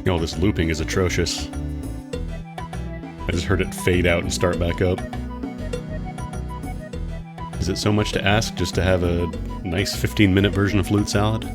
Oh, this looping is atrocious. I just heard it fade out and start back up. Is it so much to ask just to have a nice 15-minute version of Flute Salad?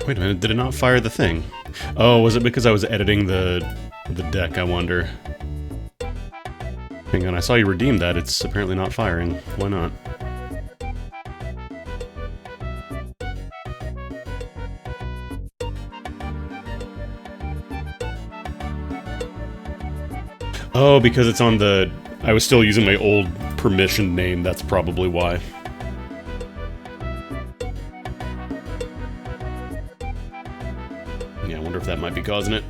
Wait a minute, did it not fire the thing? Oh, was it because I was editing the deck, I wonder? Hang on, I saw you redeem that. It's apparently not firing. Why not? Oh, because it's on the... I was still using my old permission name, that's probably why. Yeah, I wonder if that might be causing it.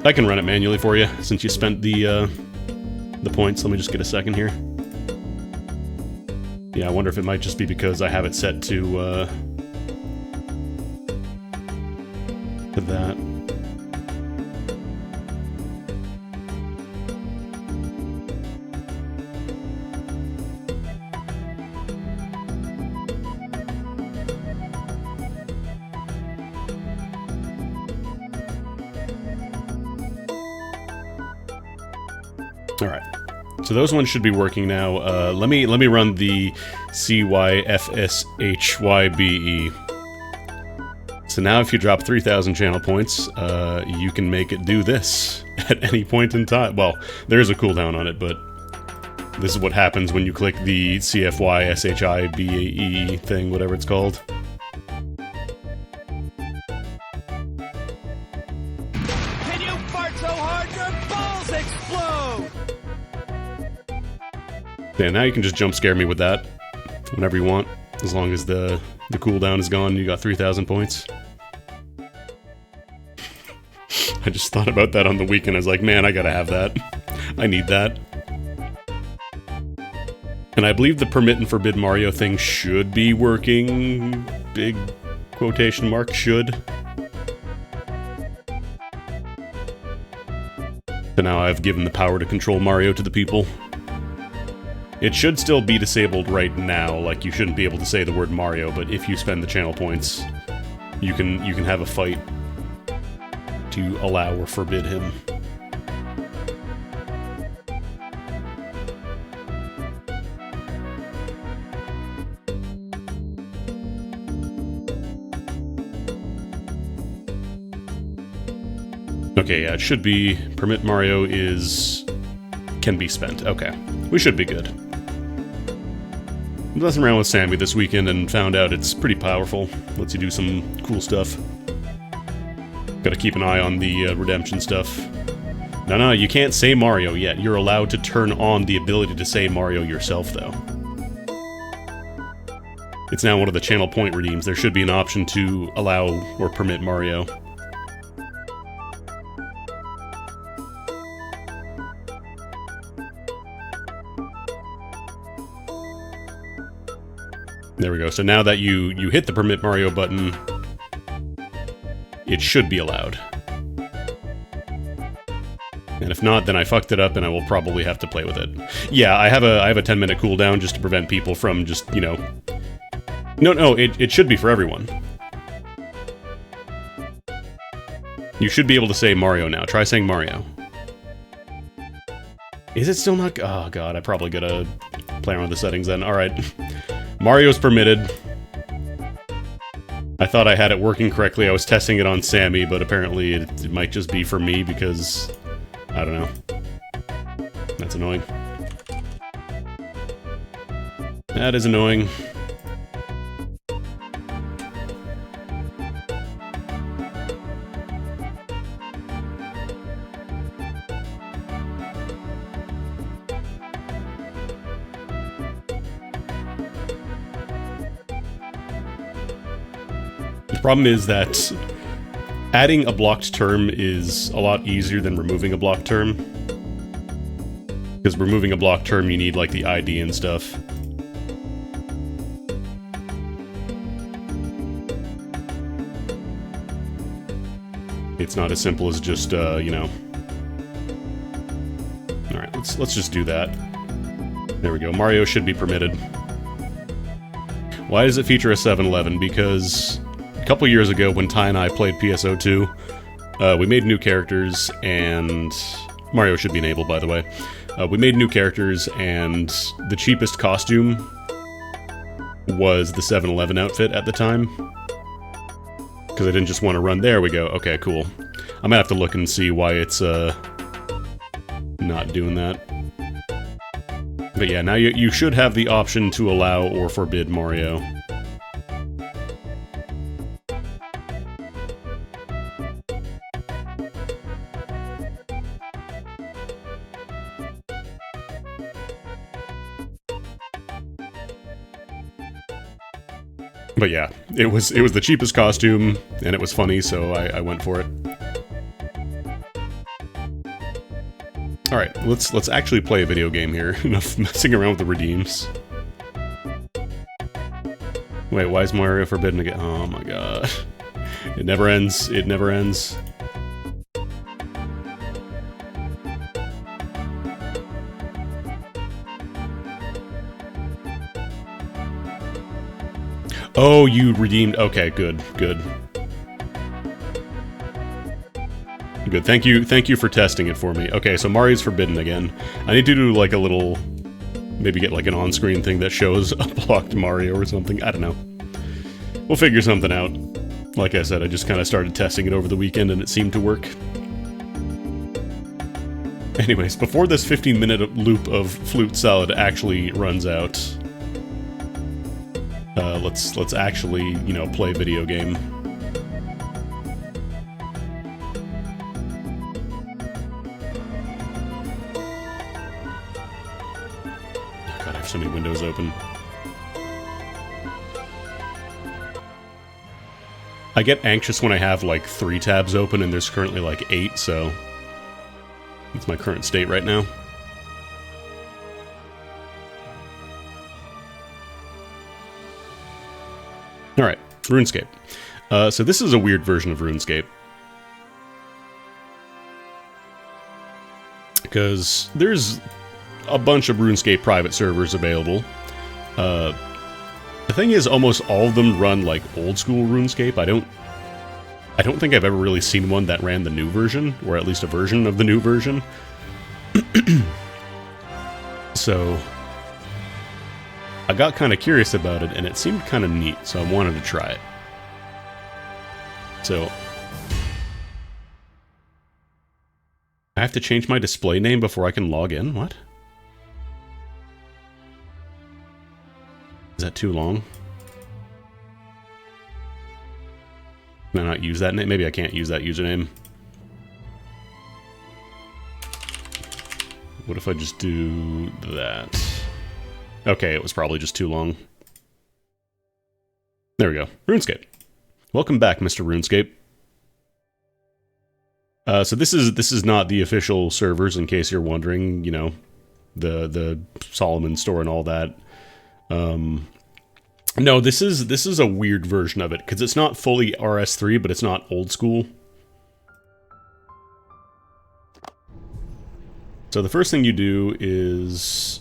I can run it manually for you, since you spent the points. Let me just get a second here. Yeah, I wonder if it might just be because I have it set to that. Alright, so those ones should be working now. Let me run the CYFSHYBE. So now if you drop 3,000 channel points, you can make it do this at any point in time. Well, there is a cooldown on it, but this is what happens when you click the CFYSHIBAE thing, whatever it's called. Can you fart so hard your balls explode? Yeah, now you can just jump scare me with that whenever you want, as long as the cooldown is gone and you got 3,000 points. I just thought about that on the weekend. I was like, man, I gotta have that. I need that. And I believe the permit and forbid Mario thing should be working. Big quotation mark, should. So now I've given the power to control Mario to the people. It should still be disabled right now, like you shouldn't be able to say the word Mario, but if you spend the channel points, you can have a fight to allow or forbid him. Okay, yeah, it should be permit Mario can be spent. Okay, we should be good. I'm messing around with Sammy this weekend and found out it's pretty powerful. Lets you do some cool stuff. Gotta keep an eye on the redemption stuff. No, you can't say Mario yet. You're allowed to turn on the ability to say Mario yourself, though. It's now one of the channel point redeems. There should be an option to allow or permit Mario. There we go. So now that you hit the permit Mario button, it should be allowed. And if not, then I fucked it up and I will probably have to play with it. Yeah, I have a 10-minute cooldown just to prevent people from just, you know... No, it should be for everyone. You should be able to say Mario now. Try saying Mario. Is it still not... Oh god, I probably gotta play around with the settings then. Alright. Mario's permitted. I thought I had it working correctly. I was testing it on Sammy, but apparently it might just be for me because... I don't know. That's annoying. That is annoying. The problem is that adding a blocked term is a lot easier than removing a blocked term. Because removing a blocked term, you need, like, the ID and stuff. It's not as simple as just, you know... Alright, let's just do that. There we go. Mario should be permitted. Why does it feature a 7-Eleven? Because... a couple years ago, when Ty and I played PSO2, we made new characters, and... Mario should be enabled, by the way. We made new characters, and the cheapest costume was the 7-Eleven outfit at the time. Because I didn't just want to run. There we go. Okay, cool. I'm gonna have to look and see why it's, not doing that. But yeah, now you should have the option to allow or forbid Mario. But yeah, it was the cheapest costume, and it was funny, so I went for it. Alright, let's actually play a video game here. Enough messing around with the redeems. Wait, why is Mario forbidden again? Oh my god. It never ends. It never ends. Oh, you redeemed... Okay, good, good. Good, thank you for testing it for me. Okay, so Mario's forbidden again. I need to do, like, a little... Maybe get, like, an on-screen thing that shows a blocked Mario or something. I don't know. We'll figure something out. Like I said, I just kind of started testing it over the weekend and it seemed to work. Anyways, before this 15-minute loop of Flute Salad actually runs out... let's actually, you know, play a video game. Oh god, I have so many windows open. I get anxious when I have, like, 3 tabs open and there's currently, like, 8, so... That's my current state right now. Alright, RuneScape. So this is a weird version of RuneScape. Because there's a bunch of RuneScape private servers available. The thing is, almost all of them run like old school RuneScape. I don't think I've ever really seen one that ran the new version, or at least a version of the new version. So I got kind of curious about it, and it seemed kind of neat, so I wanted to try it. So I have to change my display name before I can log in? What? Is that too long? Can I not use that name? Maybe I can't use that username. What if I just do that? Okay, it was probably just too long. There we go. RuneScape. Welcome back, Mr. RuneScape. So this is not the official servers, in case you're wondering. You know, the Solomon store and all that. No, this is a weird version of it because it's not fully RS3, but it's not old school. So the first thing you do is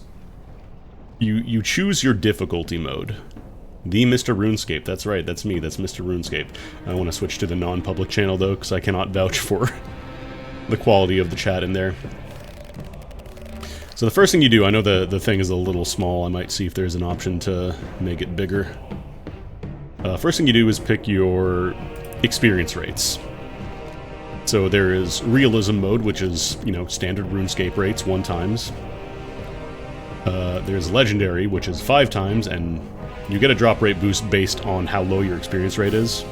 you choose your difficulty mode. The Mr. RuneScape. That's right, that's me. That's Mr. RuneScape. I want to switch to the non-public channel, though, because I cannot vouch for the quality of the chat in there. So the first thing you do, I know the thing is a little small. I might see if there's an option to make it bigger. First thing you do is pick your experience rates. So there is realism mode, which is, you know, standard RuneScape rates, 1 times. There's legendary, which is 5 times, and you get a drop rate boost based on how low your experience rate is.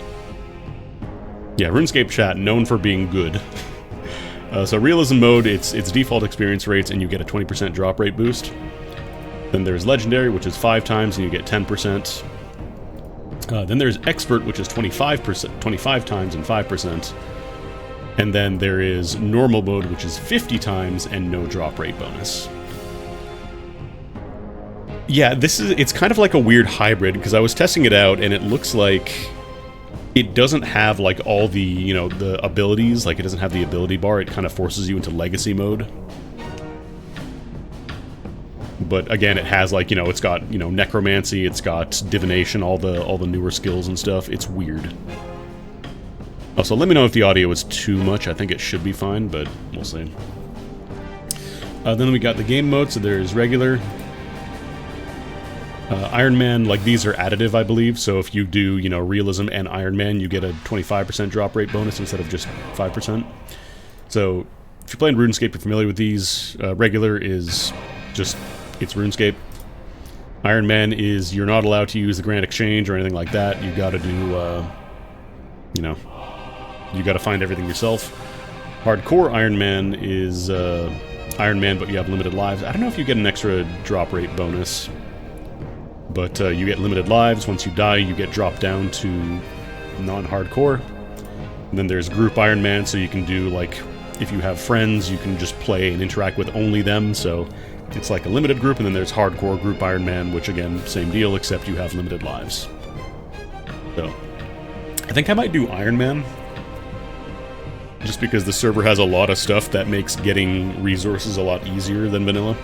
Yeah, RuneScape chat, known for being good. So realism mode, it's default experience rates, and you get a 20% drop rate boost. Then there's legendary, which is 5 times, and you get 10%. Then there's expert, which is 25 times and 5%. And then there is normal mode, which is 50 times and no drop rate bonus. Yeah, it's kind of like a weird hybrid, because I was testing it out, and it looks like it doesn't have, like, all the, you know, the abilities. Like, it doesn't have the ability bar. It kind of forces you into legacy mode. But again, it has, like, you know, it's got, you know, necromancy, it's got divination, all the newer skills and stuff. It's weird. Also, let me know if the audio is too much. I think it should be fine, but we'll see. Then we got the game mode, so there's regular. Iron Man, like, these are additive, I believe, so if you do, you know, realism and Iron Man, you get a 25% drop rate bonus instead of just 5%. So, if you're playing RuneScape, you're familiar with these. Regular is just, it's RuneScape. Iron Man is, you're not allowed to use the Grand Exchange or anything like that. You gotta do, you know, you gotta find everything yourself. Hardcore Iron Man is, Iron Man, but you have limited lives. I don't know if you get an extra drop rate bonus. But you get limited lives. Once you die, you get dropped down to non-hardcore. And then there's group Iron Man, so you can do, like, if you have friends, you can just play and interact with only them, so it's like a limited group. And then there's hardcore group Iron Man, which, again, same deal, except you have limited lives. So, I think I might do Iron Man, just because the server has a lot of stuff that makes getting resources a lot easier than vanilla.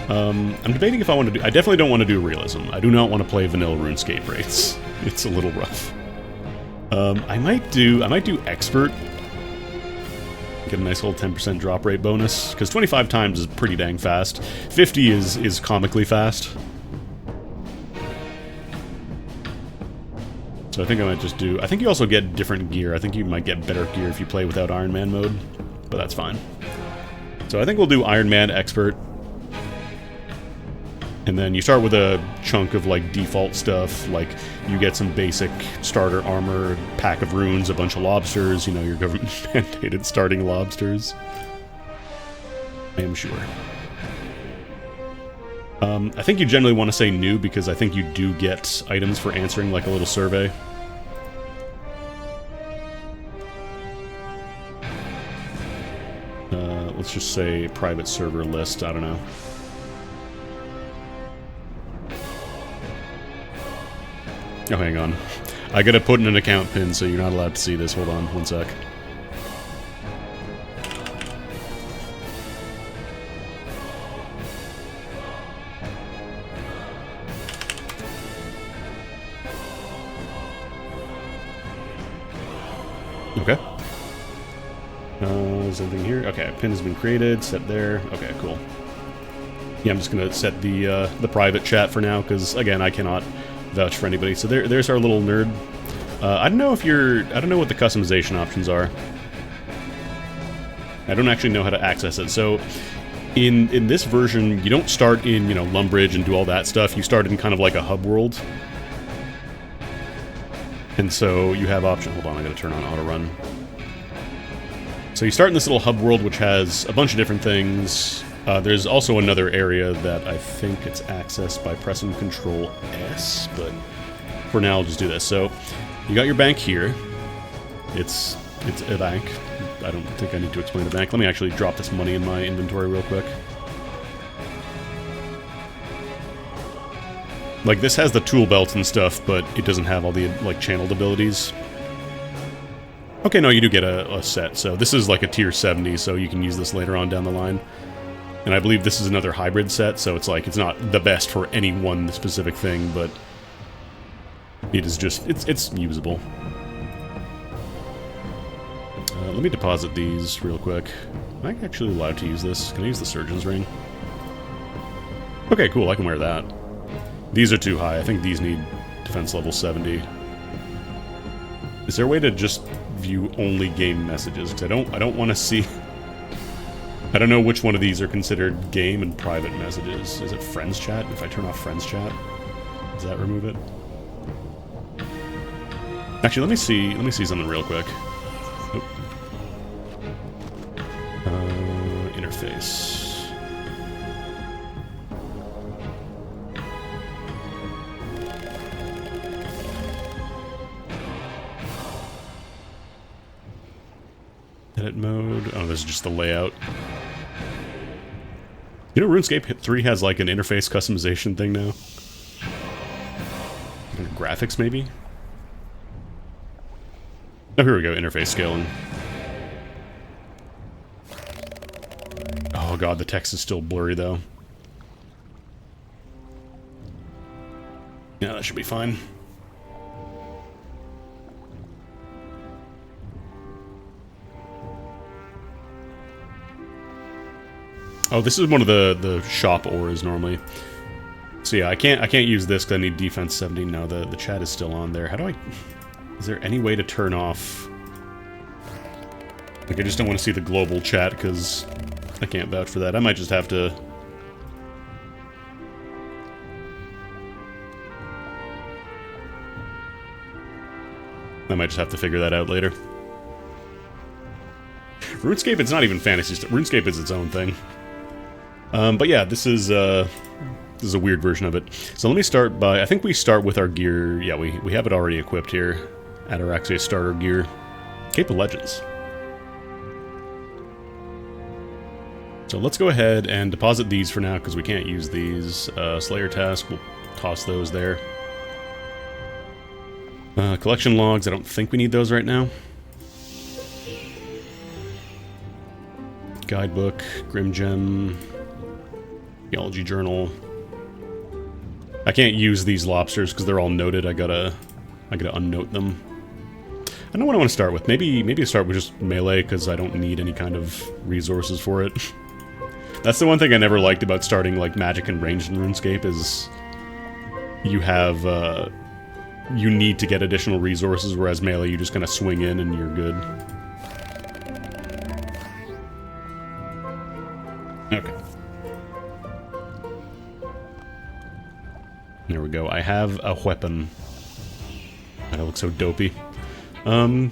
I'm debating if I want to do... I definitely don't want to do realism. I do not want to play vanilla RuneScape rates. It's a little rough. I might do expert. Get a nice little 10% drop rate bonus, because 25 times is pretty dang fast. 50 is comically fast. So I think I might just do... I think you also get different gear. I think you might get better gear if you play without Iron Man mode, but that's fine. So I think we'll do Iron Man expert. And then you start with a chunk of, like, default stuff, like, you get some basic starter armor, pack of runes, a bunch of lobsters, you know, your government-mandated starting lobsters. I am sure. I think you generally want to say new, because I think you do get items for answering, like, a little survey. Let's just say private server list, I don't know. Oh, hang on. I gotta put in an account pin, so you're not allowed to see this. Hold on, one sec. Okay. Is anything here? Okay, pin has been created, set there. Okay, cool. Yeah, I'm just gonna set the private chat for now, because again, I cannot vouch for anybody. So there's our little nerd. I don't know if I don't know what the customization options are. I don't actually know how to access it. So in this version, you don't start in, you know, Lumbridge and do all that stuff. You start in kind of like a hub world. And so you have option. Hold on, I gotta turn on auto run. So you start in this little hub world, which has a bunch of different things. There's also another area that I think it's accessed by pressing Control S, but for now I'll just do this. So you got your bank here. It's a bank. I don't think I need to explain the bank. Let me actually drop this money in my inventory real quick. Like, this has the tool belt and stuff, but it doesn't have all the, like, channeled abilities. Okay, no, you do get a set. So this is like a tier 70, so you can use this later on down the line. And I believe this is another hybrid set, so it's like, it's not the best for any one specific thing, but it is just, it's usable. Let me deposit these real quick. Am I actually allowed to use this? Can I use the Surgeon's Ring? Okay, cool, I can wear that. These are too high. I think these need defense level 70. Is there a way to just view only game messages? Because I don't want to see... I don't know which one of these are considered game and private messages. Is it friends chat? If I turn off friends chat, does that remove it? Actually, let me see something real quick. Interface. Edit mode. Oh, this is just the layout. You know, RuneScape 3 has like an interface customization thing now. Graphics, maybe? Oh, here we go. Interface scaling. Oh god, the text is still blurry though. Yeah, that should be fine. Oh, this is one of the shop auras normally. So yeah, I can't use this because I need defense 70. No, the chat is still on there. How do I... Is there any way to turn off... Like, I just don't want to see the global chat because I can't vouch for that. I might just have to... figure that out later. RuneScape, it's not even fantasy stuff. RuneScape is its own thing. But yeah, this is a weird version of it. So let me start by... I think we start with our gear. Yeah, we have it already equipped here. Ataraxia starter gear. Cape of Legends. So let's go ahead and deposit these for now, because we can't use these. Slayer task, we'll toss those there. Collection logs, I don't think we need those right now. Guidebook, Grim Gem, Theology Journal. I can't use these lobsters because they're all noted. I gotta unnote them. I know what I want to start with. Maybe I start with just melee because I don't need any kind of resources for it. That's the one thing I never liked about starting like magic and ranged in RuneScape is you have you need to get additional resources, whereas melee you just kind of swing in and you're good. Okay. There we go. I have a weapon. That looks so dopey. Is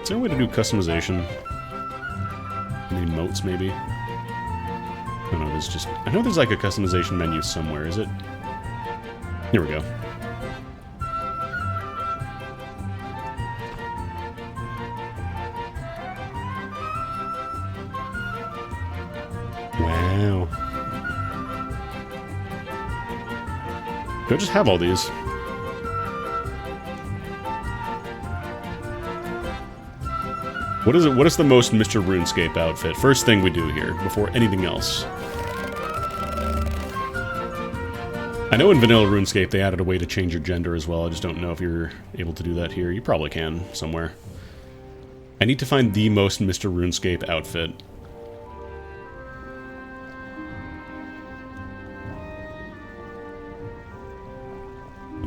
there a way to do customization? Any emotes, maybe? I don't know, there's just... I know there's like a customization menu somewhere, is it? Here we go. Wow. Do I just have all these? What is it? What is the most Mr. RuneScape outfit? First thing we do here, before anything else. I know in vanilla RuneScape they added a way to change your gender as well. I just don't know if you're able to do that here. You probably can, somewhere. I need to find the most Mr. RuneScape outfit.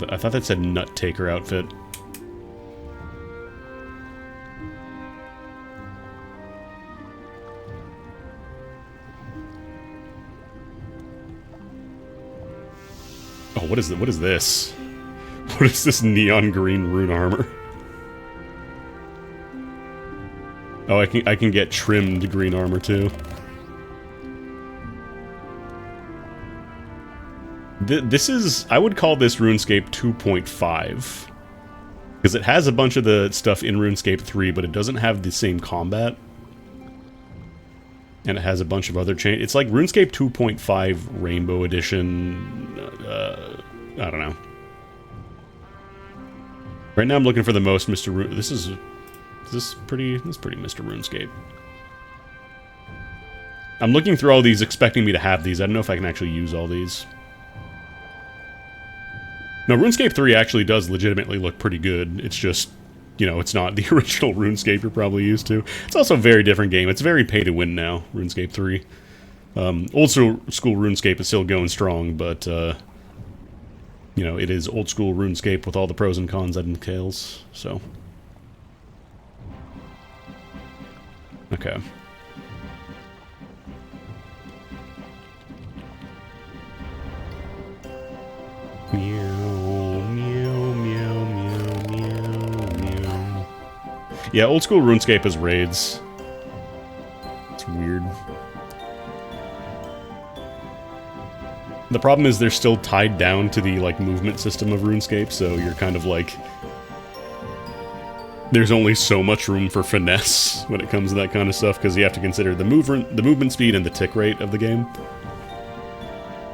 I thought that said Nut Taker outfit. Oh, what is it? What is this? What is this neon green rune armor? Oh, I can get trimmed green armor too. This is, I would call this RuneScape 2.5. Because it has a bunch of the stuff in RuneScape 3, but it doesn't have the same combat. And it has a bunch of other change. It's like RuneScape 2.5 Rainbow Edition. I don't know. Right now I'm looking for the most Mr. Rune. This is pretty Mr. RuneScape. I'm looking through all these expecting me to have these. I don't know if I can actually use all these. No, RuneScape 3 actually does legitimately look pretty good. It's just, you know, it's not the original RuneScape you're probably used to. It's also a very different game. It's very pay-to-win now, RuneScape 3. Old school RuneScape is still going strong, but, you know, it is old school RuneScape with all the pros and cons that entails, so. Okay. Yeah, old school RuneScape has raids. It's weird. The problem is they're still tied down to the, like, movement system of RuneScape, so you're kind of like... There's only so much room for finesse when it comes to that kind of stuff, because you have to consider the movement speed and the tick rate of the game.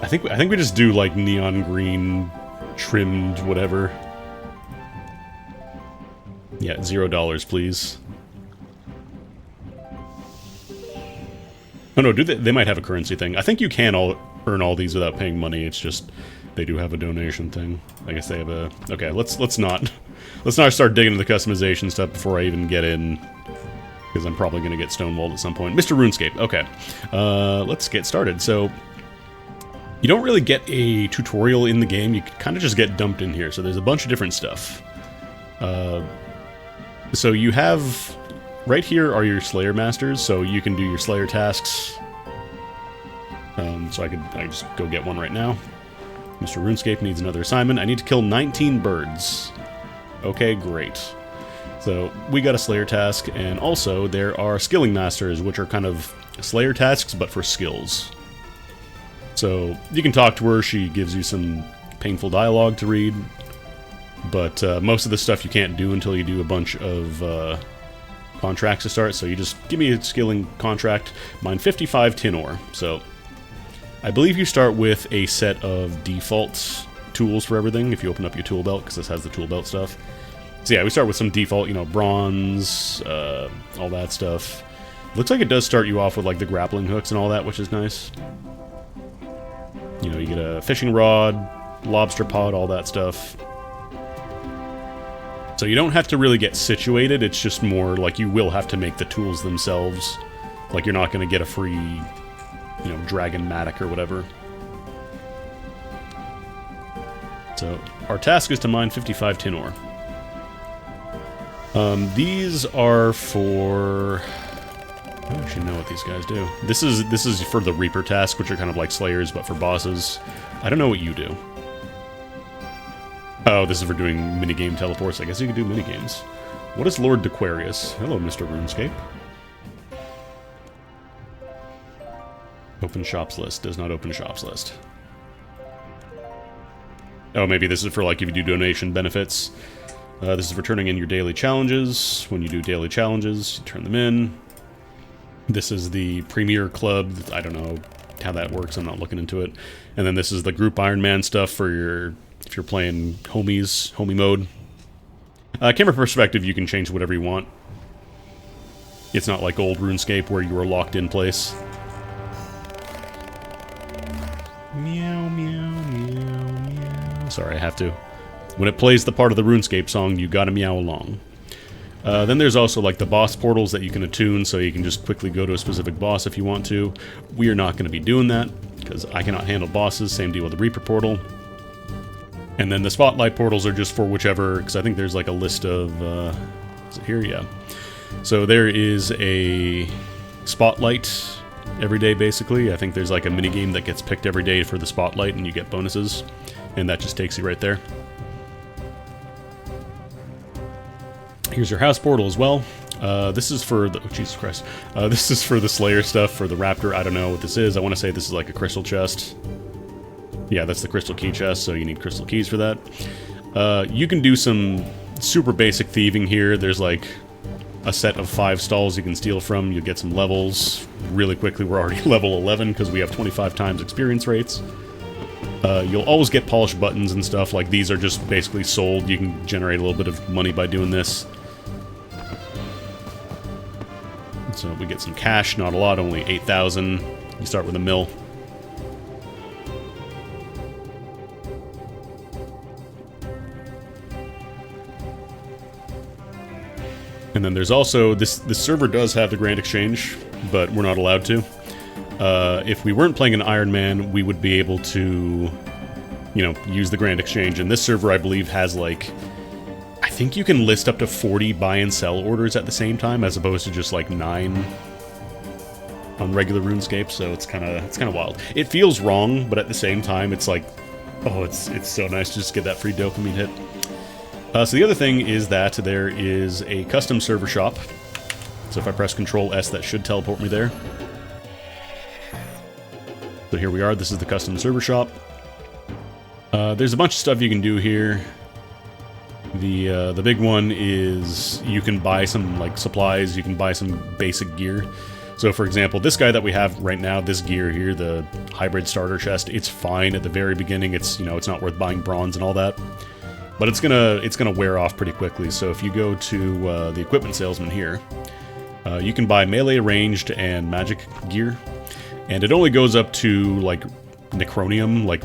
I think we just do, like, neon green, trimmed, whatever. Yeah, $0, please. Oh no, they might have a currency thing. I think you can earn all these without paying money. It's just they do have a donation thing. I guess they have a. Okay, let's not start digging into the customization stuff before I even get in, because I'm probably gonna get stonewalled at some point. Mr. RuneScape. Okay, let's get started. So you don't really get a tutorial in the game. You kind of just get dumped in here. So there's a bunch of different stuff. So you have, right here are your Slayer Masters, so you can do your Slayer tasks. So I just go get one right now. Mr. RuneScape needs another assignment. I need to kill 19 birds. Okay, great. So we got a Slayer task, and also there are Skilling Masters, which are kind of Slayer tasks, but for skills. So you can talk to her, she gives you some painful dialogue to read. But most of the stuff you can't do until you do a bunch of contracts to start. So you just give me a skilling contract. Mine 55 tin ore. So I believe you start with a set of default tools for everything if you open up your tool belt, because this has the tool belt stuff. So yeah, we start with some default, you know, bronze, all that stuff. Looks like it does start you off with like the grappling hooks and all that, which is nice. You know, you get a fishing rod, lobster pot, all that stuff. So you don't have to really get situated, it's just more like you will have to make the tools themselves. Like you're not going to get a free, you know, dragon matic or whatever. So our task is to mine 55 tin ore. These are for... I don't actually know what these guys do. This is for the Reaper task, which are kind of like Slayers, but for bosses. I don't know what you do. Oh, this is for doing minigame teleports. I guess you could do minigames. What is Lord Dequarius? Hello, Mr. RuneScape. Open shops list. Does not open shops list. Oh, maybe this is for, like, if you do donation benefits. This is for turning in your daily challenges. When you do daily challenges, you turn them in. This is the Premier Club. I don't know how that works. I'm not looking into it. And then this is the Group Iron Man stuff for your... if you're playing homie mode. Camera perspective, you can change whatever you want. It's not like old RuneScape where you were locked in place. Meow, meow, meow, meow. Sorry, I have to. When it plays the part of the RuneScape song, you gotta meow along. Then there's also like the boss portals that you can attune, so you can just quickly go to a specific boss if you want to. We are not going to be doing that, because I cannot handle bosses. Same deal with the Reaper portal. And then the Spotlight portals are just for whichever, because I think there's like a list of... is it here? Yeah. So there is a Spotlight every day, basically. I think there's like a minigame that gets picked every day for the Spotlight, and you get bonuses. And that just takes you right there. Here's your house portal as well. This is for the... Oh, Jesus Christ. This is for the Slayer stuff, for the Raptor. I don't know what this is. I want to say this is like a crystal chest. Yeah, that's the crystal key chest, so you need crystal keys for that. You can do some super basic thieving here. There's like a set of 5 stalls you can steal from. You'll get some levels really quickly. We're already level 11 because we have 25 times experience rates. You'll always get polished buttons and stuff. Like, these are just basically sold. You can generate a little bit of money by doing this. So we get some cash, not a lot, only 8,000. You start with a mill. And then there's also, this server does have the Grand Exchange, but we're not allowed to. If we weren't playing an Iron Man, we would be able to, you know, use the Grand Exchange. And this server, I believe, has like... I think you can list up to 40 buy and sell orders at the same time, as opposed to just like 9 on regular RuneScape. So it's kind of wild. It feels wrong, but at the same time, it's like, oh, it's so nice to just get that free dopamine hit. So the other thing is that there is a custom server shop. So if I press Control S, that should teleport me there. So here we are. This is the custom server shop. There's a bunch of stuff you can do here. The big one is you can buy some like supplies. You can buy some basic gear. So for example, this guy that we have right now, this gear here, the hybrid starter chest, it's fine at the very beginning. It's, you know, it's not worth buying bronze and all that. But it's gonna wear off pretty quickly. So if you go to the equipment salesman here, you can buy melee, ranged, and magic gear, and it only goes up to like Necronium, like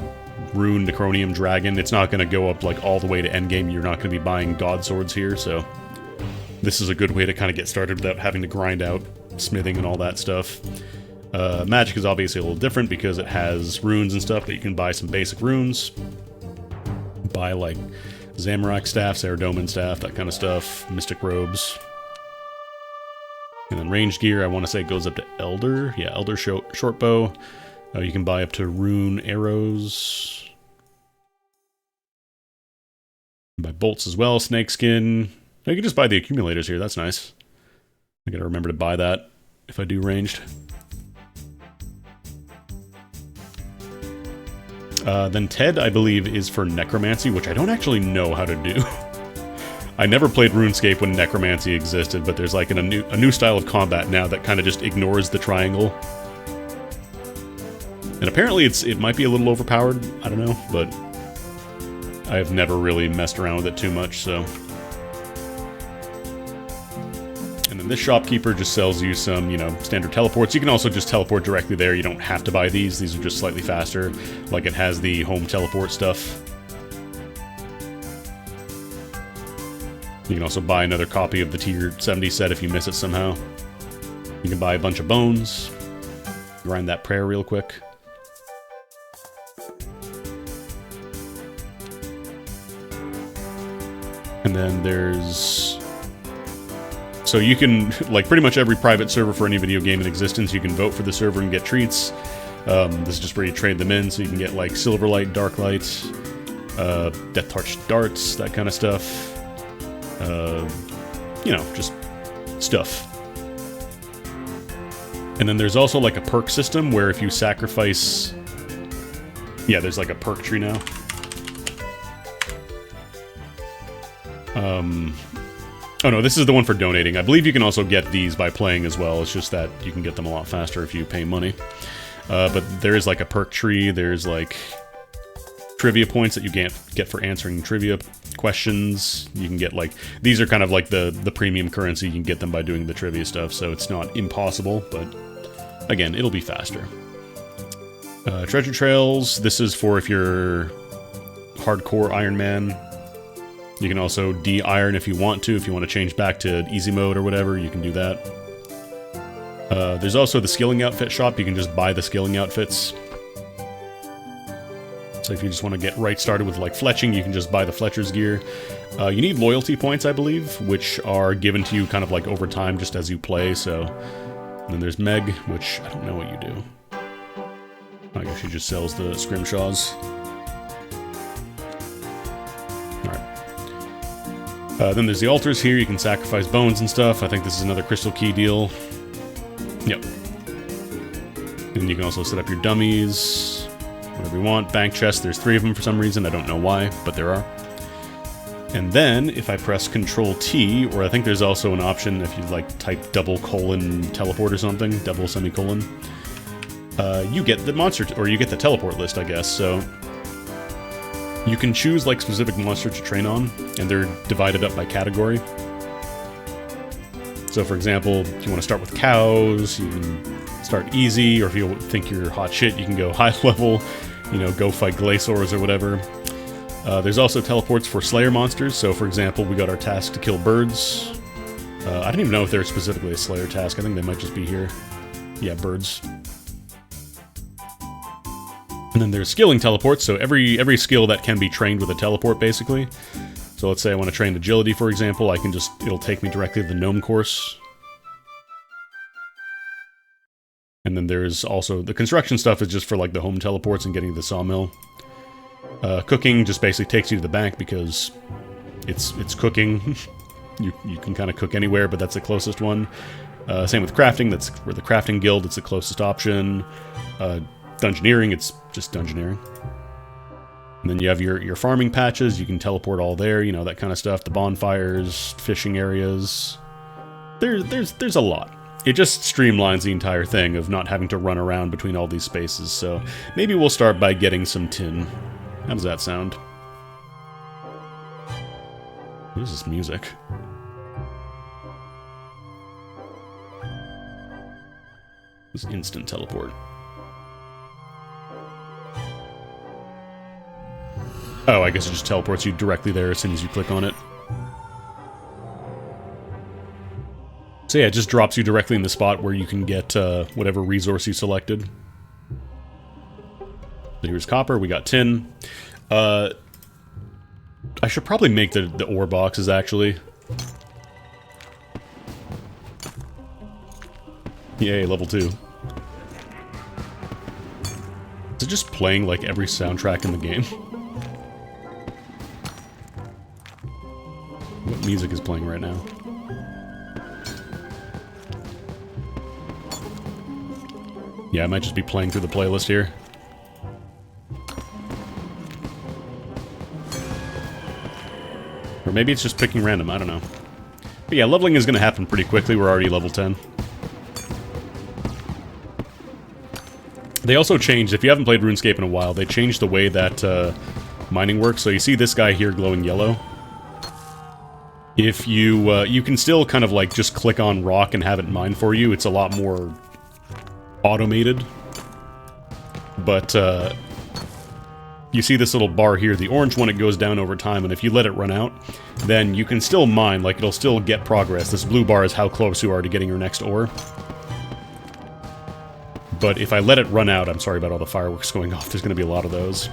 Rune Necronium Dragon. It's not gonna go up like all the way to endgame. You're not gonna be buying god swords here, so this is a good way to kind of get started without having to grind out smithing and all that stuff. Magic is obviously a little different because it has runes and stuff, but you can buy some basic runes. Buy like Zamorak staff, Saradomin staff, that kind of stuff, mystic robes. And then ranged gear, I want to say it goes up to Elder. Yeah, Elder short bow. You can buy up to rune arrows. Buy bolts as well, snakeskin. You can just buy the accumulators here, that's nice. I gotta remember to buy that if I do ranged. Then Ted, I believe, is for necromancy, which I don't actually know how to do. I never played RuneScape when necromancy existed, but there's like a new style of combat now that kind of just ignores the triangle. And apparently it might be a little overpowered, I don't know, but I have never really messed around with it too much, so... And then this shopkeeper just sells you some, you know, standard teleports. You can also just teleport directly there. You don't have to buy these. These are just slightly faster. Like, it has the home teleport stuff. You can also buy another copy of the tier 70 set if you miss it somehow. You can buy a bunch of bones. Grind that prayer real quick. And then there's... So you can, like pretty much every private server for any video game in existence, you can vote for the server and get treats. This is just where you trade them in, so you can get like Silverlight, Darklight, Death Torch darts, that kind of stuff. You know, just stuff. And then there's also like a perk system where if you sacrifice... Yeah, there's like a perk tree now. Oh no, this is the one for donating. I believe you can also get these by playing as well. It's just that you can get them a lot faster if you pay money. But there is like a perk tree. There's like trivia points that you get for answering trivia questions. You can get like... These are kind of like the premium currency. You can get them by doing the trivia stuff, so it's not impossible, but again, it'll be faster. Treasure trails. This is for if you're hardcore Iron Man. You can also de-iron if you want to. If you want to change back to easy mode or whatever, you can do that. There's also the skilling outfit shop. You can just buy the skilling outfits. So if you just want to get right started with like fletching, you can just buy the Fletcher's gear. You need loyalty points, I believe, which are given to you kind of like over time just as you play. So and then there's Meg, which I don't know what you do. I guess she just sells the scrimshaws. Alright. Then there's the altars here. You can sacrifice bones and stuff. I think this is another crystal key deal. Yep. And you can also set up your dummies. Whatever you want. Bank chests, there's 3 of them for some reason. I don't know why, but there are. And then, if I press Control-T, or I think there's also an option if you, like, type double colon teleport or something, double semicolon, you get the monster, or you get the teleport list, I guess, so you can choose, like, specific monster to train on, and they're divided up by category. So, for example, if you want to start with cows, you can start easy, or if you think you're hot shit, you can go high level, you know, go fight Glaciors or whatever. There's also teleports for Slayer monsters, so for example, we got our task to kill birds. I don't even know if they're specifically a Slayer task, I think they might just be here. Yeah, birds. And then there's skilling teleports, so every skill that can be trained with a teleport, basically. So let's say I want to train agility, for example, I can just, it'll take me directly to the gnome course. And then there's also, the construction stuff is just for like the home teleports and getting to the sawmill. Cooking just basically takes you to the bank because it's cooking. you can kind of cook anywhere, but that's the closest one. Same with crafting, that's where the crafting guild, it's the closest option. Dungeoneering, it's just dungeoneering. And then you have your farming patches, you can teleport all there, you know, that kind of stuff. The bonfires, fishing areas. There's a lot. It just streamlines the entire thing of not having to run around between all these spaces, so maybe we'll start by getting some tin. How does that sound? What is this music? This instant teleport. Oh, I guess it just teleports you directly there as soon as you click on it. So yeah, it just drops you directly in the spot where you can get whatever resource you selected. So here's copper, we got tin. I should probably make the ore boxes, actually. Yay, level 2. Is it just playing, like, every soundtrack in the game? What music is playing right now? Yeah, I might just be playing through the playlist here. Or maybe it's just picking random, I don't know. But yeah, leveling is going to happen pretty quickly, we're already level 10. They also changed, if you haven't played RuneScape in a while, they changed the way that mining works. So you see this guy here glowing yellow. If you, you can still kind of like just click on rock and have it mine for you. It's a lot more automated. But you see this little bar here, the orange one, it goes down over time, and if you let it run out, then you can still mine, like it'll still get progress. This blue bar is how close you are to getting your next ore. But if I let it run out, I'm sorry about all the fireworks going off, there's going to be a lot of those.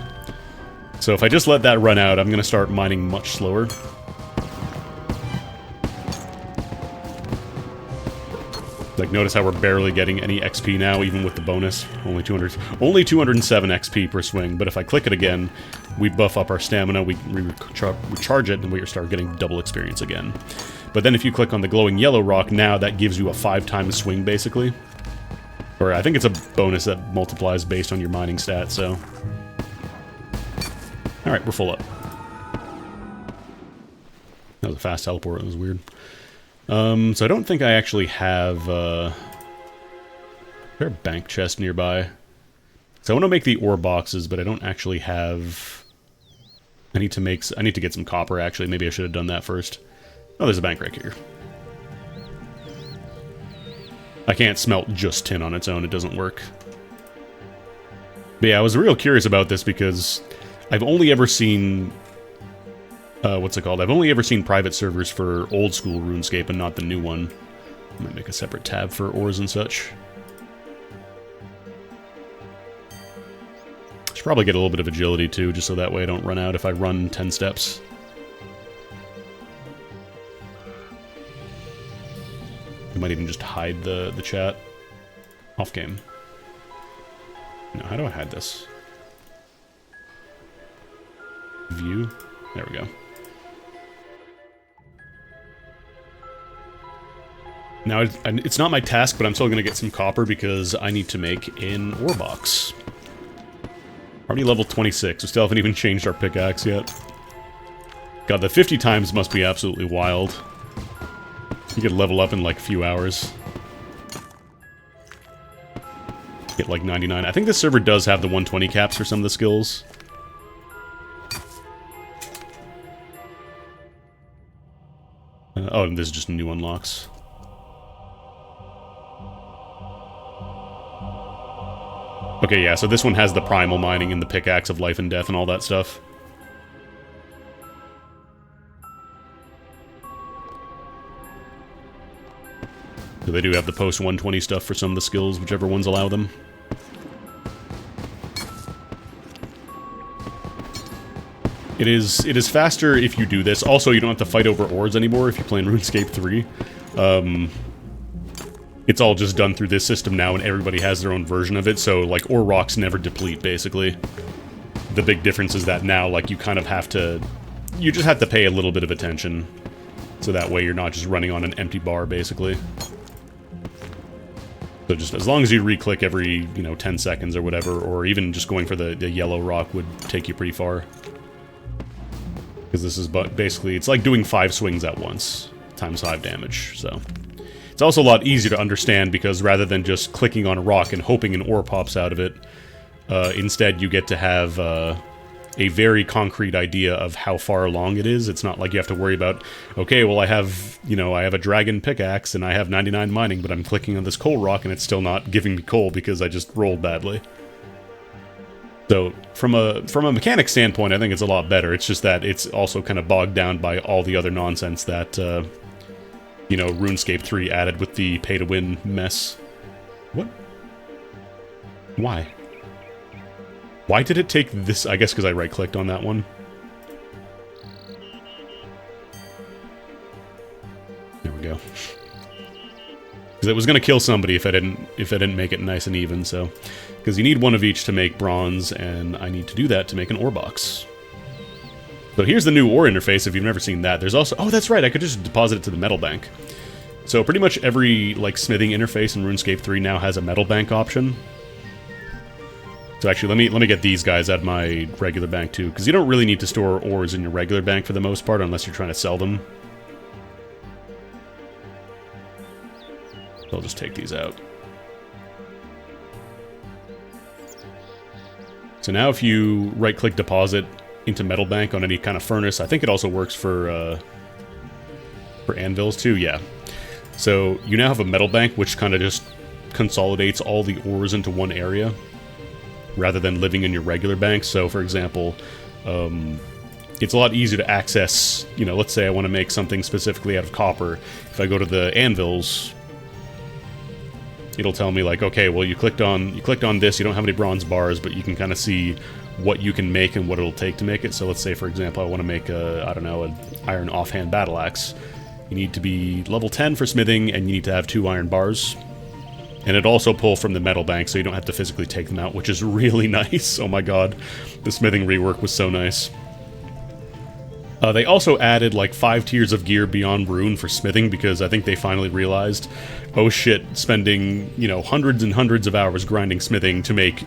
So if I just let that run out, I'm going to start mining much slower. Like, notice how we're barely getting any XP now, even with the bonus. Only 207 XP per swing, but if I click it again, we buff up our stamina, we recharge it, and we start getting double experience again. But then if you click on the glowing yellow rock, now that gives you a 5-time swing, basically. Or I think it's a bonus that multiplies based on your mining stats, so... Alright, we're full up. That was a fast teleport, that was weird. So I don't think I actually have, is there a bank chest nearby? So I want to make the ore boxes, but I don't actually have... I need to get some copper, actually. Maybe I should have done that first. Oh, there's a bank right here. I can't smelt just tin on its own, it doesn't work. But yeah, I was real curious about this because I've only ever seen what's it called? I've only ever seen private servers for old school RuneScape and not the new one. I might make a separate tab for ores and such. Should probably get a little bit of agility too, just so that way I don't run out if I run 10 steps. I might even just hide the chat. Off game. No, how do I hide this? View? There we go. Now, it's not my task, but I'm still going to get some copper because I need to make an ore box. Already level 26. We still haven't even changed our pickaxe yet. God, the 50 times must be absolutely wild. You could level up in like a few hours. Get like 99. I think this server does have the 120 caps for some of the skills. Oh, and this is just new unlocks. Okay, yeah, so this one has the primal mining and the pickaxe of life and death and all that stuff. So they do have the post 120 stuff for some of the skills, whichever ones allow them. It is faster if you do this. Also, you don't have to fight over ores anymore if you play in RuneScape 3. It's all just done through this system now, and everybody has their own version of it, so, like, ore rocks never deplete, basically. The big difference is that now, like, you kind of have to... You just have to pay a little bit of attention, so that way you're not just running on an empty bar, basically. So just as long as you re-click every, 10 seconds or whatever, or even just going for the yellow rock would take you pretty far. Because this is basically, it's like doing 5 swings at once, times 5 damage, so... It's also a lot easier to understand because rather than just clicking on a rock and hoping an ore pops out of it, instead you get to have a very concrete idea of how far along it is. It's not like you have to worry about, okay, well I have, I have a dragon pickaxe and I have 99 mining, but I'm clicking on this coal rock and it's still not giving me coal because I just rolled badly. So, from a mechanic standpoint, I think it's a lot better. It's just that it's also kind of bogged down by all the other nonsense that... RuneScape 3 added with the pay-to-win mess. What? Why? Why did it take this? I guess because I right-clicked on that one. There we go. Because it was going to kill somebody if I didn't make it nice and even, so... Because you need one of each to make bronze, and I need to do that to make an ore box. So here's the new ore interface, if you've never seen that. There's also... Oh, that's right, I could just deposit it to the metal bank. So pretty much every, smithing interface in RuneScape 3 now has a metal bank option. So actually, let me get these guys out of my regular bank, too. Because you don't really need to store ores in your regular bank for the most part, unless you're trying to sell them. So I'll just take these out. So now if you right-click deposit... into metal bank on any kind of furnace. I think it also works for anvils too, yeah. So you now have a metal bank which kind of just consolidates all the ores into one area rather than living in your regular bank. So for example, it's a lot easier to access, let's say I want to make something specifically out of copper. If I go to the anvils, it'll tell me like, okay, well you clicked on this, you don't have any bronze bars, but you can kind of see what you can make and what it'll take to make it. So let's say, for example, I want to make an iron offhand battle axe. You need to be level 10 for smithing, and you need to have 2 iron bars. And it also pull from the metal bank, so you don't have to physically take them out, which is really nice. Oh my god, the smithing rework was so nice. They also added like 5 tiers of gear beyond rune for smithing, because I think they finally realized, oh shit, spending, hundreds and hundreds of hours grinding smithing to make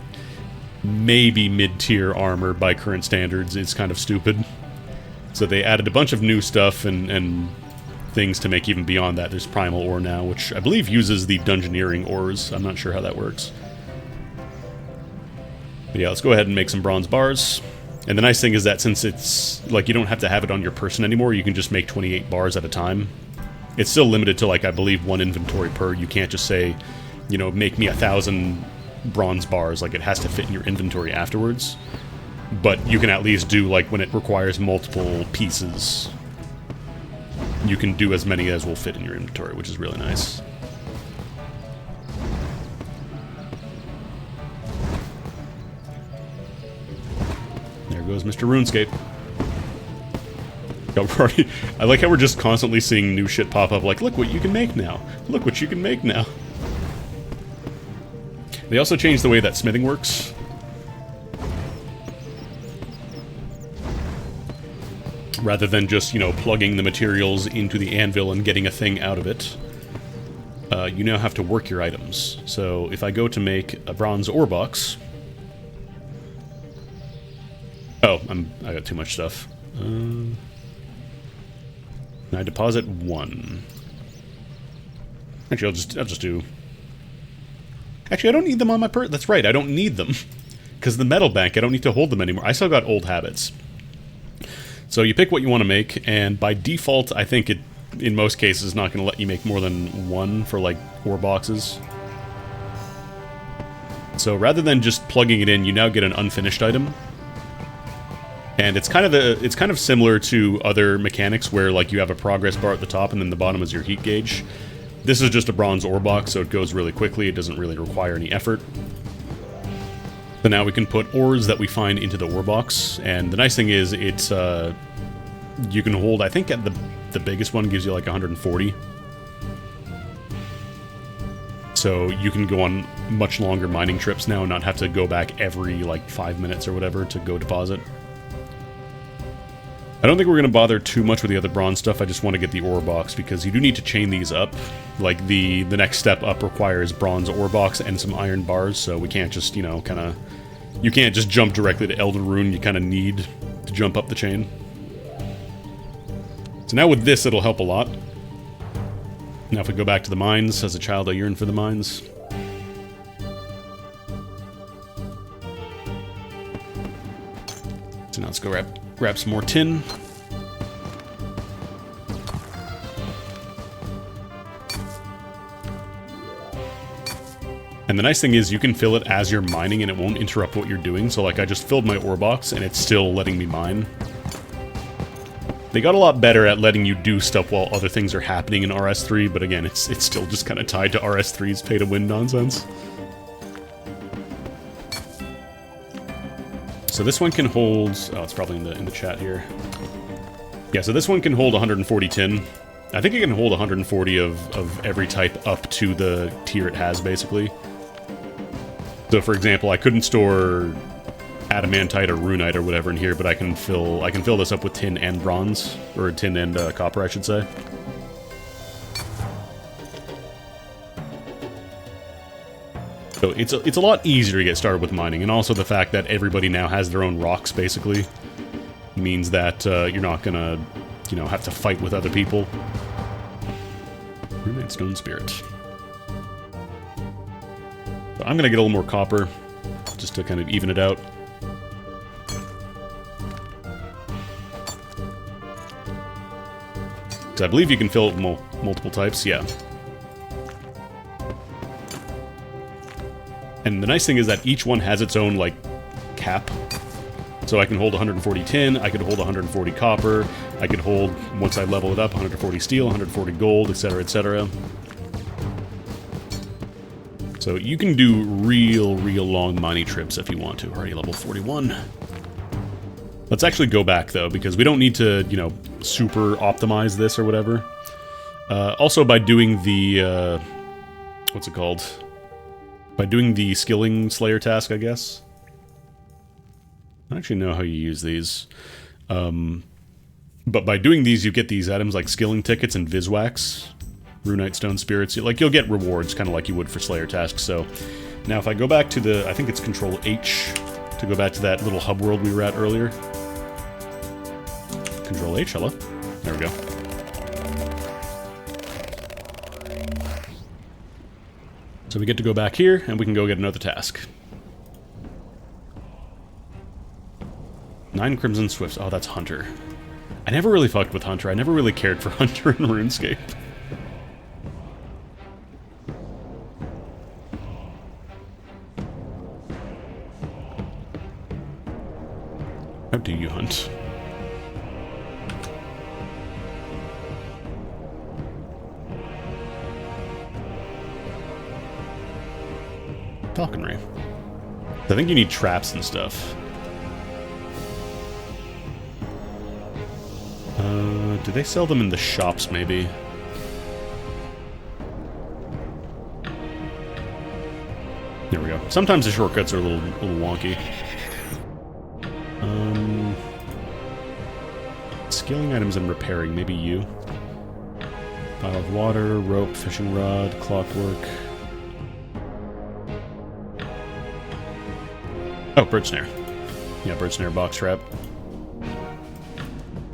maybe mid-tier armor by current standards is kind of stupid. So they added a bunch of new stuff and things to make even beyond that. There's primal ore now, which I believe uses the dungeoneering ores. I'm not sure how that works. But yeah, let's go ahead and make some bronze bars. And the nice thing is that since it's, like, you don't have to have it on your person anymore, you can just make 28 bars at a time. It's still limited to, like, I believe 1 inventory per. You can't just say, make me 1,000 bronze bars. Like, it has to fit in your inventory afterwards. but you can at least do, like, when it requires multiple pieces, you can do as many as will fit in your inventory, which is really nice. There goes Mr. RuneScape. I like how we're just constantly seeing new shit pop up, like, look what you can make now. Look what you can make now. They also changed the way that smithing works. Rather than just, you know, plugging the materials into the anvil and getting a thing out of it, you now have to work your items. So if I go to make a bronze ore box... Oh, I got too much stuff. I deposit 1. Actually, I'll just do... Actually, I don't need them on my That's right, I don't need them. Because the metal bank, I don't need to hold them anymore. I still got old habits. So you pick what you want to make, and by default, I think it, in most cases, is not going to let you make more than 1 for, like, ore boxes. So rather than just plugging it in, you now get an unfinished item. And it's kind of similar to other mechanics where, like, you have a progress bar at the top and then the bottom is your heat gauge. This is just a bronze ore box, so it goes really quickly. It doesn't really require any effort. So now we can put ores that we find into the ore box, and the nice thing is it's you can hold, I think at the biggest one gives you like 140. So you can go on much longer mining trips now and not have to go back every like 5 minutes or whatever to go deposit. I don't think we're going to bother too much with the other bronze stuff. I just want to get the ore box because you do need to chain these up. Like the next step up requires bronze ore box and some iron bars, so we can't just, you know, kind of... You can't just jump directly to Elder Rune, you kind of need to jump up the chain. So now with this, it'll help a lot. Now if we go back to the mines, as a child I yearned for the mines. So now let's go grab some more tin. And the nice thing is you can fill it as you're mining and it won't interrupt what you're doing. So like I just filled my ore box and it's still letting me mine. They got a lot better at letting you do stuff while other things are happening in RS3, but again, it's still just kind of tied to RS3's pay-to-win nonsense. So this one can hold... Oh, it's probably in the chat here. Yeah, so this one can hold 140 tin. I think it can hold 140 of every type up to the tier it has, basically. So, for example, I couldn't store adamantite or runite or whatever in here, but I can fill this up with tin and bronze, or tin and copper, I should say. So it's a lot easier to get started with mining, and also the fact that everybody now has their own rocks, basically, means that you're not gonna, you know, have to fight with other people. Runite Stone Spirit. So I'm gonna get a little more copper, just to kind of even it out. So I believe you can fill it with multiple types, yeah. And the nice thing is that each one has its own, like, cap. So I can hold 140 tin, I could hold 140 copper, I could hold, once I level it up, 140 steel, 140 gold, etc., etc. So you can do real long mining trips if you want to. Already level 41. Let's actually go back, though, because we don't need to, you know, super optimize this or whatever. Also, by doing the, what's it called? By doing the skilling slayer task, I guess. I don't actually know how you use these. But by doing these, you get these items like skilling tickets and Viswax. Runite Stone Spirits. Like, you'll get rewards, kind of like you would for slayer tasks. So, now if I go back to the... I think it's Control H to go back to that little hub world we were at earlier. Control H, hello. There we go. So we get to go back here, and we can go get another task. 9 Crimson Swifts. Oh, that's Hunter. I never really fucked with Hunter. I never really cared for Hunter in RuneScape. How do you hunt? Falconry. I think you need traps and stuff. Do they sell them in the shops, maybe? There we go. Sometimes the shortcuts are a little wonky. Scaling items and repairing, maybe you. Pile of water, rope, fishing rod, clockwork. Oh, bird snare. Yeah, bird snare, box trap.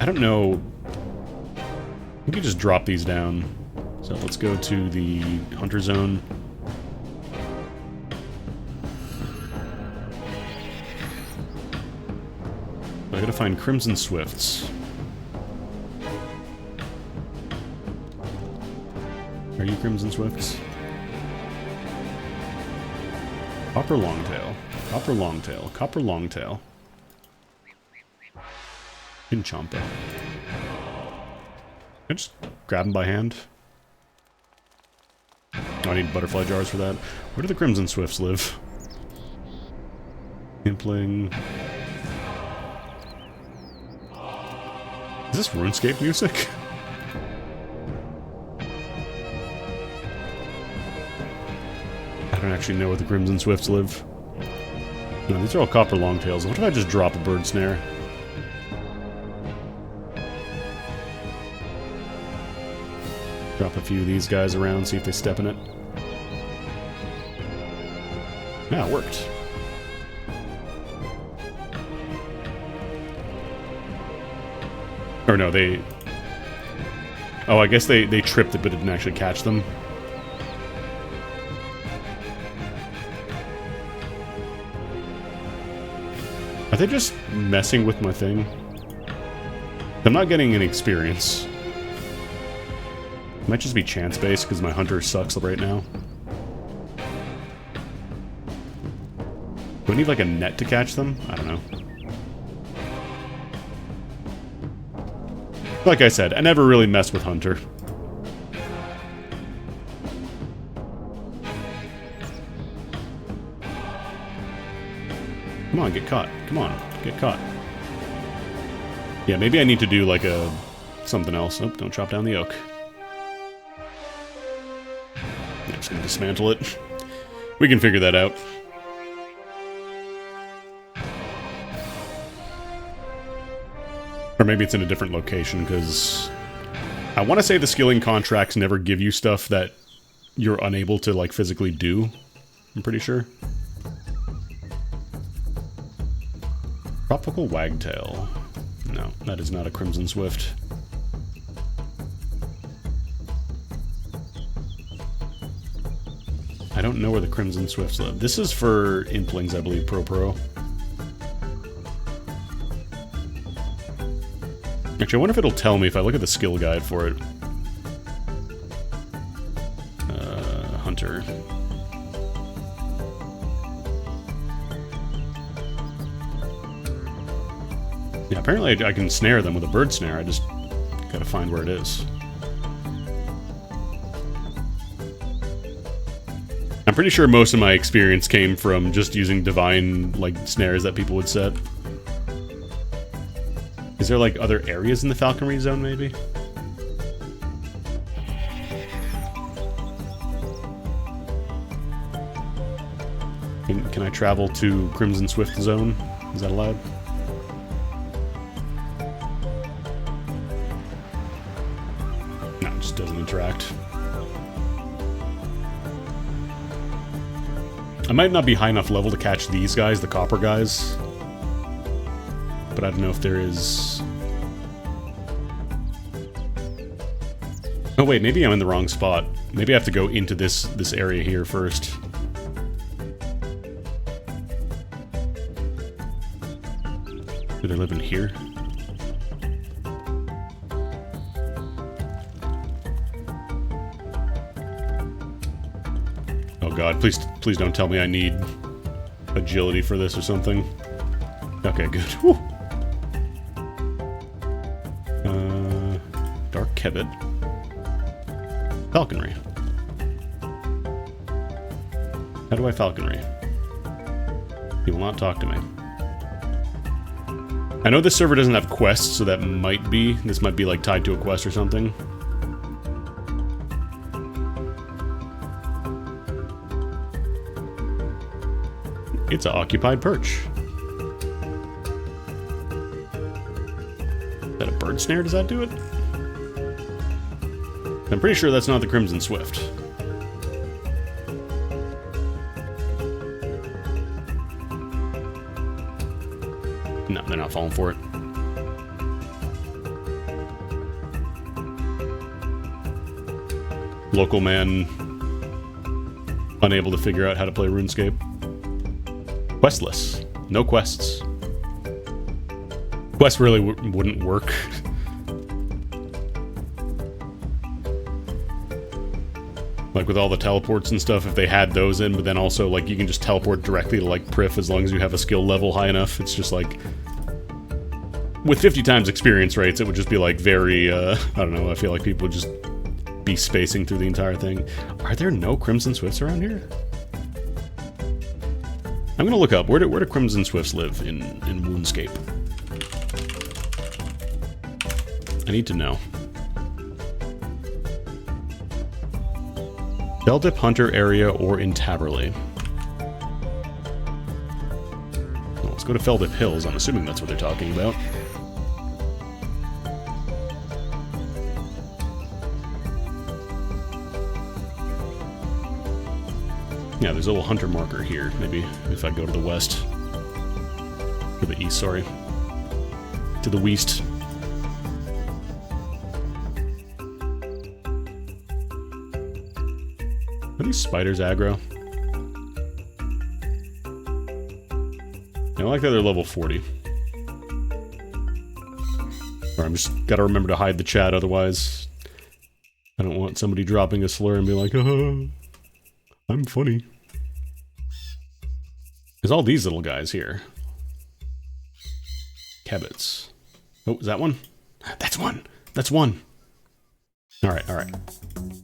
I don't know. We can just drop these down. So let's go to the hunter zone. I gotta find Crimson Swifts. Are you Crimson Swifts? Copper Longtail. Copper Longtail. Copper Longtail. Inchampa. Can I just grab them by hand? Oh, I need butterfly jars for that. Where do the Crimson Swifts live? Impling. Is this RuneScape music? I don't actually know where the Crimson Swifts live. No, these are all copper longtails. What if I just drop a bird snare? Drop a few of these guys around, see if they step in it. Yeah, it worked. Or no, they... Oh, I guess they tripped it, but didn't actually catch them. Are they just messing with my thing? I'm not getting any experience. It might just be chance-based, because my hunter sucks right now. Do I need, like, a net to catch them? I don't know. Like I said, I never really mess with hunter. Come on, get caught. Come on, get caught. Yeah, maybe I need to do, like, a... something else. Oh, don't chop down the oak. I'm just gonna dismantle it. We can figure that out. Or maybe it's in a different location, because... I want to say the skilling contracts never give you stuff that you're unable to, like, physically do. I'm pretty sure. Tropical Wagtail. No, that is not a Crimson Swift. I don't know where the Crimson Swifts live. This is for Implings, I believe, Pro. Actually, I wonder if it'll tell me if I look at the skill guide for it. Hunter. Yeah, apparently I can snare them with a bird snare. I just gotta find where it is. I'm pretty sure most of my experience came from just using divine, like, snares that people would set. Is there, like, other areas in the falconry zone, maybe? Can I travel to Crimson Swift Zone? Is that allowed? No, it just doesn't interact. I might not be high enough level to catch these guys, the copper guys. But I don't know if there is... Oh wait, maybe I'm in the wrong spot. Maybe I have to go into this area here first. Do they live in here? Oh god, please don't tell me I need agility for this or something. Okay, good. Whew. Kebbit. Falconry. How do I falconry? He will not talk to me. I know this server doesn't have quests, so that might be... This might be, like, tied to a quest or something. It's an occupied perch. Is that a bird snare? Does that do it? I'm pretty sure that's not the Crimson Swift. No, they're not falling for it. Local man unable to figure out how to play RuneScape. Questless. No quests. Quests really wouldn't work. Like with all the teleports and stuff, if they had those in, but then also like you can just teleport directly to like Prif as long as you have a skill level high enough. It's just like... With 50 times experience rates, it would just be like very, I don't know, I feel like people would just be spacing through the entire thing. Are there no Crimson Swifts around here? I'm gonna look up, where do Crimson Swifts live in RuneScape? I need to know. Feldip Hunter area or in Taberley. Well, let's go to Feldip Hills, I'm assuming that's what they're talking about. Yeah, there's a little hunter marker here. Maybe if I go to the west. To the east, sorry. To the west. Are these spiders aggro? I like that they're level 40. Or I'm just gotta remember to hide the chat, otherwise I don't want somebody dropping a slur and be like, oh, I'm funny. There's all these little guys here. Kebbits. Oh, is that one? That's one! That's one! Alright, alright. I'm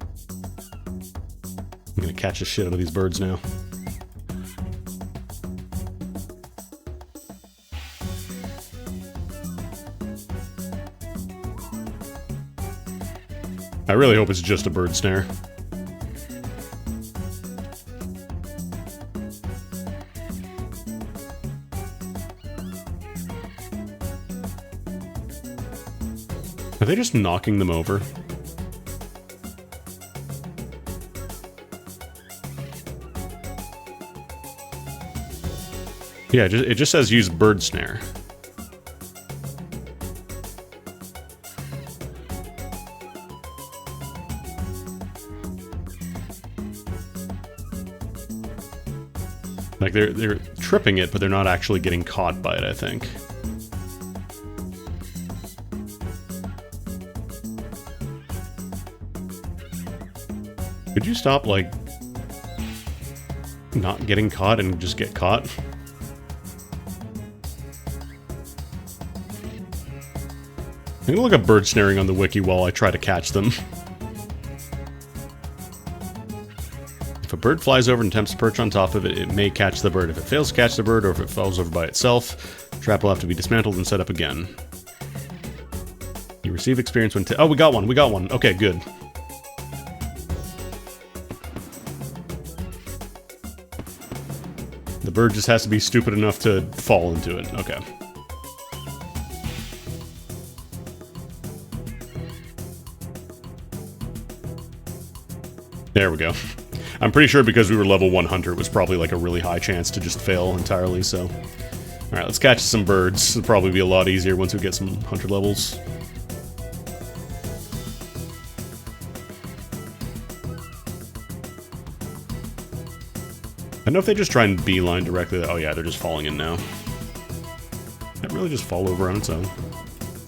gonna catch the shit out of these birds now. I really hope it's just a bird snare. Are they just knocking them over? Yeah, it just says use bird snare. Like they're tripping it, but they're not actually getting caught by it, I think. Could you stop, like, not getting caught and just get caught? I'm gonna look up bird snaring on the wiki while I try to catch them. If a bird flies over and attempts to perch on top of it, it may catch the bird. If it fails to catch the bird, or if it falls over by itself, the trap will have to be dismantled and set up again. You receive experience when... Oh, we got one! We got one! Okay, good. The bird just has to be stupid enough to fall into it. Okay. There we go. I'm pretty sure because we were level 1 hunter, it was probably like a really high chance to just fail entirely, so... Alright, let's catch some birds. It'll probably be a lot easier once we get some hunter levels. I know if they just try and beeline directly... Oh yeah, they're just falling in now. That really just fall over on its own.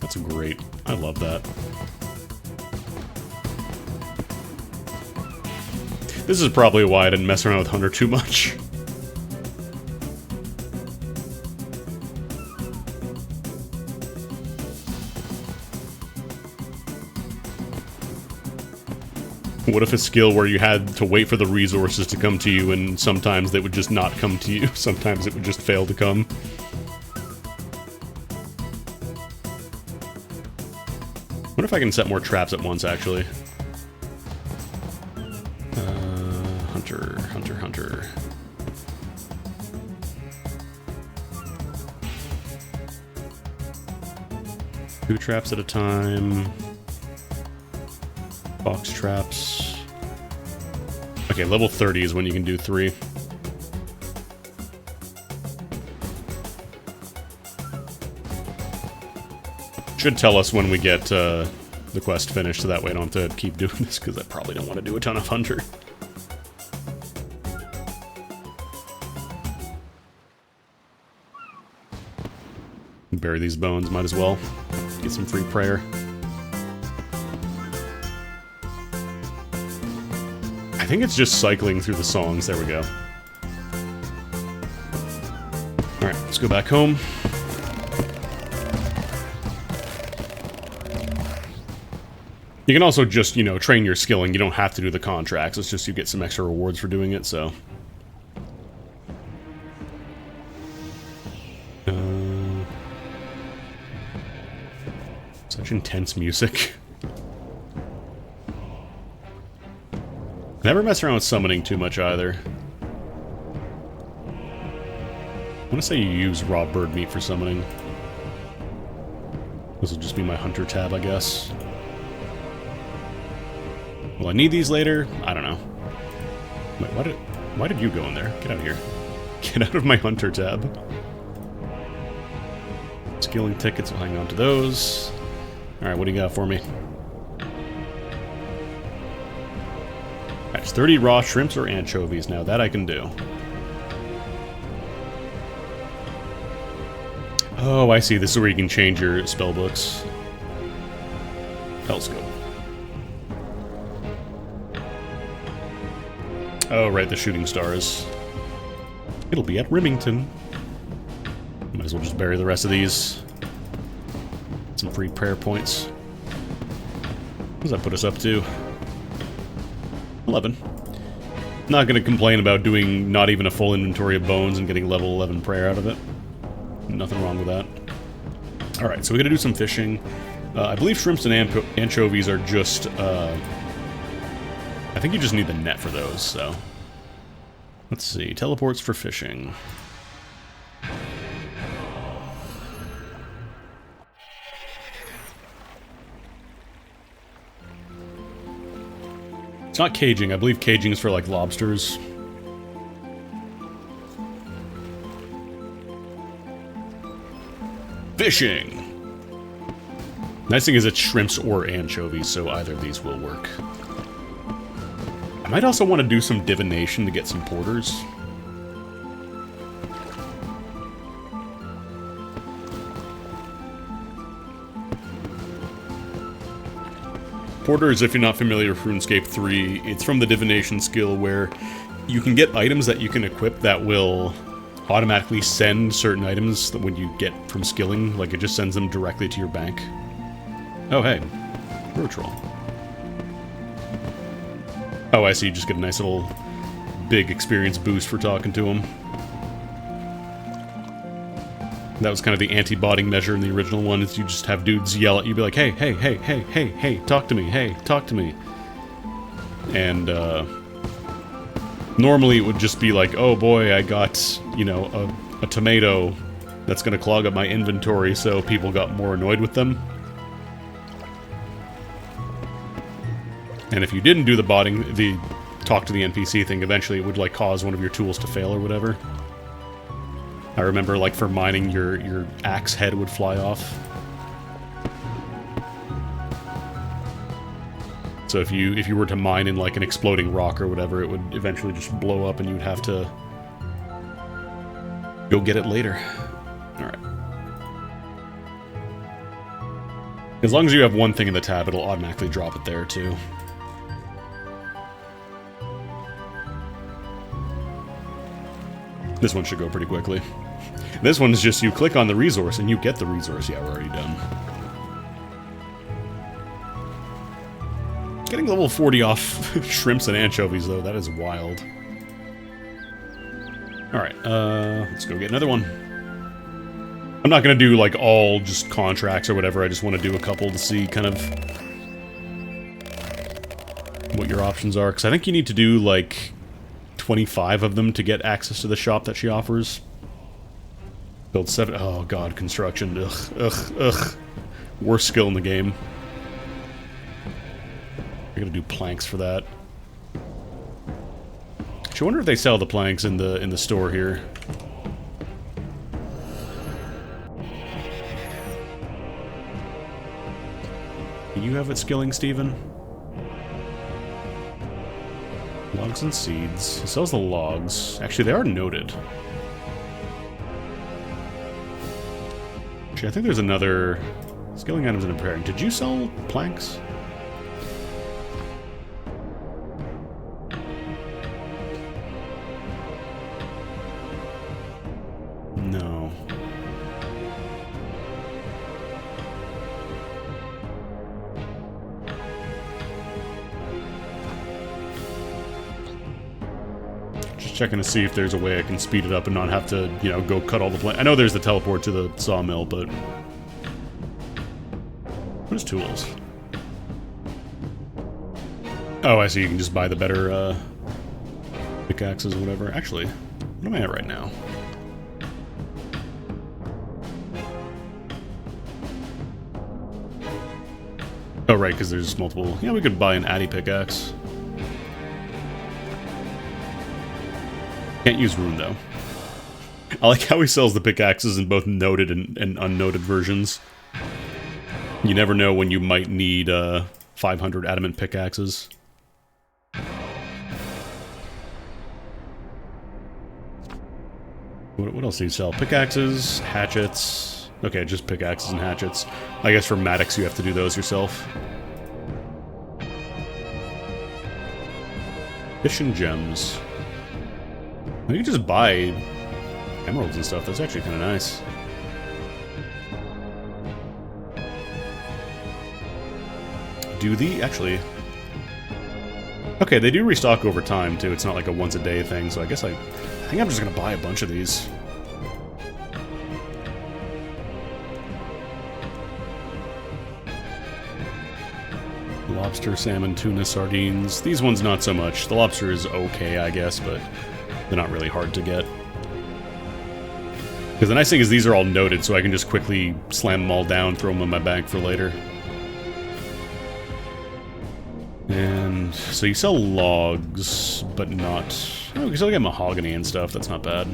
That's great. I love that. This is probably why I didn't mess around with Hunter too much. What if a skill where you had to wait for the resources to come to you, and sometimes they would just not come to you, sometimes it would just fail to come? What if I can set more traps at once, actually? Hunter. 2 traps at a time. Box traps. Okay, level 30 is when you can do 3. Should tell us when we get the quest finished, so that way I don't have to keep doing this, because I probably don't want to do a ton of Hunter. Bury these bones, might as well. Get some free prayer. I think it's just cycling through the songs. There we go. Alright, let's go back home. You can also just, you know, train your skilling. You don't have to do the contracts. It's just you get some extra rewards for doing it, so... Such intense music. Never mess around with summoning too much either. I want to say you use raw bird meat for summoning. This will just be my hunter tab, I guess. Will I need these later? I don't know. Wait, why did you go in there? Get out of here. Get out of my hunter tab. Skilling tickets, I'll hang on to those. Alright, what do you got for me? That's 30 raw shrimps or anchovies now. That I can do. Oh, I see. This is where you can change your spell books. Telescope. Oh, right, the shooting stars. It'll be at Remington. Might as well just bury the rest of these. Some free prayer points. What does that put us up to? 11. Not going to complain about doing not even a full inventory of bones and getting level 11 prayer out of it. Nothing wrong with that. Alright, so we're going to do some fishing. I believe shrimps and anchovies are just... I think you just need the net for those, so... Let's see. Teleports for fishing. It's not caging. I believe caging is for, like, lobsters. Fishing! Nice thing is it's shrimps or anchovies, so either of these will work. I might also want to do some divination to get some porters. Porters, if you're not familiar with RuneScape 3, it's from the divination skill where you can get items that you can equip that will automatically send certain items that when you get from skilling, like it just sends them directly to your bank. Oh, hey. Rotroll. Oh, I see. You just get a nice little big experience boost for talking to him. That was kind of the anti-botting measure in the original one, is you just have dudes yell at you, be like, hey, hey, hey, hey, hey, hey, talk to me, hey, talk to me. And, normally it would just be like, oh boy, I got, you know, a tomato that's gonna clog up my inventory, so people got more annoyed with them. And if you didn't do the botting, the talk to the NPC thing, eventually it would, like, cause one of your tools to fail or whatever. I remember, like, for mining, your axe head would fly off. So if you were to mine in, like, an exploding rock or whatever, it would eventually just blow up and you would have to go get it later. Alright. As long as you have one thing in the tab, it'll automatically drop it there, too. This one should go pretty quickly. This one's just you click on the resource and you get the resource. Yeah, we're already done. Getting level 40 off shrimps and anchovies, though, that is wild. Alright, let's go get another one. I'm not gonna do, like, all just contracts or whatever, I just want to do a couple to see kind of what your options are, because I think you need to do, like, 25 of them to get access to the shop that she offers. Build 7... Oh, God, construction. Ugh. Worst skill in the game. I gotta do planks for that. I wonder if they sell the planks in the store here. Do you have it skilling, Steven? Logs and seeds. He sells the logs. Actually, they are noted. Actually, I think there's another... Skilling items and repairing. Did you sell planks? No. Just checking to see if there's a way I can speed it up and not have to, you know, go cut all the planks. I know there's the teleport to the sawmill, but... What is tools? Oh, I see. You can just buy the better, pickaxes or whatever. Actually, what am I at right now? Oh, right, because there's multiple... Yeah, we could buy an Addy pickaxe. Can't use rune, though. I like how he sells the pickaxes in both noted and unnoted versions. You never know when you might need 500 adamant pickaxes. What else do you sell? Pickaxes, hatchets. Okay, just pickaxes and hatchets. I guess for Maddox you have to do those yourself. Fish and gems. You can just buy emeralds and stuff. That's actually kind of nice. Do the... Actually... Okay, they do restock over time, too. It's not like a once-a-day thing, so I guess I think I'm just gonna buy a bunch of these. Lobster, salmon, tuna, sardines. These ones not so much. The lobster is okay, I guess, but they're not really hard to get. Because the nice thing is these are all noted, so I can just quickly slam them all down, throw them in my bag for later. And so you sell logs, but not... Oh, you can still get mahogany and stuff. That's not bad.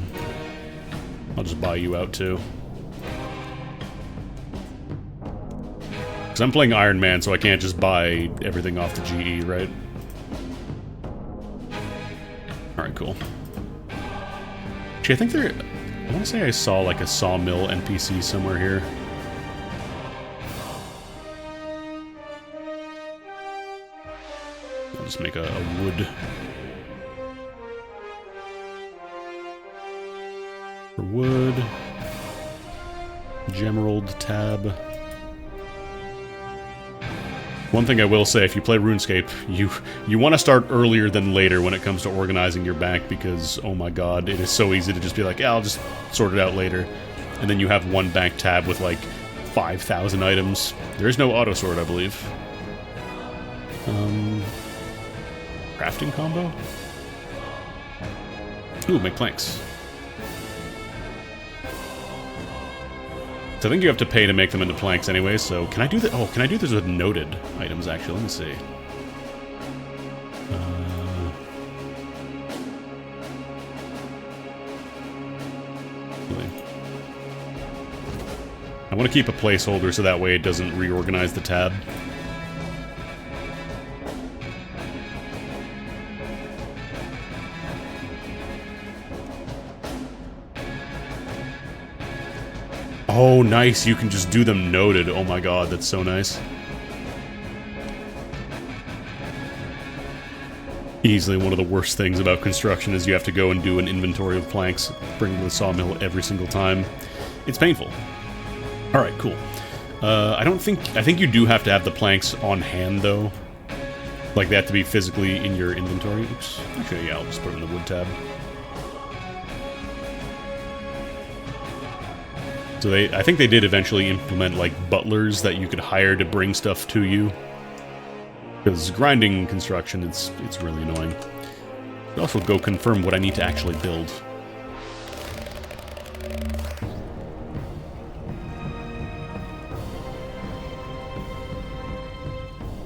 I'll just buy you out, too. Because I'm playing Iron Man, so I can't just buy everything off the GE, right? Alright, cool. Actually, I think there... I want to say I saw, like, a sawmill NPC somewhere here. I'll just make a wood. For wood. Gemerald tab. One thing I will say, if you play RuneScape, you want to start earlier than later when it comes to organizing your bank, because, oh my god, it is so easy to just be like, yeah, I'll just sort it out later. And then you have one bank tab with, like, 5,000 items. There is no auto-sort, I believe. Crafting combo? Ooh, make planks. So I think you have to pay to make them into planks anyway, so can I do that? Oh, can I do this with noted items, actually? Let me see. Really? I want to keep a placeholder so that way it doesn't reorganize the tab. Oh, nice. You can just do them noted. Oh my god, that's so nice. Easily one of the worst things about construction is you have to go and do an inventory of planks, bring them to the sawmill every single time. It's painful. Alright, cool. I think you do have to have the planks on hand, though. Like that to be physically in your inventory. Oops. Actually, yeah, I'll just put it in the wood tab. So I think they did eventually implement like butlers that you could hire to bring stuff to you. Because grinding construction, it's really annoying. I'll also go confirm what I need to actually build.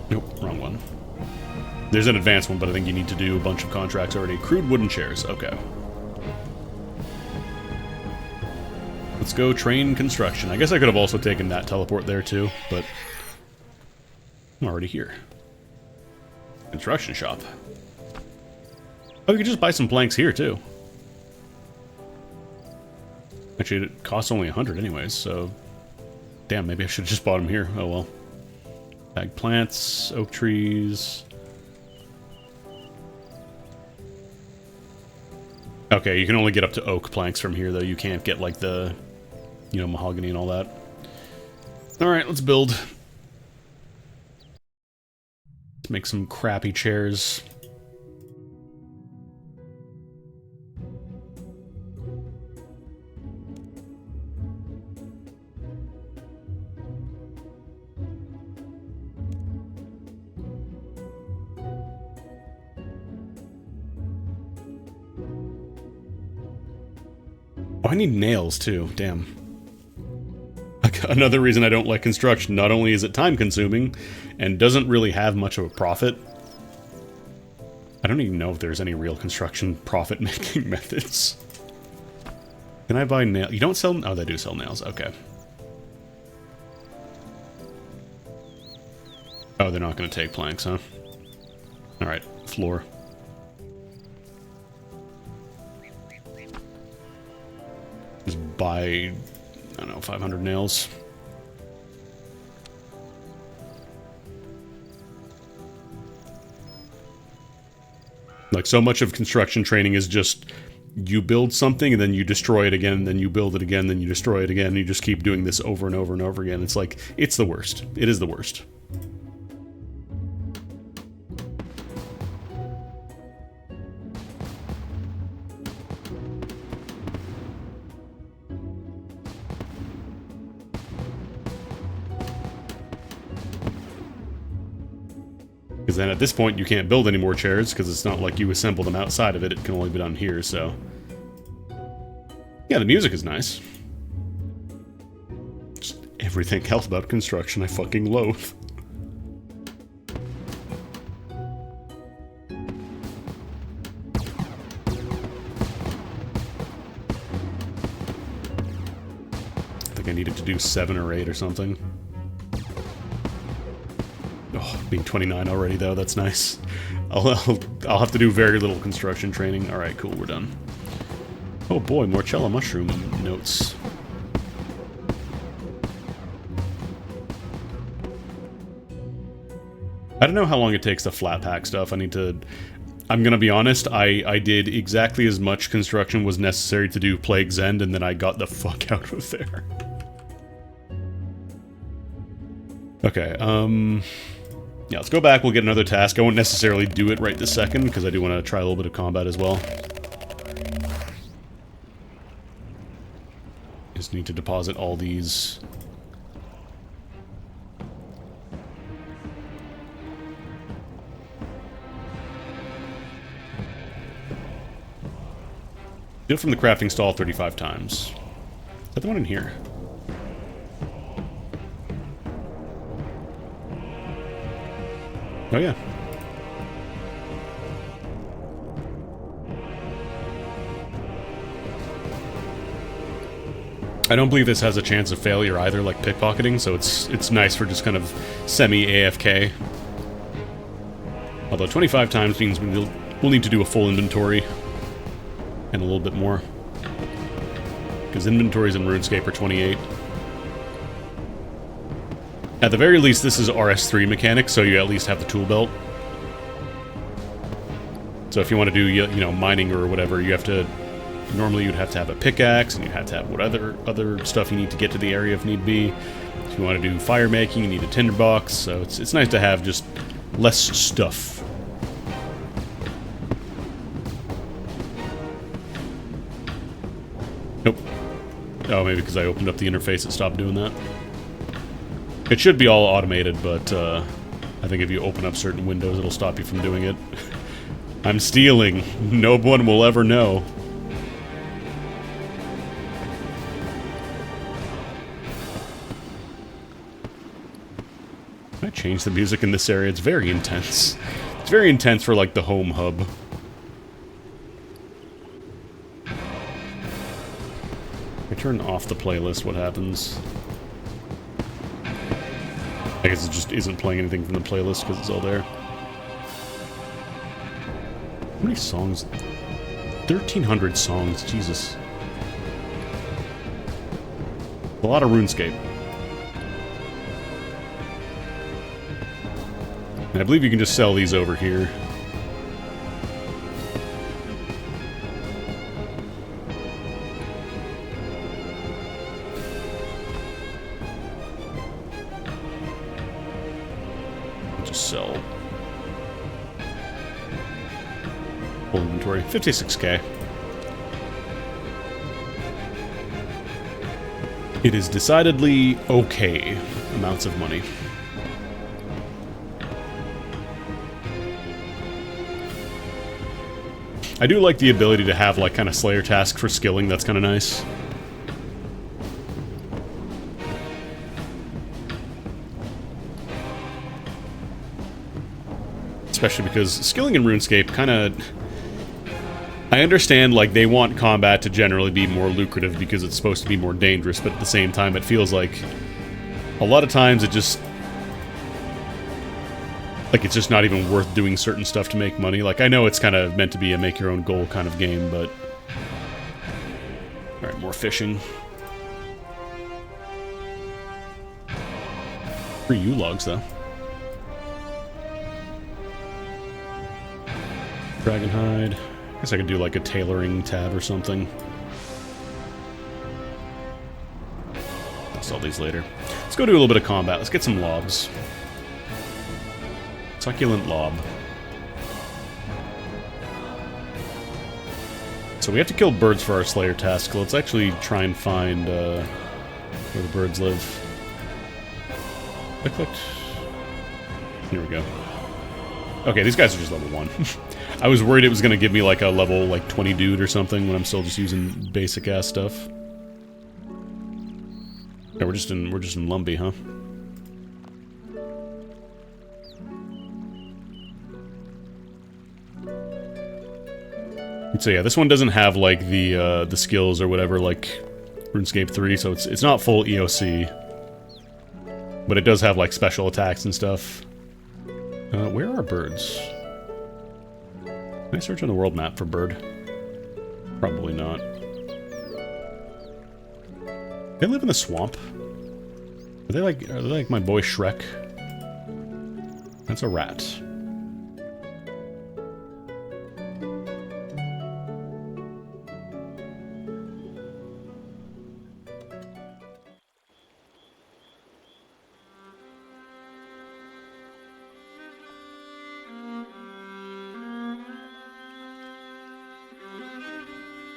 Nope, wrong one. There's an advanced one, but I think you need to do a bunch of contracts already. Crude wooden chairs, okay. Let's go train construction. I guess I could have also taken that teleport there too, but I'm already here. Construction shop. Oh, you could just buy some planks here too. Actually, it costs only 100 anyways, so... Damn, maybe I should have just bought them here. Oh well. Bag plants, oak trees... Okay, you can only get up to oak planks from here, though. You can't get, like, the, you know, mahogany and all that. Alright, let's build. Let's make some crappy chairs. Oh, I need nails, too. Damn. Another reason I don't like construction. Not only is it time-consuming, and doesn't really have much of a profit. I don't even know if there's any real construction profit-making methods. Can I buy nails? You don't sell... Oh, they do sell nails. Okay. Oh, they're not going to take planks, huh? Alright, floor. Just buy, I don't know, 500 nails. Like, so much of construction training is just you build something and then you destroy it again, then you build it again, then you destroy it again, and you just keep doing this over and over and over again. It's like, it's the worst. It is the worst. Because then at this point you can't build any more chairs, because it's not like you assemble them outside of it, it can only be done here, so... Yeah, the music is nice. Just everything else about construction I fucking loathe. I think I needed to do 7 or 8 or something. Oh, being 29 already, though, that's nice. I'll have to do very little construction training. Alright, cool, we're done. Oh boy, Morchella mushroom notes. I don't know how long it takes to flat pack stuff. I need to... I'm gonna be honest, I did exactly as much construction was necessary to do Plague's End, and then I got the fuck out of there. Okay, yeah, let's go back, we'll get another task. I won't necessarily do it right this second, because I do want to try a little bit of combat as well. Just need to deposit all these. Do it from the crafting stall 35 times. Is that the one in here? Oh, yeah. I don't believe this has a chance of failure either, like pickpocketing, so it's nice for just kind of semi-AFK. Although 25 times means we'll need to do a full inventory. And a little bit more. Because inventories in RuneScape are 28. At the very least, this is RS3 mechanics, so you at least have the tool belt. So if you want to do, you know, mining or whatever, you have to... Normally you'd have to have a pickaxe, and you'd have to have what other stuff you need to get to the area if need be. If you want to do fire making, you need a tinderbox, so it's nice to have just less stuff. Nope. Oh, maybe because I opened up the interface it stopped doing that. It should be all automated, but I think if you open up certain windows, it'll stop you from doing it. I'm stealing. No one will ever know. Can I change the music in this area? It's very intense. It's very intense for, like, the home hub. I turn off the playlist, what happens? I guess it just isn't playing anything from the playlist because it's all there. How many songs? 1,300 songs, Jesus. A lot of RuneScape. And I believe you can just sell these over here. Just sell. Full inventory. 56k. It is decidedly okay amounts of money. I do like the ability to have, like, kind of Slayer task for skilling. That's kind of nice. Especially because skilling in RuneScape kind of... I understand, like, they want combat to generally be more lucrative because it's supposed to be more dangerous, but at the same time, it feels like a lot of times it just... like, it's just not even worth doing certain stuff to make money. Like, I know it's kind of meant to be a make-your-own-goal kind of game, but... Alright, more fishing. Free U-logs, though. Dragonhide. I guess I could do, like, a tailoring tab or something. I'll sell these later. Let's go do a little bit of combat. Let's get some lobs. Succulent lob. So we have to kill birds for our Slayer task. Let's actually try and find where the birds live. I clicked. Here we go. Okay, these guys are just level 1. I was worried it was going to give me like a level like 20 dude or something when I'm still just using basic ass stuff. Yeah, we're just in Lumbee, huh? So yeah, this one doesn't have like the skills or whatever like RuneScape 3, so it's not full EOC, but it does have like special attacks and stuff. Where are birds? Can I search on the world map for bird? Probably not. They live in the swamp. Are they like my boy Shrek? That's a rat.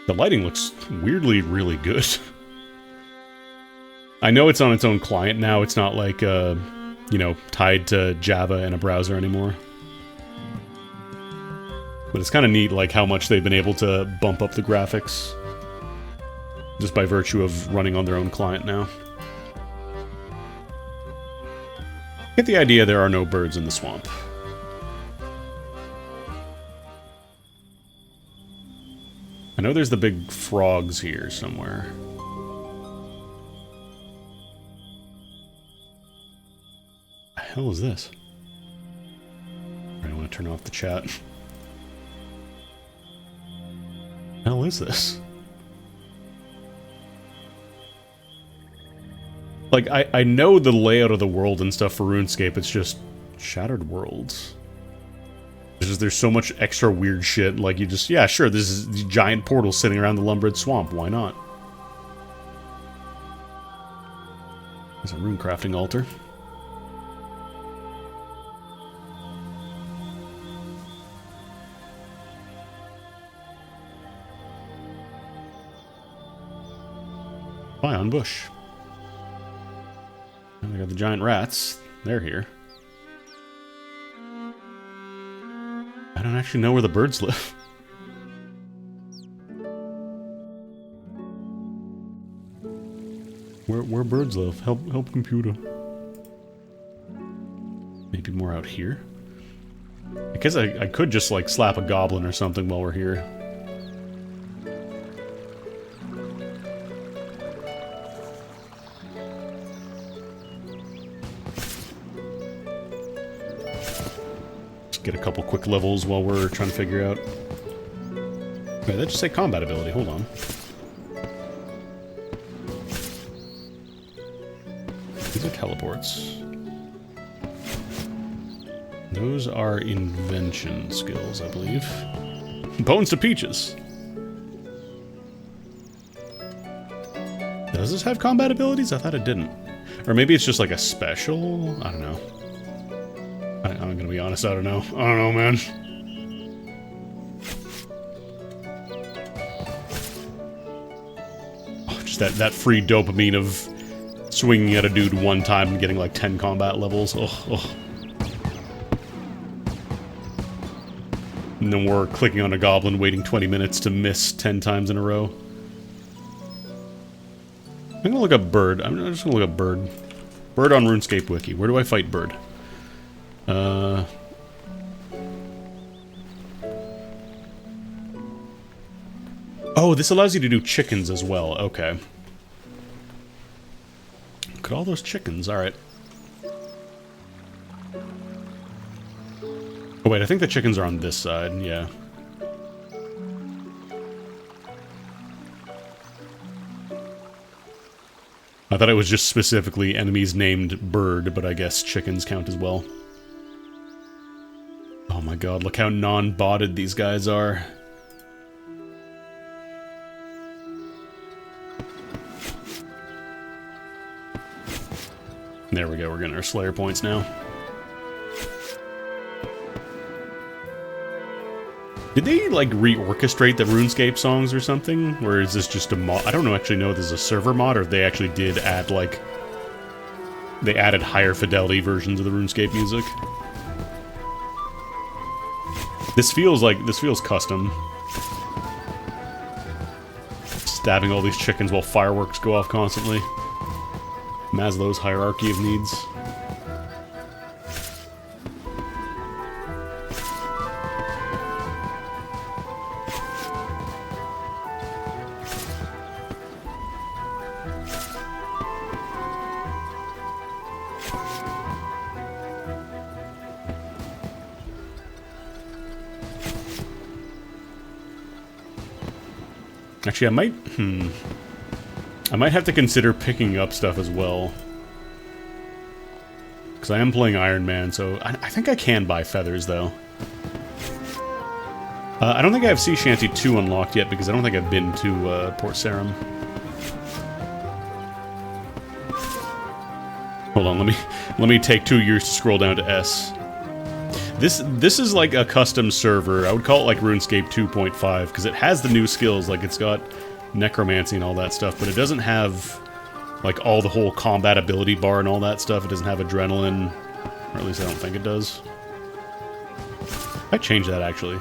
The lighting looks weirdly really good. I know it's on its own client now. It's not like, you know, tied to Java in a browser anymore. But it's kind of neat, like, how much they've been able to bump up the graphics. Just by virtue of running on their own client now. Get the idea there are no birds in the swamp. I know there's the big frogs here somewhere. What the hell is this? I want to turn off the chat. What the hell is this? Like, I know the layout of the world and stuff for RuneScape, it's just Shattered Worlds. There's so much extra weird shit, like you just, yeah, sure, this is the giant portal sitting around the Lumbrid Swamp, why not? There's a rune crafting altar. down bush. And I got the giant rats. They're here. I don't actually know where the birds live. Where birds live? Help computer. Maybe more out here? I guess I could just, like, slap a goblin or something while we're here. Just get a couple quick levels while we're trying to figure out... Wait, that just say combat ability. Hold on. These are teleports. Those are invention skills, I believe. Bones to Peaches! Does this have combat abilities? I thought it didn't. Or maybe it's just like a special? I don't know. I'm gonna be honest, I don't know. I don't know, man. Oh, just that free dopamine of swinging at a dude one time and getting like 10 combat levels. Oh. And then we're clicking on a goblin, waiting 20 minutes to miss 10 times in a row. I'm gonna look up bird. I'm just gonna look up bird. Bird on RuneScape Wiki. Where do I fight bird? Oh, this allows you to do chickens as well. Okay. Look at all those chickens. Alright. Oh wait, I think the chickens are on this side, yeah. I thought it was just specifically enemies named bird, but I guess chickens count as well. Oh my god, look how non-botted these guys are. There we go, we're getting our Slayer points now. Did they, like, re-orchestrate the RuneScape songs or something? Or is this just a mod? I don't actually know if this is a server mod, or if they actually did add, like... They added higher fidelity versions of the RuneScape music. This feels custom. Stabbing all these chickens while fireworks go off constantly. Maslow's hierarchy of needs. Actually, I might have to consider picking up stuff as well. Because I am playing Iron Man, so I think I can buy feathers, though. I don't think I have Sea Shanty 2 unlocked yet, because I don't think I've been to Port Sarim. Hold on, let me take 2 years to scroll down to S. This is like a custom server. I would call it like RuneScape 2.5, because it has the new skills, like it's got necromancy and all that stuff, but it doesn't have like all the whole combat ability bar and all that stuff. It doesn't have adrenaline, or at least I don't think it does. I changed that actually.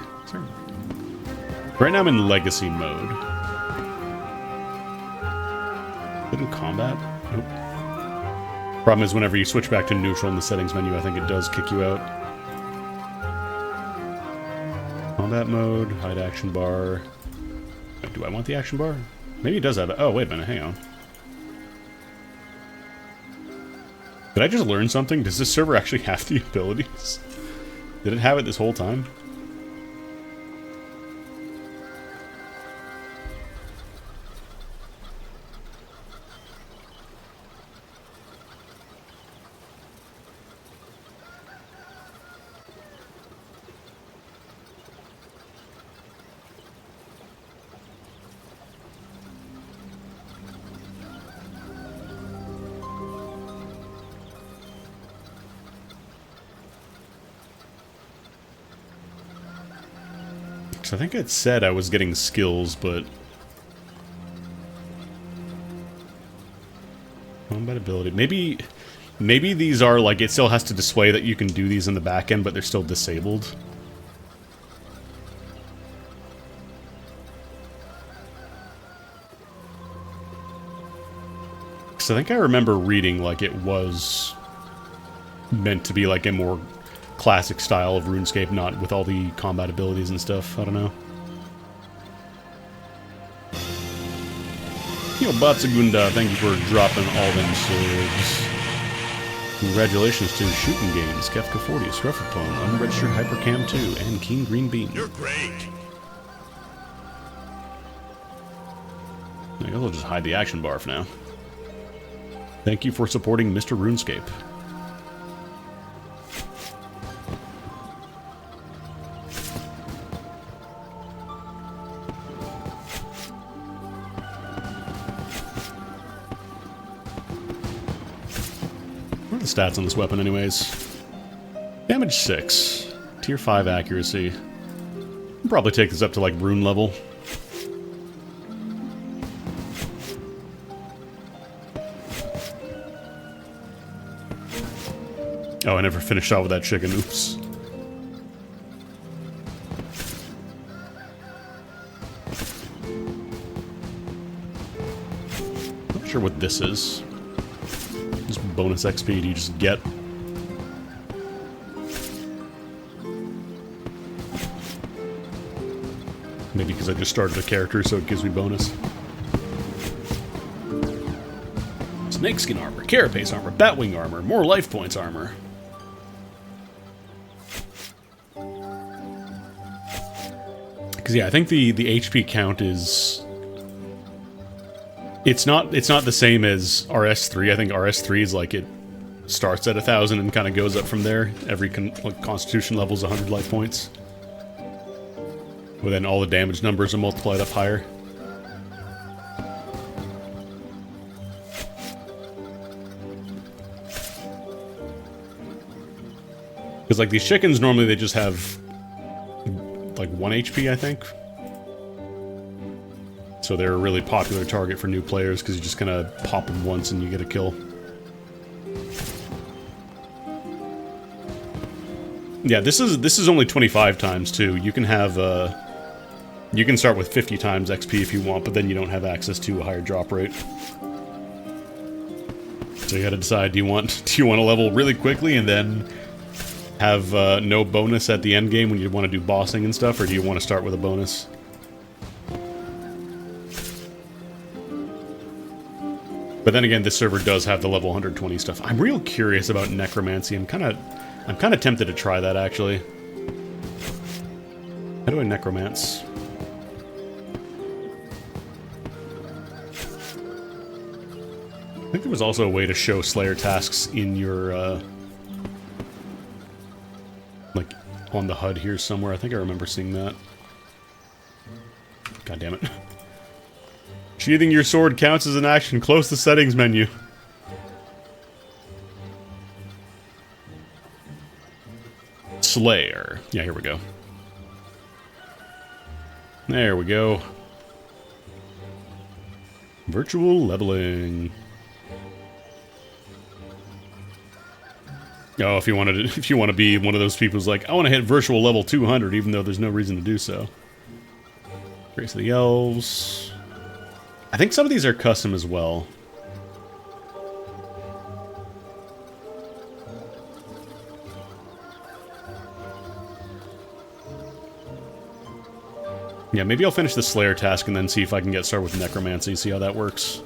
Right now I'm in legacy mode. Didn't combat? Nope. Problem is whenever you switch back to neutral in the settings menu, I think it does kick you out. Combat mode, hide action bar. Do I want the action bar? Maybe it does have it. Oh, wait a minute, hang on. Did I just learn something? Does this server actually have the abilities? Did it have it this whole time? I think it said I was getting skills, but... Compatibility. Maybe these are, like, it still has to display that you can do these in the back end, but they're still disabled. Because I think I remember reading, like, it was meant to be, like, a more classic style of RuneScape, not with all the combat abilities and stuff. I don't know. Yo, Batsagunda, thank you for dropping all them swords. Congratulations to Shooting Games, Kefka 40, Scruffapone, Unregistered Hypercam 2, and Keen Green Bean. You're great. I guess I'll just hide the action bar for now. Thank you for supporting Mr. RuneScape. What are the stats on this weapon anyways? Damage 6. Tier 5 accuracy. I'll probably take this up to like rune level. Oh, I never finished off with that chicken. Oops. Not sure what this is. Just bonus XP you just get. Maybe because I just started a character, so it gives me bonus. Snakeskin armor, carapace armor, batwing armor, more life points armor. Because yeah, I think the HP count is... It's not the same as RS3. I think RS3 is like it starts at 1,000 and kind of goes up from there. Every Constitution level is 100 life points. But then all the damage numbers are multiplied up higher. Because like these chickens, normally they just have like 1 HP, I think. So they're a really popular target for new players because you just kind of pop them once and you get a kill. Yeah, this is only 25 times too. You can have you can start with 50 times XP if you want, but then you don't have access to a higher drop rate. So you got to decide: do you want to level really quickly and then have no bonus at the end game when you want to do bossing and stuff, or do you want to start with a bonus? But then again, this server does have the level 120 stuff. I'm real curious about necromancy. I'm kind of tempted to try that actually. How do I necromance? I think there was also a way to show Slayer tasks in your like on the HUD here somewhere. I think I remember seeing that. God damn it. Sheathing your sword counts as an action. Close the settings menu. Slayer. Yeah, here we go. There we go. Virtual leveling. Oh, if you want to be one of those people who's like, I want to hit virtual level 200 even though there's no reason to do so. Grace of the Elves. I think some of these are custom as well. Yeah, maybe I'll finish the Slayer task and then see if I can get started with Necromancy, see how that works.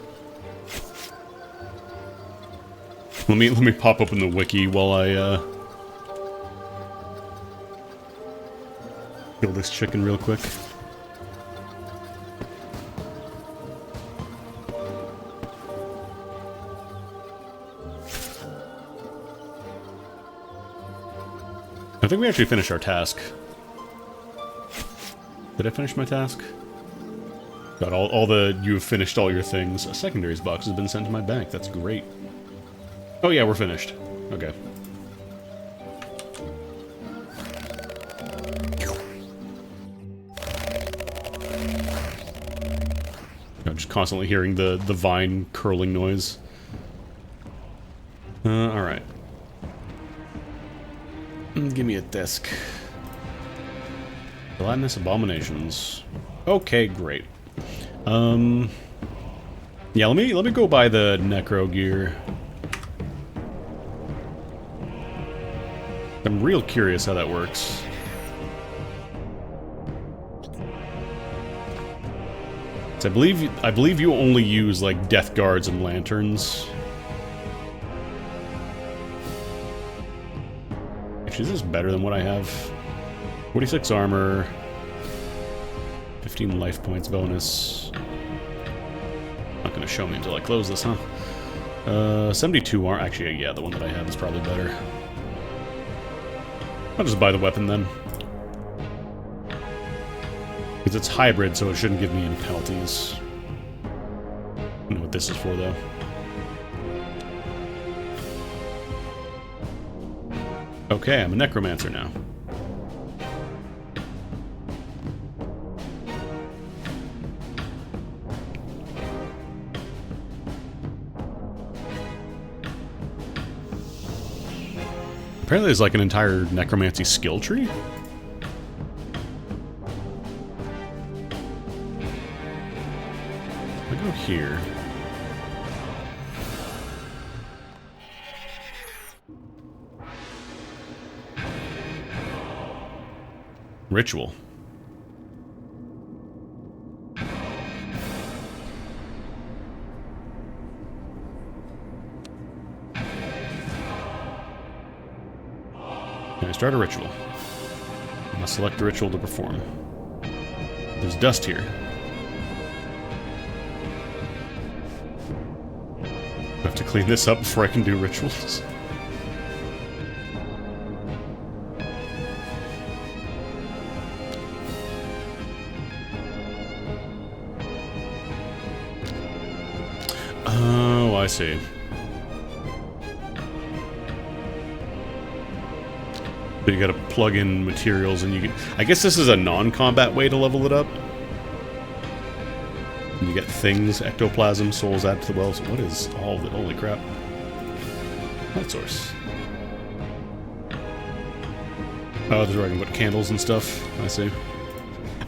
Let me pop open the wiki while I kill this chicken real quick. I think we actually finished our task. Did I finish my task? Got all the... You've finished all your things. A secondaries box has been sent to my bank. That's great. Oh yeah, we're finished. Okay. I'm just constantly hearing the vine curling noise. Alright. Give me a disc. Gelatinous abominations. Okay, great. Yeah, let me go buy the necro gear. I'm real curious how that works. So I believe you only use like death guards and lanterns. Actually, this is better than what I have. 46 armor, 15 life points bonus. Not gonna show me until I close this, huh? 72 armor. Actually, yeah, the one that I have is probably better. I'll just buy the weapon then. Because it's hybrid, so it shouldn't give me any penalties. I don't know what this is for, though. Okay, I'm a necromancer now. Apparently there's like an entire necromancy skill tree. I go here. Ritual. Can I start a ritual? I must select a ritual to perform. There's dust here. I have to clean this up before I can do rituals. Oh, I see. So you gotta plug in materials and you can... I guess this is a non-combat way to level it up. You get things, ectoplasm, souls added to the wells. What is all of it? Holy crap. Light source. Oh, this is where I can put candles and stuff. I see.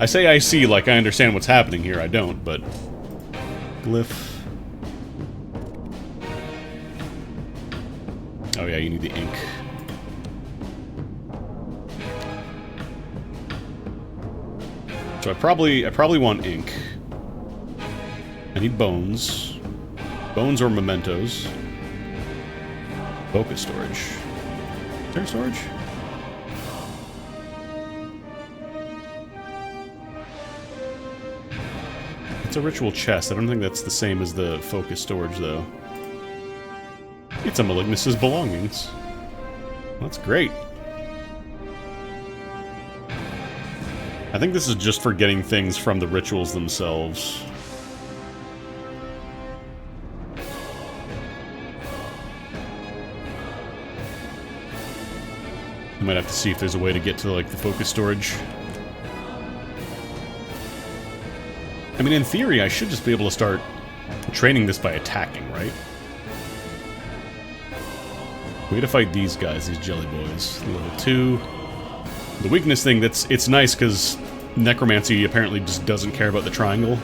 I say I see like I understand what's happening here. I don't, but... Glyph. Oh yeah, you need the ink. So I probably want ink. I need bones. Bones or mementos. Focus storage. Is there storage? It's a ritual chest. I don't think that's the same as the focus storage, though. It's a Malignus's belongings. That's great. I think this is just for getting things from the rituals themselves. I might have to see if there's a way to get to, like, the focus storage. I mean, in theory, I should just be able to start training this by attacking, right? We had to fight these guys, these jelly boys. Level 2. The weakness thing, it's nice because necromancy apparently just doesn't care about the triangle.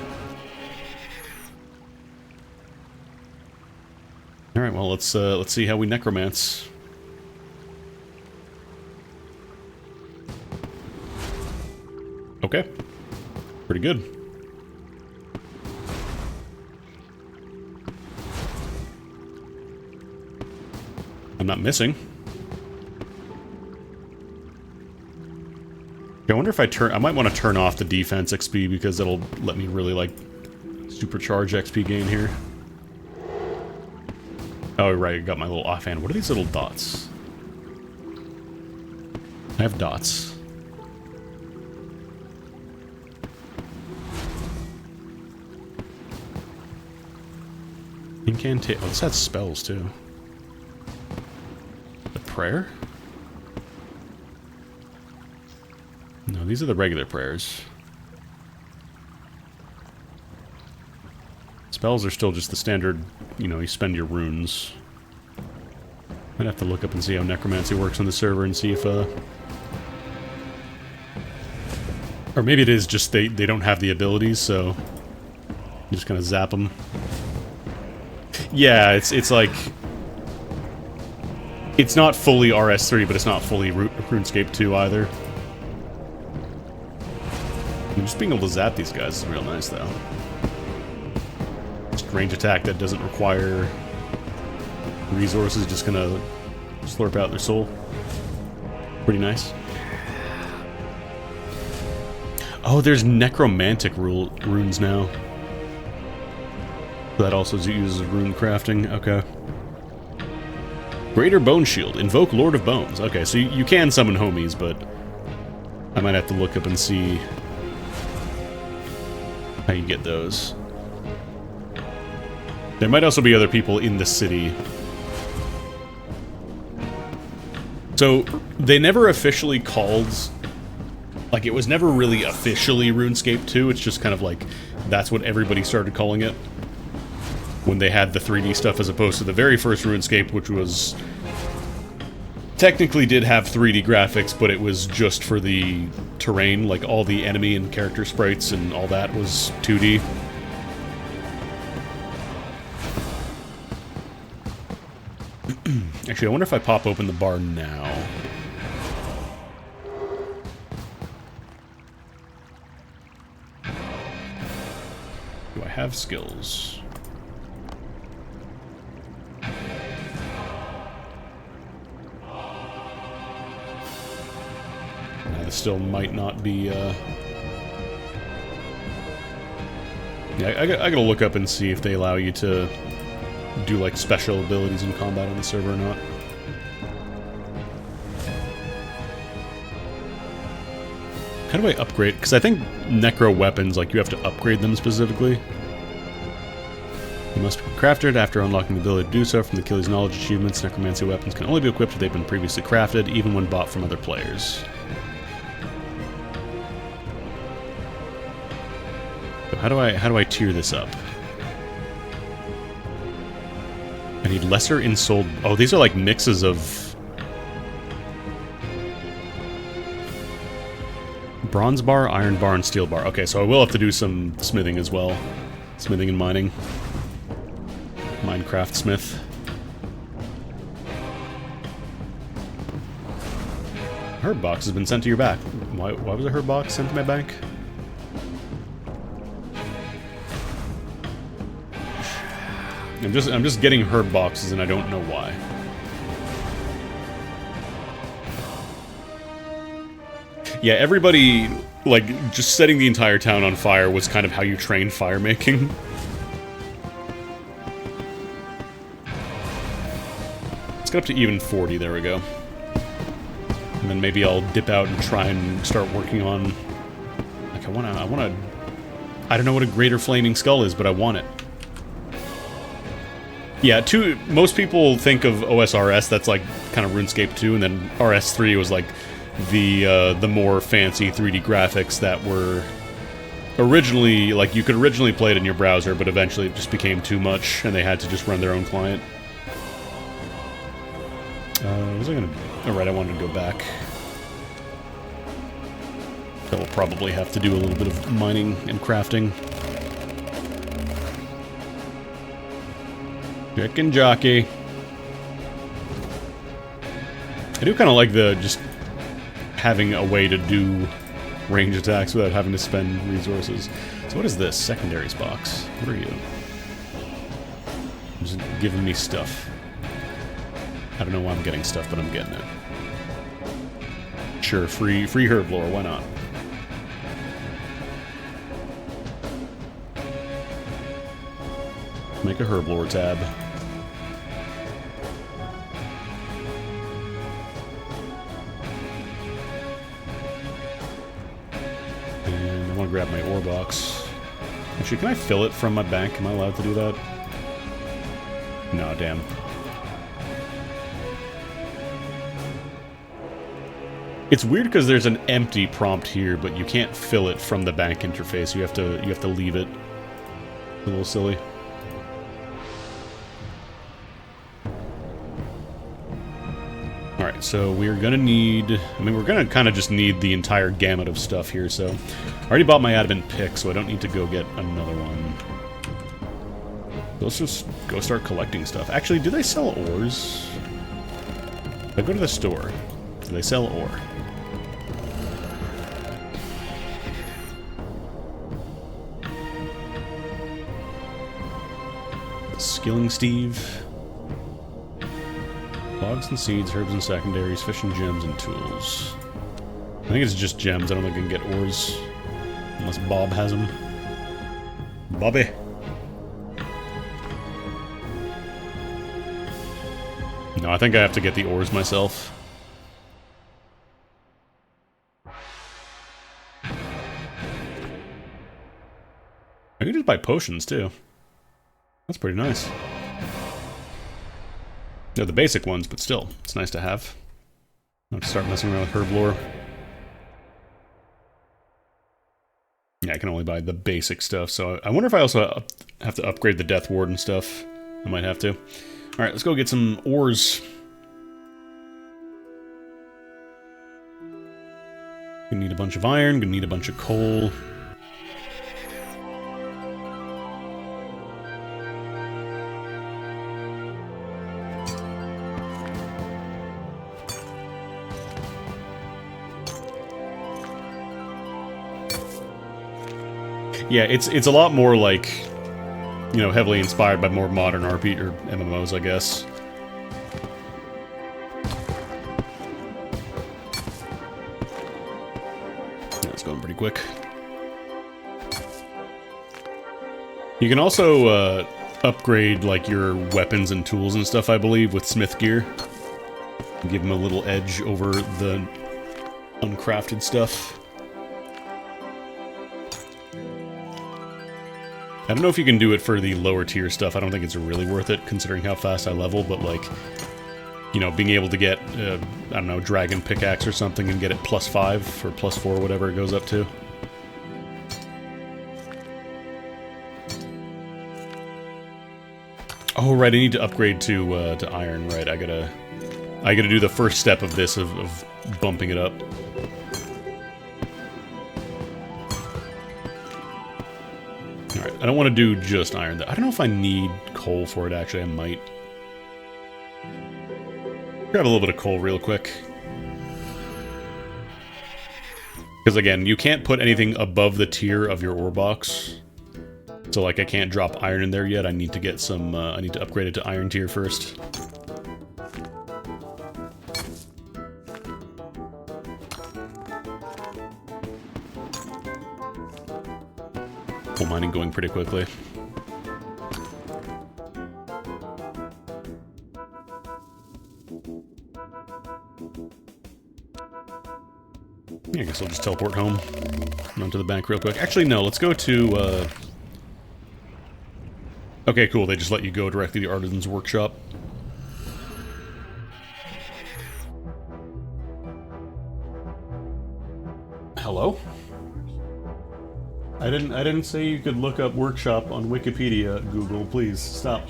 Alright, well, let's see how we necromance. Okay. Pretty good. I'm not missing. I wonder if I might want to turn off the defense XP because it'll let me really, like, supercharge XP gain here. Oh, right, I got my little offhand. What are these little dots? I have dots. Incantate. Oh, this has spells, too. The prayer? No, these are the regular prayers. Spells are still just the standard, you know, you spend your runes. Might have to look up and see how necromancy works on the server and see if, or maybe it is just they don't have the abilities, so you just kind of zap them. Yeah, it's like... It's not fully RS3, but it's not fully RuneScape 2 either. And just being able to zap these guys is real nice, though. Just range attack that doesn't require resources, just gonna slurp out their soul. Pretty nice. Oh, there's necromantic runes now. That also uses rune crafting. Okay. Greater Bone Shield. Invoke Lord of Bones. Okay, so you can summon homies, but I might have to look up and see how you get those. There might also be other people in the city. So, they never officially called... Like, it was never really officially RuneScape 2, it's just kind of like, that's what everybody started calling it. When they had the 3D stuff as opposed to the very first RuneScape, which was... Technically did have 3D graphics, but it was just for the terrain, like all the enemy and character sprites and all that was 2D. Actually, I wonder if I pop open the bar now. Do I have skills? This still might not be, Yeah, I gotta look up and see if they allow you to do, like, special abilities in combat on the server or not. How do I upgrade? Because I think necro weapons, like, you have to upgrade them specifically. You must be crafted after unlocking the ability to do so from the Achilles' knowledge achievements. Necromancy weapons can only be equipped if they've been previously crafted, even when bought from other players. So how do I tier this up? I need lesser ensouled... Oh, these are like mixes of... Bronze bar, iron bar, and steel bar. Okay, so I will have to do some smithing as well. Smithing and mining. Minecraft smith. Herb box has been sent to your back. Why was a herb box sent to my bank? I'm just getting herb boxes and I don't know why. Yeah, everybody, like, just setting the entire town on fire was kind of how you trained fire making. Let's get up to even 40, there we go. And then maybe I'll dip out and try and start working on... Like, I wanna... I don't know what a Greater Flaming Skull is, but I want it. Yeah, most people think of OSRS, that's like kind of RuneScape 2, and then RS3 was like the more fancy 3D graphics that were originally, like, you could originally play it in your browser, but eventually it just became too much, and they had to just run their own client. Was I gonna... Alright, I wanted to go back. So we'll probably have to do a little bit of mining and crafting. Chicken jockey. I do kind of like the just having a way to do range attacks without having to spend resources. So what is this? Secondaries box. What are you? Just giving me stuff. I don't know why I'm getting stuff, but I'm getting it. Sure, free herb lore, why not? Make a herb lore tab. And I want to grab my ore box. Actually, can I fill it from my bank? Am I allowed to do that? No, damn. It's weird because there's an empty prompt here, but you can't fill it from the bank interface. You have to leave it. A little silly. Alright, so we're gonna need... I mean, we're gonna kind of just need the entire gamut of stuff here, so... I already bought my adamant pick, so I don't need to go get another one. Let's just go start collecting stuff. Actually, do they sell ores? If I go to the store, do they sell ore? Skilling Steve. Logs and seeds, herbs and secondaries, fish and gems and tools. I think it's just gems. I don't think I can get ores. Unless Bob has them. Bobby! No, I think I have to get the ores myself. I can just buy potions, too. That's pretty nice. They're the basic ones, but still, it's nice to have. I'll have to start messing around with herb lore. Yeah, I can only buy the basic stuff, so I wonder if I also have to upgrade the Death Ward and stuff. I might have to. Alright, let's go get some ores. Gonna need a bunch of iron, gonna need a bunch of coal. Yeah, it's a lot more like, you know, heavily inspired by more modern RP or MMOs, I guess. Yeah, it's going pretty quick. You can also upgrade like your weapons and tools and stuff, I believe, with smith gear. Give them a little edge over the uncrafted stuff. I don't know if you can do it for the lower tier stuff. I don't think it's really worth it, considering how fast I level, but, like, you know, being able to get, I don't know, dragon pickaxe or something and get it +5 or +4, whatever it goes up to. Oh, right, I need to upgrade to iron, right, I gotta do the first step of this, of bumping it up. Alright, I don't want to do just iron. I don't know if I need coal for it, actually. I might. Grab a little bit of coal real quick. Because, again, you can't put anything above the tier of your ore box. So, like, I can't drop iron in there yet. I need to get some, I need to upgrade it to iron tier first. Coal mining going pretty quickly. Yeah, I guess I'll just teleport home. Run to the bank real quick. Actually, no, let's go to, Okay, cool, they just let you go directly to Artisan's Workshop. Hello? I didn't say you could look up workshop on Wikipedia, Google. Please, stop.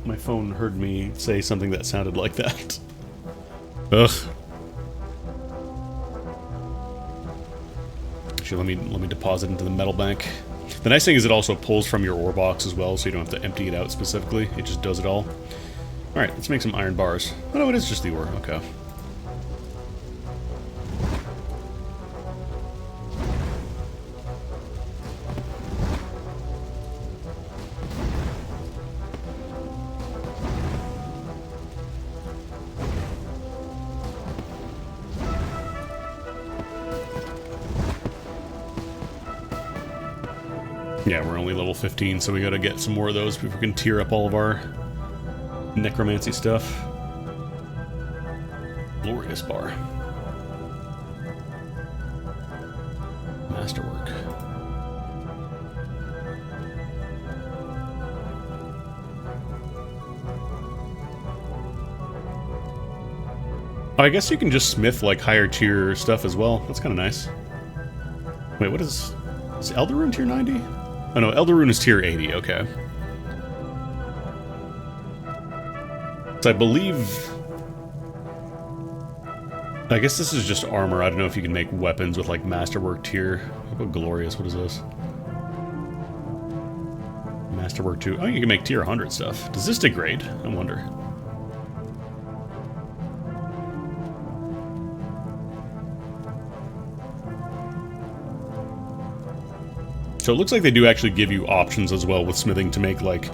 My phone heard me say something that sounded like that. Ugh. Actually, let me deposit into the metal bank. The nice thing is it also pulls from your ore box as well, so you don't have to empty it out specifically. It just does it all. Alright, let's make some iron bars. Oh no, it is just the ore. Okay. Yeah, we're only level 15, so we gotta get some more of those before we can tier up all of our necromancy stuff. Glorious bar. Masterwork. Oh, I guess you can just smith, like, higher tier stuff as well. That's kind of nice. Wait, what is Elder tier 90? Oh no, Elder Rune is tier 80, okay. So I believe I guess this is just armor. I don't know if you can make weapons with, like, Masterwork tier. How about Glorious? What is this? Masterwork 2. Oh, you can make tier 100 stuff. Does this degrade? I wonder. So it looks like they do actually give you options as well with smithing to make, like,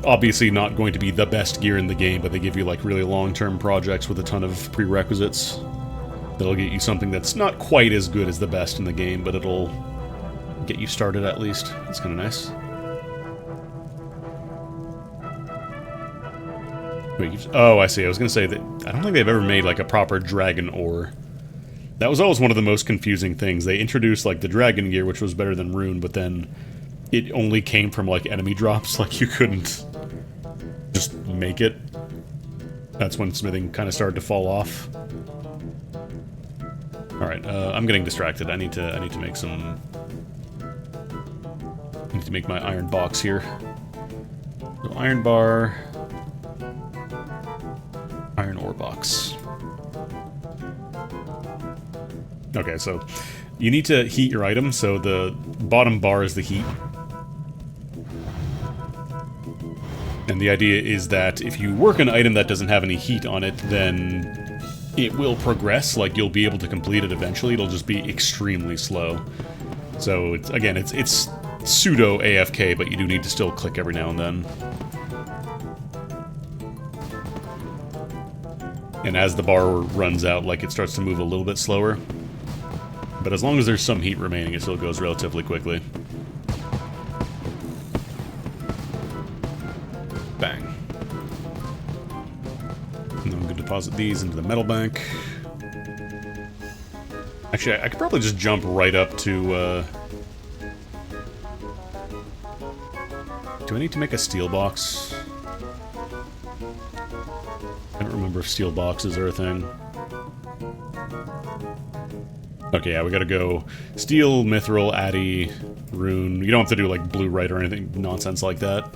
obviously not going to be the best gear in the game, but they give you, like, really long-term projects with a ton of prerequisites. That'll get you something that's not quite as good as the best in the game, but it'll get you started at least. That's kind of nice. Wait, oh, I see. I was going to say that I don't think they've ever made, like, a proper dragon ore. That was always one of the most confusing things. They introduced, like, the dragon gear, which was better than rune, but then it only came from, like, enemy drops. Like, you couldn't just make it. That's when smithing kind of started to fall off. Alright, I'm getting distracted. I need to make some... I need to make my iron box here. So, iron bar... Iron ore box. Okay, so you need to heat your item, so the bottom bar is the heat. And the idea is that if you work an item that doesn't have any heat on it, then it will progress, like you'll be able to complete it eventually, it'll just be extremely slow. So, again, it's pseudo AFK, but you do need to still click every now and then. And as the bar runs out, like, it starts to move a little bit slower. But as long as there's some heat remaining, it still goes relatively quickly. Bang. And then I'm going to deposit these into the metal bank. Actually, I could probably just jump right up to, do I need to make a steel box? I don't remember if steel boxes are a thing. Okay, yeah, we gotta go steel, mithril, addy, rune. You don't have to do, like, blue right or anything nonsense like that.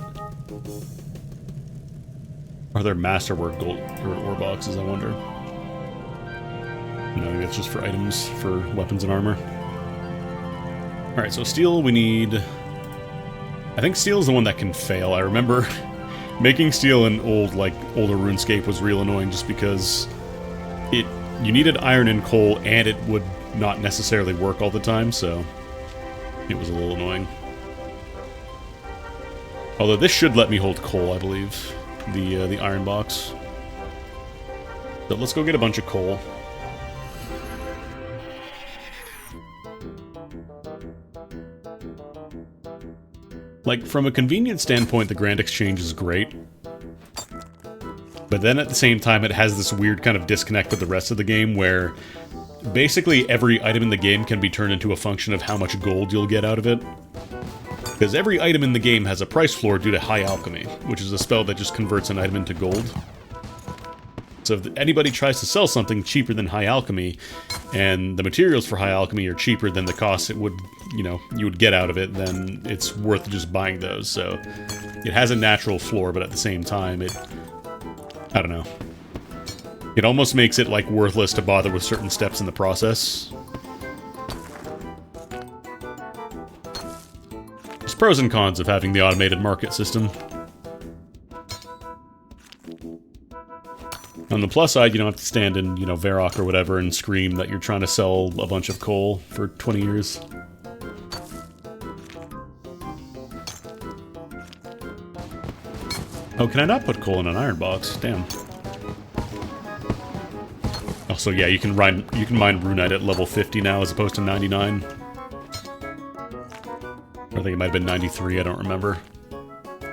Are there masterwork gold or ore boxes, I wonder? No, that's just for items, for weapons and armor. Alright, so steel we need... I think steel is the one that can fail. I remember making steel in older RuneScape was real annoying just because you needed iron and coal and it would not necessarily work all the time, so it was a little annoying. Although this should let me hold coal, I believe, the iron box. So let's go get a bunch of coal. Like, from a convenience standpoint, the Grand Exchange is great. But then at the same time, it has this weird kind of disconnect with the rest of the game where basically every item in the game can be turned into a function of how much gold you'll get out of it. Because every item in the game has a price floor due to High Alchemy, which is a spell that just converts an item into gold. So if anybody tries to sell something cheaper than High Alchemy, and the materials for High Alchemy are cheaper than the cost it would, you would get out of it, then it's worth just buying those. So it has a natural floor, but at the same time, I don't know. It almost makes it, like, worthless to bother with certain steps in the process. There's pros and cons of having the automated market system. On the plus side, you don't have to stand in, Varrock or whatever and scream that you're trying to sell a bunch of coal for 20 years. Oh, can I not put coal in an iron box? Damn. Also, yeah, you can mine runite at level 50 now as opposed to 99. I think it might have been 93, I don't remember.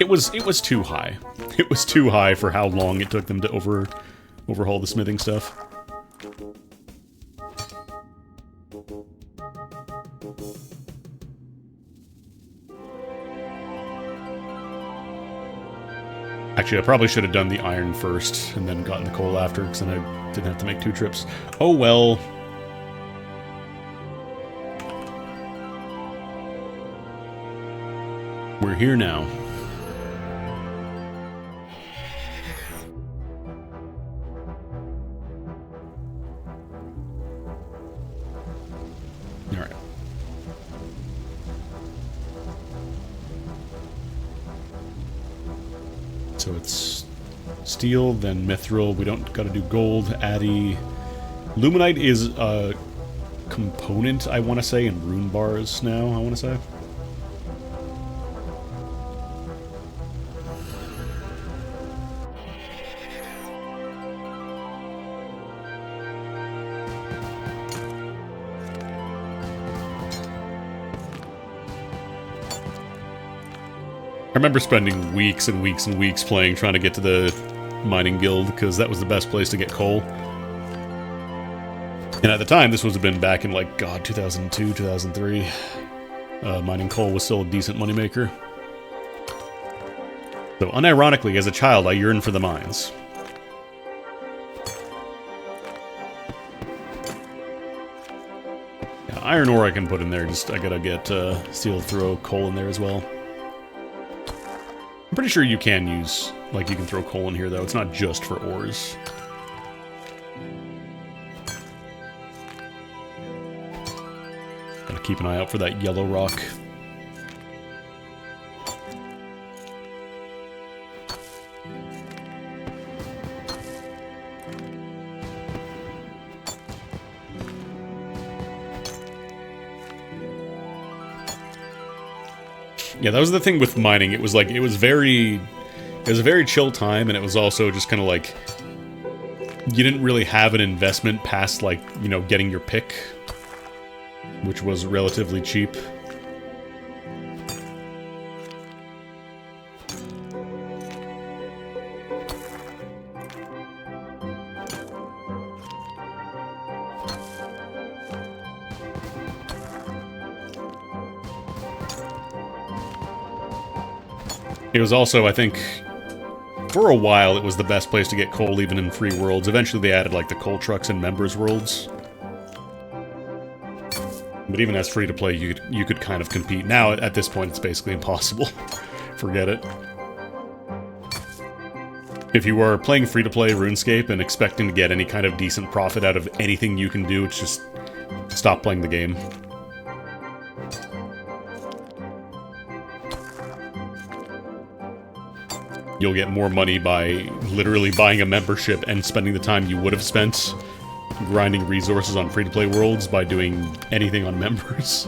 It was too high. It was too high for how long it took them to overhaul the smithing stuff. Actually, I probably should have done the iron first and then gotten the coal after, because then I didn't have to make 2 trips. Oh well. We're here now. So it's steel, then mithril. We don't gotta do gold. Addy. Luminite is a component, I want to say, in rune bars now, I want to say. I remember spending weeks and weeks and weeks playing, trying to get to the mining guild, because that was the best place to get coal. And at the time, this would have been back in, like, God, 2002, 2003. Mining coal was still a decent moneymaker. So, unironically, as a child, I yearned for the mines. Yeah, iron ore I can put in there, just I gotta get steel throw coal in there as well. I'm pretty sure you can use, like, you can throw coal in here, though. It's not just for ores. Gotta keep an eye out for that yellow rock. Yeah, that was the thing with mining. It was like, it was a very chill time, and it was also just kind of like, you didn't really have an investment past, like, you know, getting your pick, which was relatively cheap. It was also, I think, for a while, it was the best place to get coal, even in free worlds. Eventually, they added, like, the coal trucks in members' worlds. But even as free-to-play, you could kind of compete. Now, at this point, it's basically impossible. Forget it. If you are playing free-to-play RuneScape and expecting to get any kind of decent profit out of anything you can do, it's just stop playing the game. You'll get more money by literally buying a membership and spending the time you would have spent grinding resources on free-to-play worlds by doing anything on members.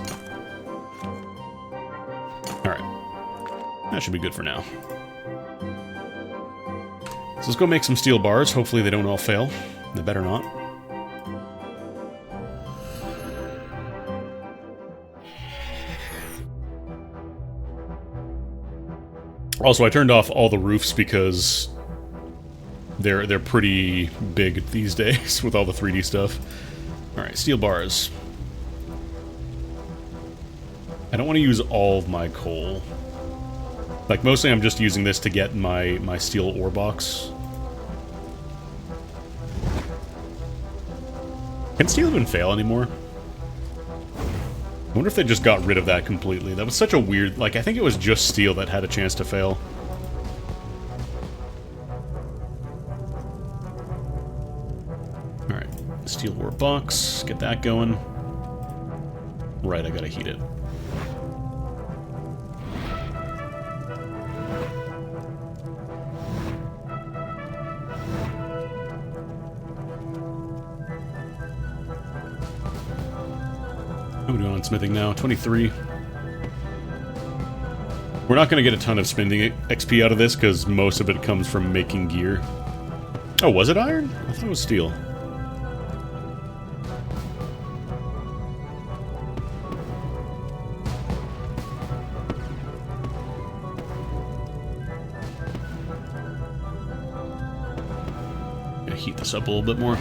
Alright. That should be good for now. So let's go make some steel bars. Hopefully they don't all fail. They better not. Also, I turned off all the roofs because they're pretty big these days with all the 3D stuff. Alright, steel bars. I don't want to use all of my coal. Like, mostly I'm just using this to get my steel ore box. Can steel even fail anymore? I wonder if they just got rid of that completely. That was such a weird... Like, I think it was just steel that had a chance to fail. Alright. Steel ore box. Get that going. Right, I gotta heat it. How are we doing on smithing now? 23. We're not going to get a ton of smithing XP out of this, because most of it comes from making gear. Oh, was it iron? I thought it was steel. Gonna heat this up a little bit more.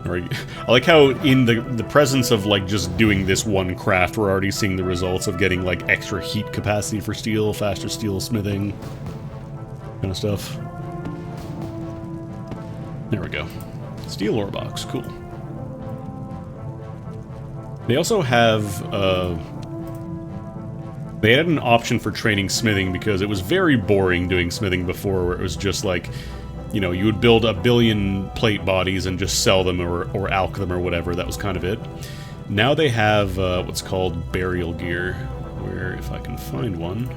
I like how in the presence of, like, just doing this one craft, we're already seeing the results of getting, like, extra heat capacity for steel, faster steel smithing, kind of stuff. There we go. Steel ore box, cool. They also have, they had an option for training smithing because it was very boring doing smithing before, where it was just like, you know, you would build 1 billion plate bodies and just sell them or alch them or whatever. That was kind of it. Now they have what's called burial gear, where, if I can find one...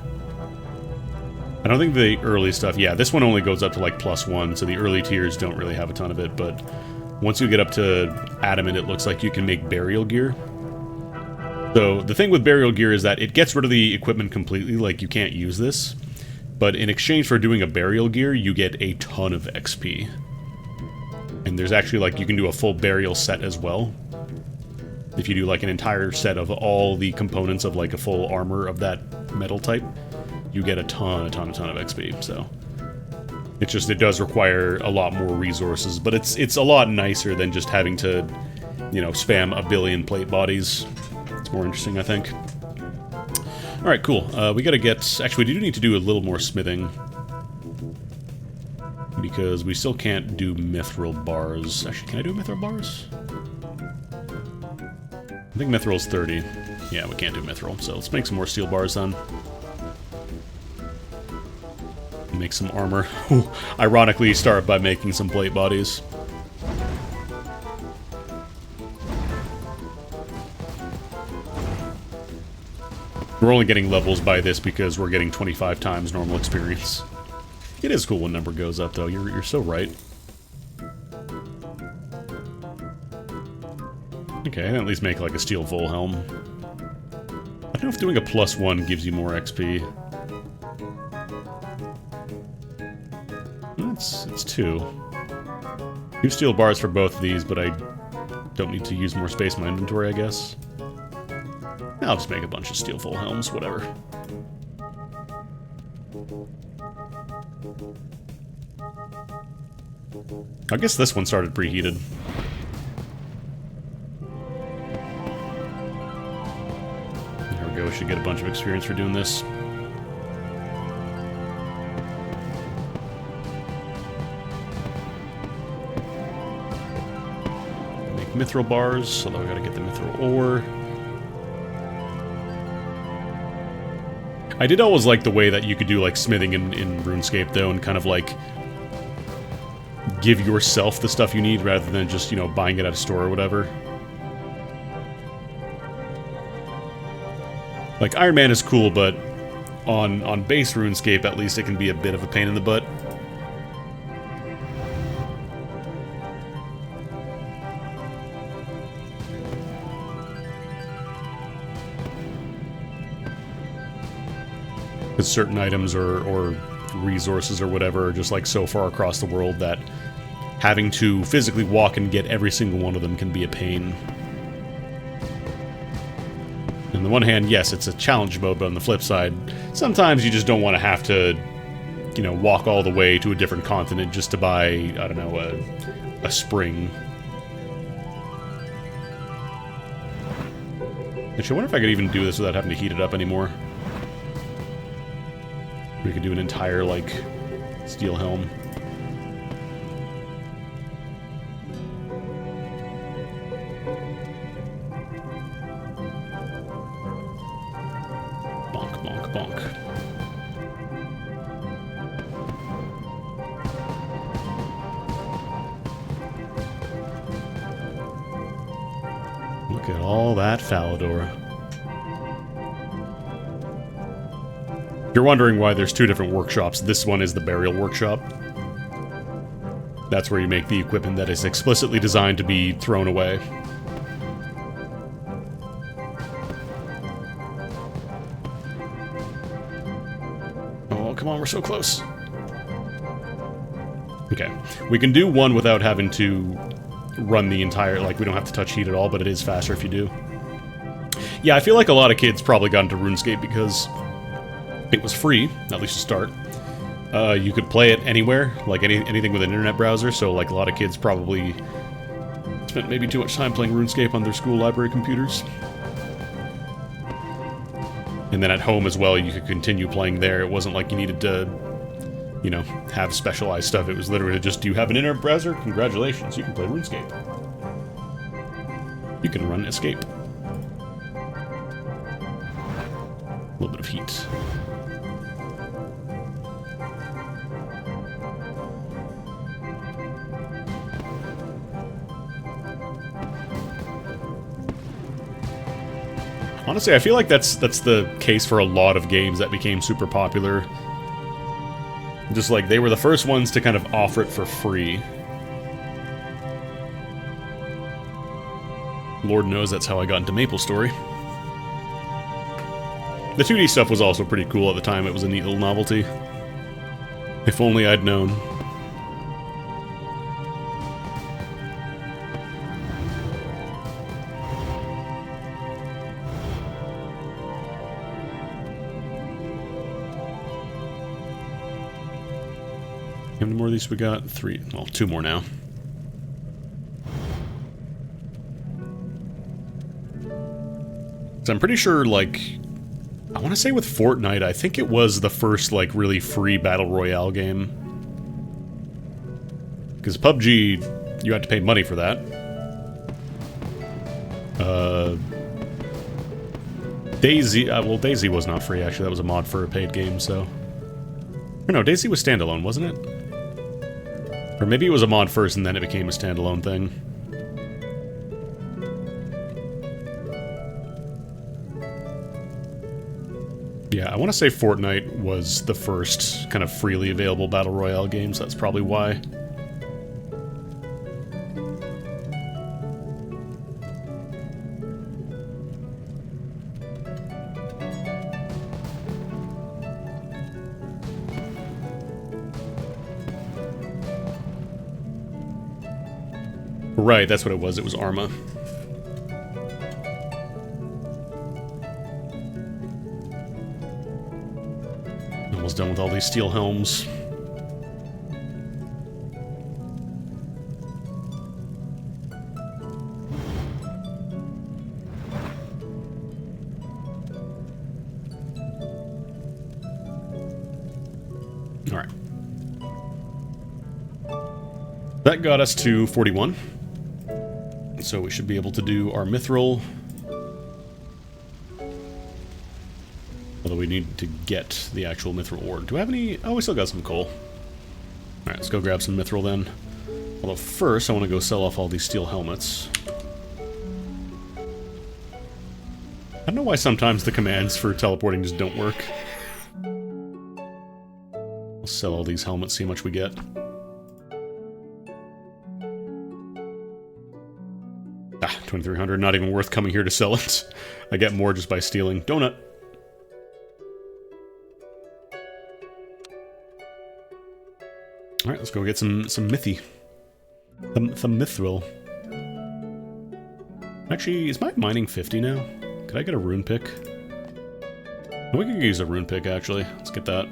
I don't think the early stuff... Yeah, this one only goes up to, like, +1, so the early tiers don't really have a ton of it, but once you get up to Adamant, it looks like you can make burial gear. So, the thing with burial gear is that it gets rid of the equipment completely, like, you can't use this. But in exchange for doing a burial gear, you get a ton of XP. And there's actually, like, you can do a full burial set as well. If you do, like, an entire set of all the components of, like, a full armor of that metal type, you get a ton of XP, so... It's just, it does require a lot more resources, but it's a lot nicer than just having to, you know, spam a billion plate bodies. It's more interesting, I think. Alright, cool. We gotta get... Actually, we do need to do a little more smithing. Because we still can't do mithril bars. Actually, can I do mithril bars? I think mithril's 30. Yeah, we can't do mithril, so let's make some more steel bars then. Make some armor. Ironically, start by making some plate bodies. We're only getting levels by this because we're getting 25 times normal experience. It is cool when number goes up, though. You're so right. Okay, I can at least make, like, a steel full helm. I don't know if doing a +1 gives you more XP. It's 2. 2 steel bars for both of these, but I don't need to use more space in my inventory, I guess. I'll just make a bunch of steel full helms, whatever. I guess this one started preheated. There we go, we should get a bunch of experience for doing this. Make mithril bars, although I gotta get the mithril ore. I did always like the way that you could do, like, smithing in RuneScape, though, and kind of, like, give yourself the stuff you need rather than just, you know, buying it at a store or whatever. Like, Iron Man is cool, but on base RuneScape, at least, it can be a bit of a pain in the butt. Because certain items or resources or whatever are just, like, so far across the world that having to physically walk and get every single one of them can be a pain. On the one hand, yes, it's a challenge mode, but on the flip side, sometimes you just don't want to have to, you know, walk all the way to a different continent just to buy, I don't know, a spring. Actually, I wonder if I could even do this without having to heat it up anymore. We could do an entire, like, steel helm. Bonk, bonk, bonk. Look at all that Falador. You're wondering why there's 2 different workshops. This one is the burial workshop. That's where you make the equipment that is explicitly designed to be thrown away. Oh, come on, we're so close. Okay. We can do one without having to run the entire... Like, we don't have to touch heat at all, but it is faster if you do. Yeah, I feel like a lot of kids probably got into RuneScape because... it was free, at least to start. You could play it anywhere, like anything with an internet browser, so like a lot of kids probably spent maybe too much time playing RuneScape on their school library computers. And then at home as well, you could continue playing there. It wasn't like you needed to, you know, have specialized stuff. It was literally just, do you have an internet browser? Congratulations, you can play RuneScape. You can run Escape. A little bit of heat. Honestly, I feel like that's the case for a lot of games that became super popular Just like, they were the first ones to kind of offer it for free. Lord knows that's how I got into MapleStory. The 2D stuff was also pretty cool at the time. It was a neat little novelty. If only I'd known. How many more of these we got? 3. Well, 2 more now. So I'm pretty sure, like, I want to say with Fortnite, I think it was the first, like, really free Battle Royale game. Because PUBG, you had to pay money for that. DayZ, well, DayZ was not free, actually. That was a mod for a paid game, so... Or no, DayZ was standalone, wasn't it? Or maybe it was a mod first and then it became a standalone thing. Yeah, I want to say Fortnite was the first kind of freely available Battle Royale game, so that's probably why. Right, that's what it was. It was Arma. Almost done with all these steel helms. Alright. That got us to 41. So we should be able to do our mithril. Although we need to get the actual mithril ore. Do I have any? Oh, we still got some coal. Alright, let's go grab some mithril then. Although first, I want to go sell off all these steel helmets. I don't know why sometimes the commands for teleporting just don't work. We'll sell all these helmets, see how much we get. Ah, 2,300, not even worth coming here to sell it. I get more just by stealing. Donut. Alright, let's go get some mithy. Some mithril. Actually, is my mining 50 now? Could I get a rune pick? Oh, we could use a rune pick, actually. Let's get that.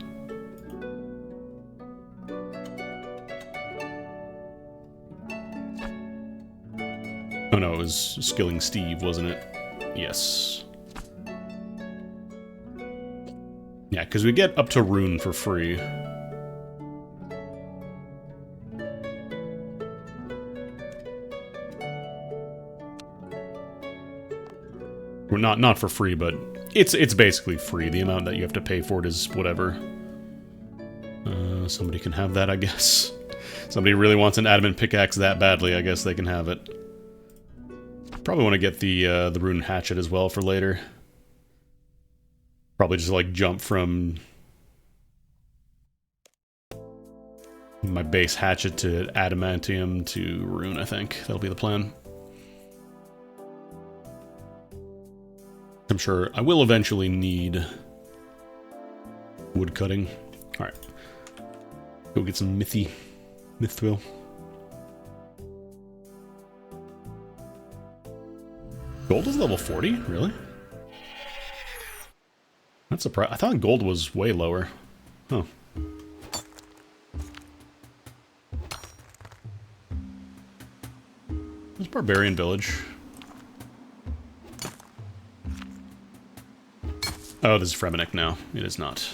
Oh no, it was Skilling Steve, wasn't it? Yes. Yeah, because we get up to rune for free. Well, not for free, but it's basically free. The amount that you have to pay for it is whatever. Somebody can have that, I guess. Somebody really wants an adamant pickaxe that badly, I guess they can have it. Probably want to get the rune hatchet as well for later. Probably just like jump from my base hatchet to adamantium to rune, I think. That'll be the plan. I'm sure I will eventually need wood cutting. Alright. Go get some mithril. Gold is level 40? Really? That's surprising. I thought gold was way lower. Huh. There's Barbarian Village. Oh, this is Fremennik now. It is not.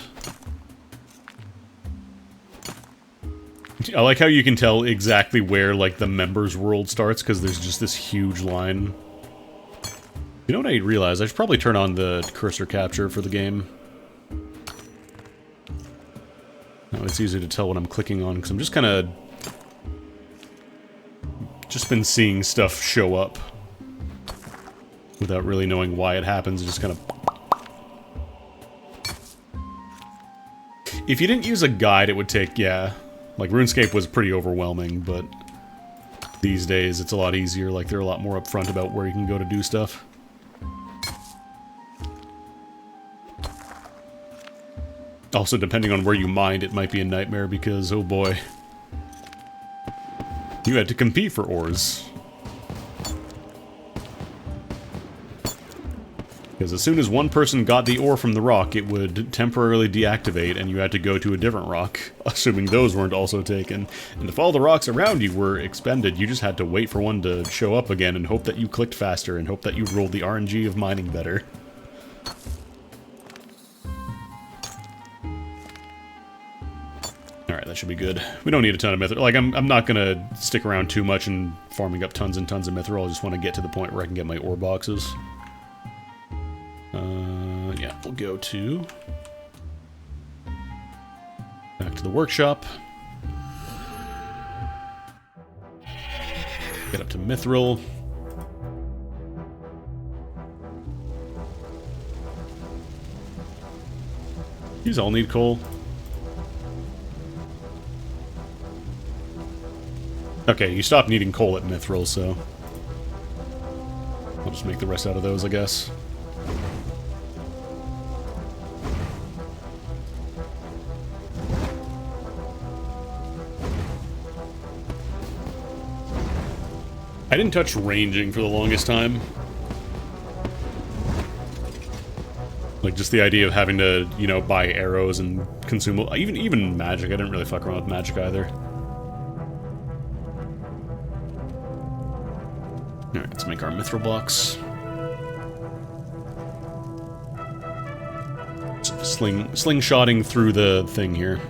I like how you can tell exactly where, like, the members' world starts, because there's just this huge line. You know what I realized? I should probably turn on the cursor capture for the game. Now it's easier to tell what I'm clicking on, because I'm just kind of... just been seeing stuff show up. Without really knowing why it happens, it just kind of... If you didn't use a guide, it would take, yeah. Like, RuneScape was pretty overwhelming, but these days it's a lot easier. Like, they're a lot more upfront about where you can go to do stuff. Also, depending on where you mined, it might be a nightmare because, oh boy, you had to compete for ores. Because as soon as one person got the ore from the rock, it would temporarily deactivate, and you had to go to a different rock, assuming those weren't also taken. And if all the rocks around you were expended, you just had to wait for one to show up again and hope that you clicked faster and hope that you rolled the RNG of mining better. Alright, that should be good. We don't need a ton of mithril. Like, I'm not gonna stick around too much and farming up tons and tons of mithril. I just want to get to the point where I can get my ore boxes. Yeah, we'll go to... back to the workshop. Get up to mithril. These all need coal. Okay, you stopped needing coal at mithril, so... I'll just make the rest out of those, I guess. I didn't touch ranging for the longest time. Like, just the idea of having to, you know, buy arrows and consumable... Even magic, I didn't really fuck around with magic either. Alright, let's make our mithril blocks. Slingshotting through the thing here.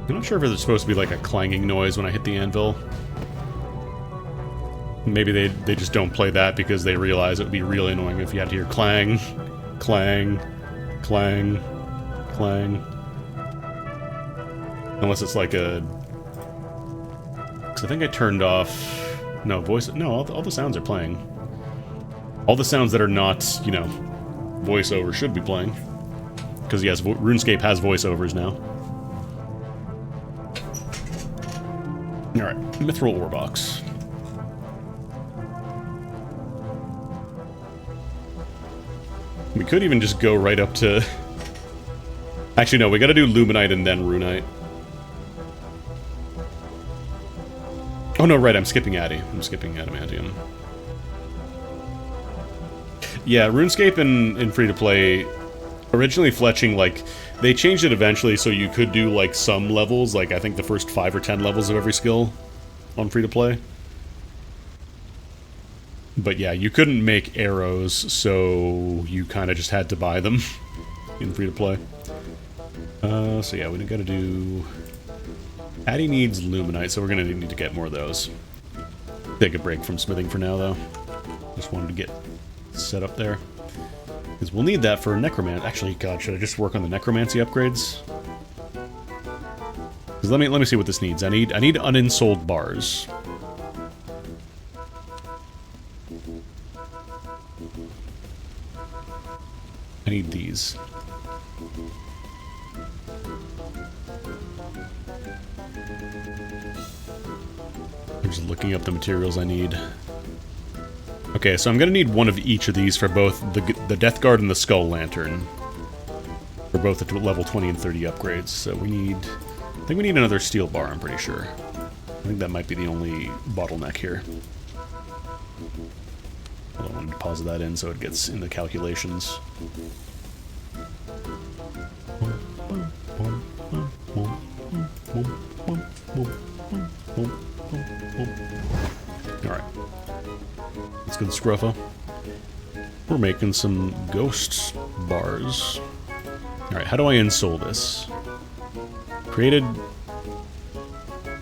I'm not sure if there's supposed to be like a clanging noise when I hit the anvil. Maybe they just don't play that because they realize it would be really annoying if you had to hear clang, clang, clang, clang. Unless it's like a... Because I think I turned off... No, voice... No, all the sounds are playing. All the sounds that are not, you know, voiceover should be playing. Because yes, RuneScape has voiceovers now. Alright, mithril ore box. We could even just go right up to... Actually, no, we gotta do luminite and then runite. Oh no, right, I'm skipping Addy. I'm skipping adamantium. Yeah, RuneScape in free-to-play... Originally fletching, like, they changed it eventually so you could do, like, some levels, like, I think the first 5 or 10 levels of every skill on free-to-play. But yeah, you couldn't make arrows, so you kind of just had to buy them in free-to-play. So yeah, we gotta do... Addy needs luminite, so we're gonna need to get more of those. Take a break from smithing for now, though. Just wanted to get set up there. Because we'll need that for necromancy. Actually, God, should I just work on the necromancy upgrades? Because let me see what this needs. I need uninsold bars. I need these. I'm just looking up the materials I need. Okay, so I'm gonna need one of each of these for both the Death Guard and the Skull Lantern. For both the level 20 and 30 upgrades. So we need... I think we need another steel bar, I'm pretty sure. I think that might be the only bottleneck here. I want to deposit that in so it gets in the calculations. Alright. Let's get the Scruffa. We're making some ghost bars. Alright, how do I insole this? Created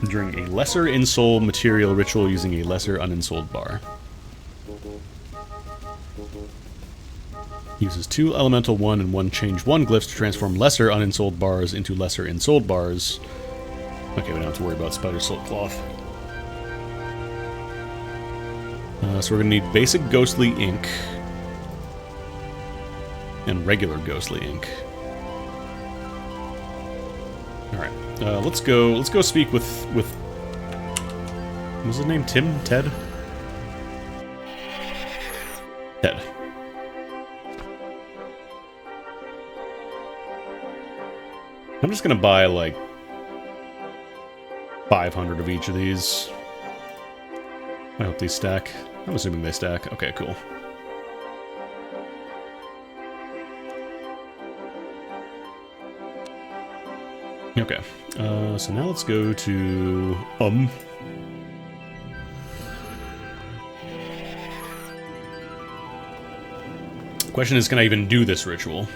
during a lesser insole material ritual using a lesser uninsoled bar. Uses 2 elemental 1 and 1 change 1 glyphs to transform lesser unensouled bars into lesser ensouled bars. Okay, we don't have to worry about spider silk cloth. So we're going to need basic ghostly ink and regular ghostly ink. All right, let's go speak with what was his name? Tim? Ted? Ted. I'm just gonna buy like 500 of each of these. I hope these stack. I'm assuming they stack. Okay, cool. Okay, so now let's go to Question is, can I even do this ritual?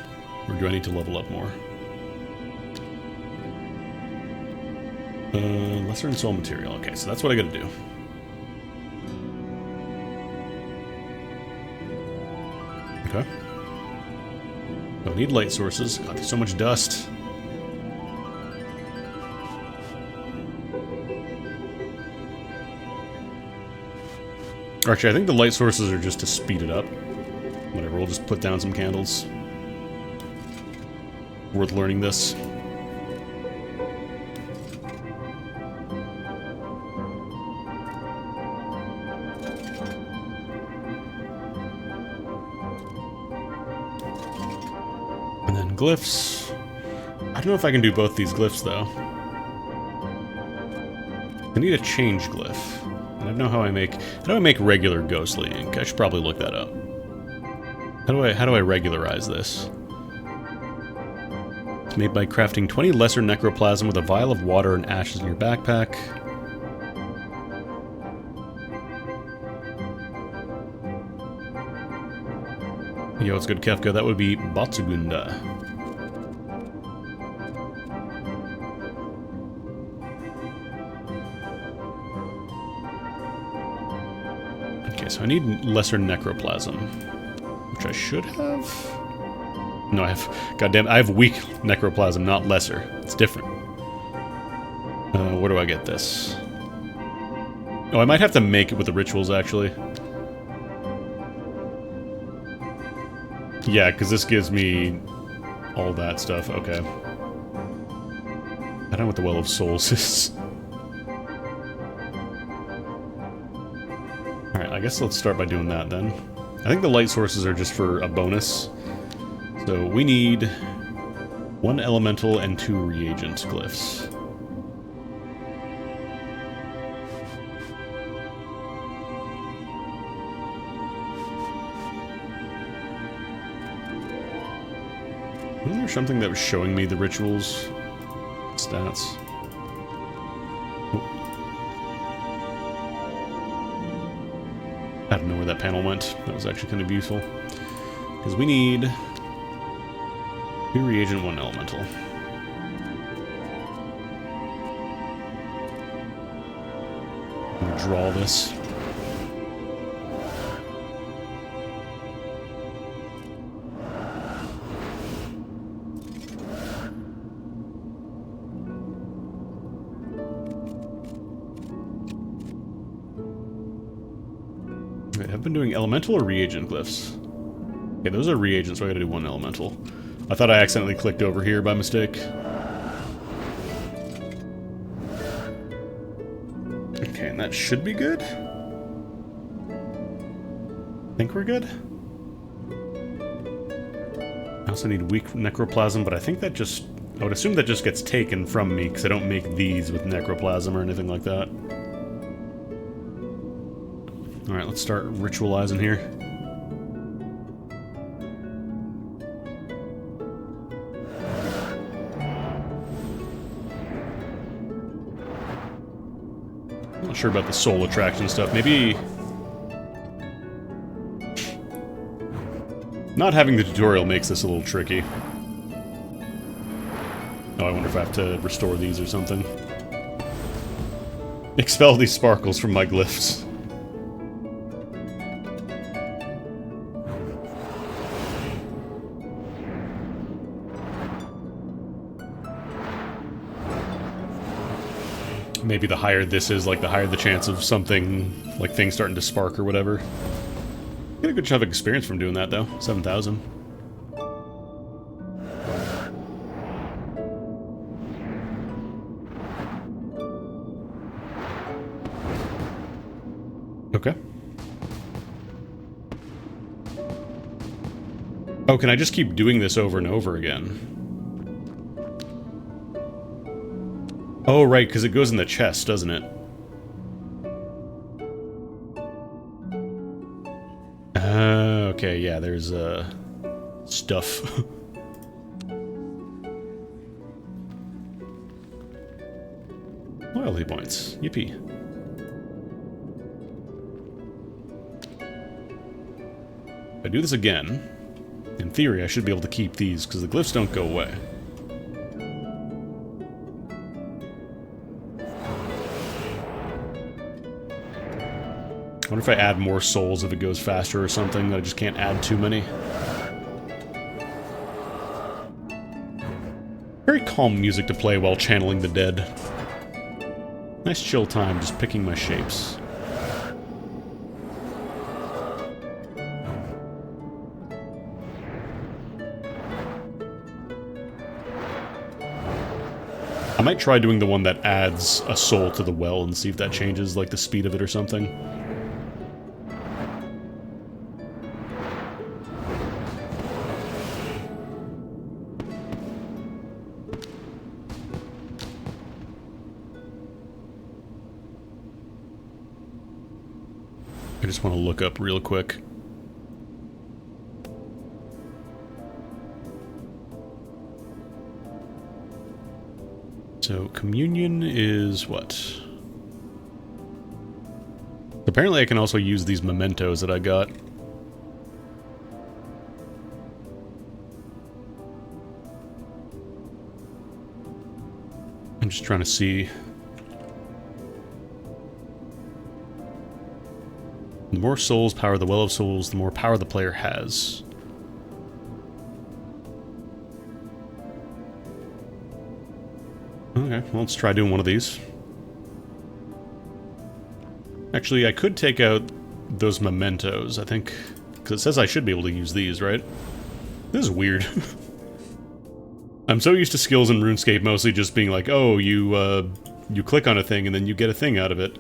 Or do I need to level up more? Lesser and soul material. Okay, so that's what I gotta do. Okay. Don't need light sources. God, there's so much dust. Actually, I think the light sources are just to speed it up. Whatever, we'll just put down some candles. Worth learning this. And then glyphs. I don't know if I can do both these glyphs, though. I need a change glyph. I don't know how do I make regular ghostly ink? I should probably look that up. How do I regularize this? It's made by crafting 20 lesser necroplasm with a vial of water and ashes in your backpack. Yo, it's good, Kefka. That would be Batsugunda. Okay, so I need lesser necroplasm, which I should have. No, I have. Goddamn, I have weak necroplasm, not lesser. It's different. Where do I get this? Oh, I might have to make it with the rituals, actually. Yeah, because this gives me all that stuff. Okay. I don't know what the Well of Souls is. Alright, I guess let's start by doing that then. I think the light sources are just for a bonus. So we need 1 elemental and 2 reagent glyphs. Wasn't there something that was showing me the rituals stats? Oh. I don't know where that panel went. That was actually kind of useful. Because we need 2 reagent, 1 elemental. I'm gonna draw this. Wait, I've been doing elemental or reagent glyphs? Okay, those are reagents, so I gotta do 1 elemental. I thought I accidentally clicked over here by mistake. Okay, and that should be good? I think we're good? I also need weak necroplasm, but I think that just... I would assume that just gets taken from me, because I don't make these with necroplasm or anything like that. Alright, let's start ritualizing here. I'm not sure about the soul attraction stuff. Maybe... not having the tutorial makes this a little tricky. Oh, I wonder if I have to restore these or something. Expel these sparkles from my glyphs. maybe the higher this is, like the higher the chance of something, like things starting to spark or whatever. Get a good chunk of experience from doing that though. 7,000. Okay. Oh, can I just keep doing this over and over again? Oh, right, because it goes in the chest, doesn't it? Okay, yeah, there's, stuff. Loyalty points. Yippee. If I do this again, in theory, I should be able to keep these, because the glyphs don't go away. I wonder if I add more souls if it goes faster or something, that I just can't add too many. Very calm music to play while channeling the dead. Nice chill time, just picking my shapes. I might try doing the one that adds a soul to the well and see if that changes, like, the speed of it or something. I just want to look up real quick. So, communion is what? Apparently I can also use these mementos that I got. I'm just trying to see. The more souls power the Well of Souls, the more power the player has. Okay, well, let's try doing one of these. Actually, I could take out those mementos, I think. Because it says I should be able to use these, right? This is weird. I'm so used to skills in RuneScape mostly just being like, oh, you click on a thing and then you get a thing out of it.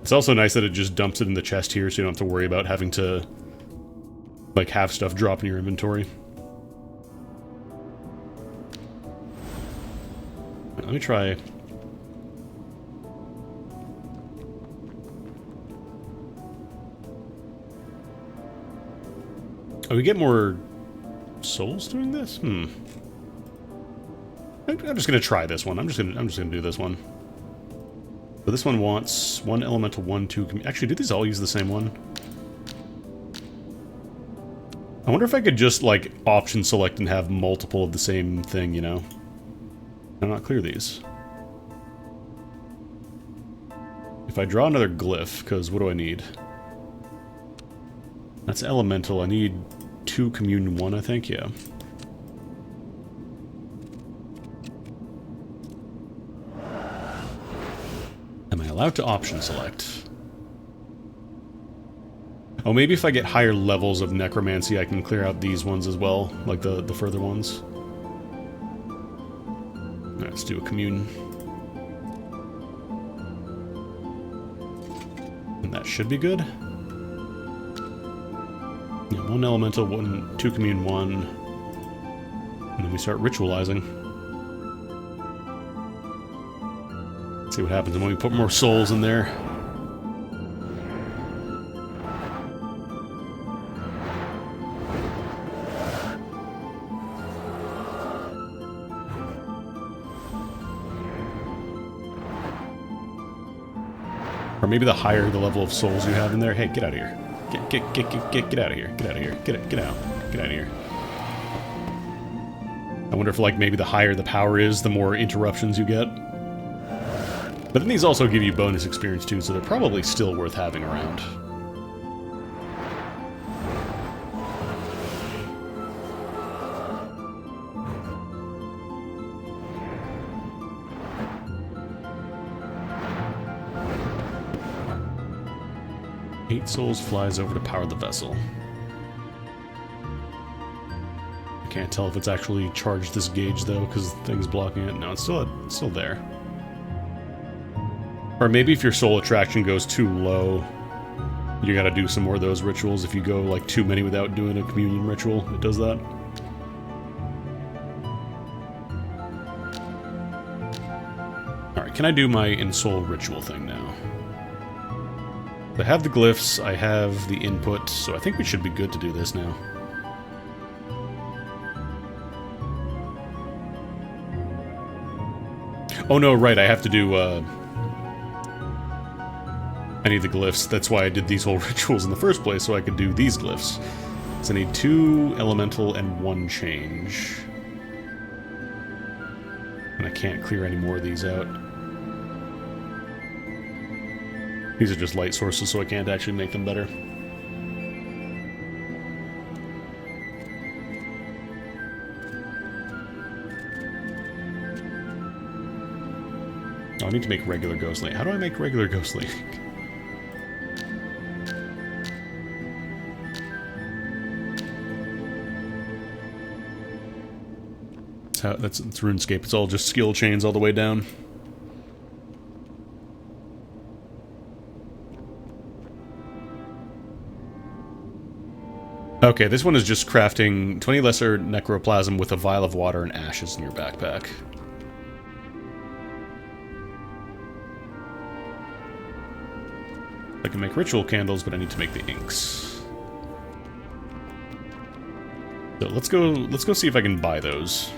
It's also nice that it just dumps it in the chest here, so you don't have to worry about having to, like, have stuff drop in your inventory. Let me try. Oh, we get more souls doing this? I'm just gonna try this one. I'm just gonna do this one. So this one wants 1 elemental, 1, 2... Actually, do these all use the same one? I wonder if I could just, like, option select and have multiple of the same thing, you know? I'm not clear these. If I draw another glyph, because what do I need? That's elemental. I need 2 commune 1, I think, yeah. Am I allowed to option select? Oh, maybe if I get higher levels of necromancy, I can clear out these ones as well, like the further ones. Alright, let's do a commune. And that should be good. Yeah, 1 elemental, 2 commune 1. And then we start ritualizing. See what happens when we put more souls in there. Or maybe the higher the level of souls you have in there. Hey, get out of here. Get out of here. Get out of here. Get out of here. I wonder if, like, maybe the higher the power is, the more interruptions you get. But then these also give you bonus experience too, so they're probably still worth having around. 8 souls flies over to power the vessel. I can't tell if it's actually charged this gauge though, because the thing's blocking it. No, it's still there. Or maybe if your soul attraction goes too low, you gotta do some more of those rituals. If you go like too many without doing a communion ritual, it does that. Alright, can I do my in-soul ritual thing now? I have the glyphs, I have the input, so I think we should be good to do this now. Oh no, right, I have to do, I need the glyphs. That's why I did these whole rituals in the first place, so I could do these glyphs. So I need 2 elemental and 1 change. And I can't clear any more of these out. These are just light sources, so I can't actually make them better. Oh, I need to make regular Ghost Link. How do I make regular Ghost Link? That's RuneScape. It's all just skill chains all the way down. Okay, this one is just crafting 20 lesser necroplasm with a vial of water and ashes in your backpack. I can make ritual candles, but I need to make the inks. So let's go see if I can buy those.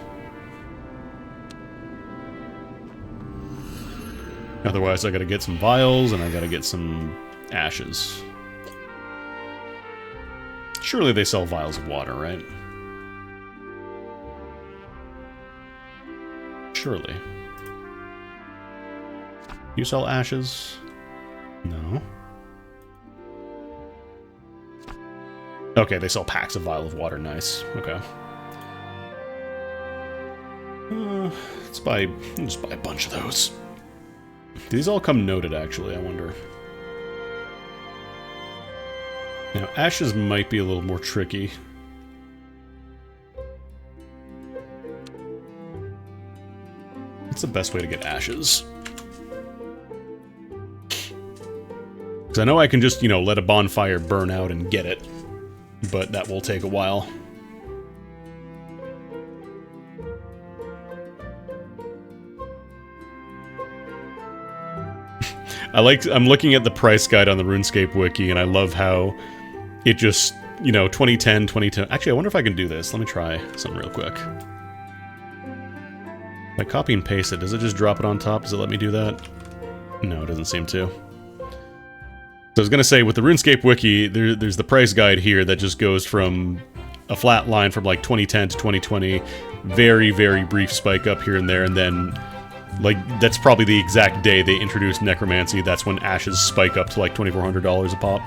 Otherwise, I gotta get some vials, and I gotta get some ashes. Surely they sell vials of water, right? Surely. You sell ashes? No. Okay, they sell packs of vial of water. Nice. Okay. Let's just buy a bunch of those. Do these all come noted, actually, I wonder? Now, ashes might be a little more tricky. What's the best way to get ashes? Because I know I can just, you know, let a bonfire burn out and get it. But that will take a while. I'm looking at the price guide on the RuneScape wiki, and I love how it just, you know, 2010. Actually, I wonder if I can do this. Let me try something real quick. If I copy and paste it, does it just drop it on top? Does it let me do that? No, it doesn't seem to. So I was going to say, with the RuneScape wiki, there's the price guide here that just goes from a flat line from like 2010 to 2020, very, very brief spike up here and there, and then, like, that's probably the exact day they introduced necromancy. That's when ashes spike up to like $2,400 a pop.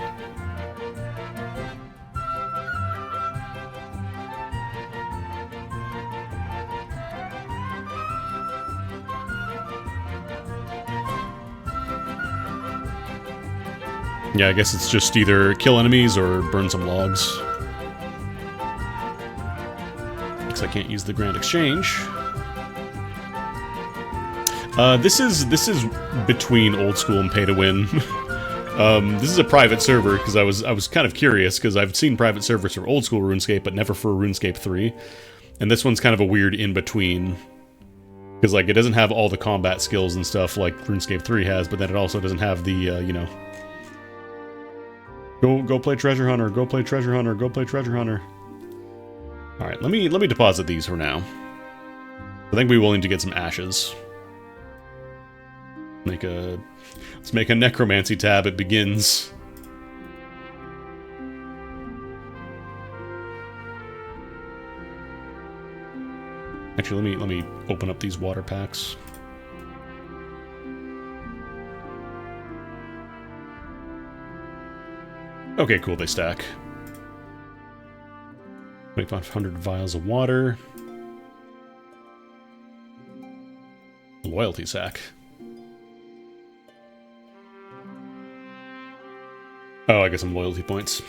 Yeah, I guess it's just either kill enemies or burn some logs. Because I can't use the Grand Exchange. This is between old school and pay to win. This is a private server because I was kind of curious because I've seen private servers for old school RuneScape, but never for RuneScape 3, and this one's kind of a weird in between because like it doesn't have all the combat skills and stuff like RuneScape 3 has, but then it also doesn't have the you know, go play treasure hunter, go play treasure hunter, go play treasure hunter. All right, let me deposit these for now. I think we're willing to get some ashes. Let's make a necromancy tab. It begins. Actually, let me open up these water packs. Okay, cool. They stack. 2,500 vials of water. Loyalty sack. Oh, I got some loyalty points.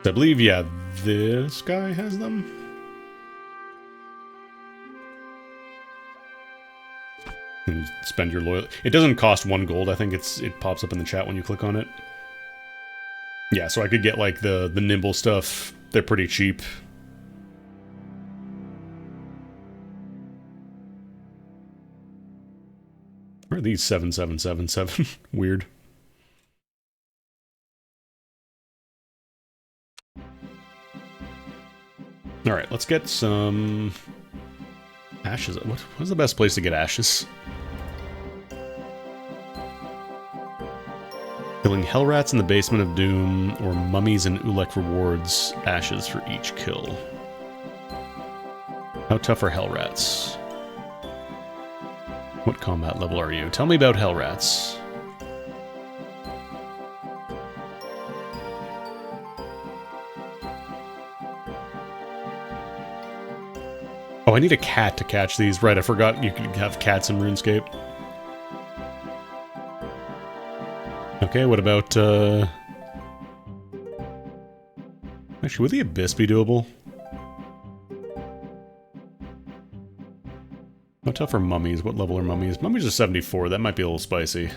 I believe, yeah, this guy has them. And you spend your loyalty. It doesn't cost 1 gold. I think it pops up in the chat when you click on it. Yeah, so I could get like the nimble stuff. They're pretty cheap. Where are these 7777? Weird. Alright, let's get some ashes. What's the best place to get ashes? Killing hell rats in the basement of Doom, or mummies and Ulek rewards ashes for each kill. How tough are hell rats? What combat level are you? Tell me about hell rats. Oh, I need a cat to catch these. Right, I forgot you can have cats in RuneScape. Okay, what about, actually, would the Abyss be doable? How tough are mummies? What level are mummies? Mummies are 74. That might be a little spicy.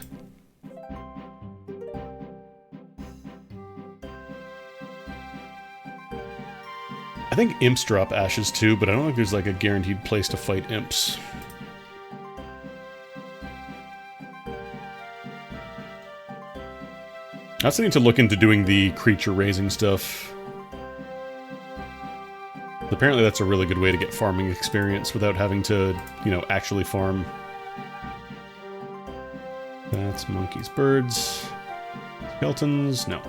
I think imps drop ashes too, but I don't think there's like a guaranteed place to fight imps. I also need to look into doing the creature raising stuff. Apparently that's a really good way to get farming experience without having to, you know, actually farm. That's monkeys, birds, skeletons, no.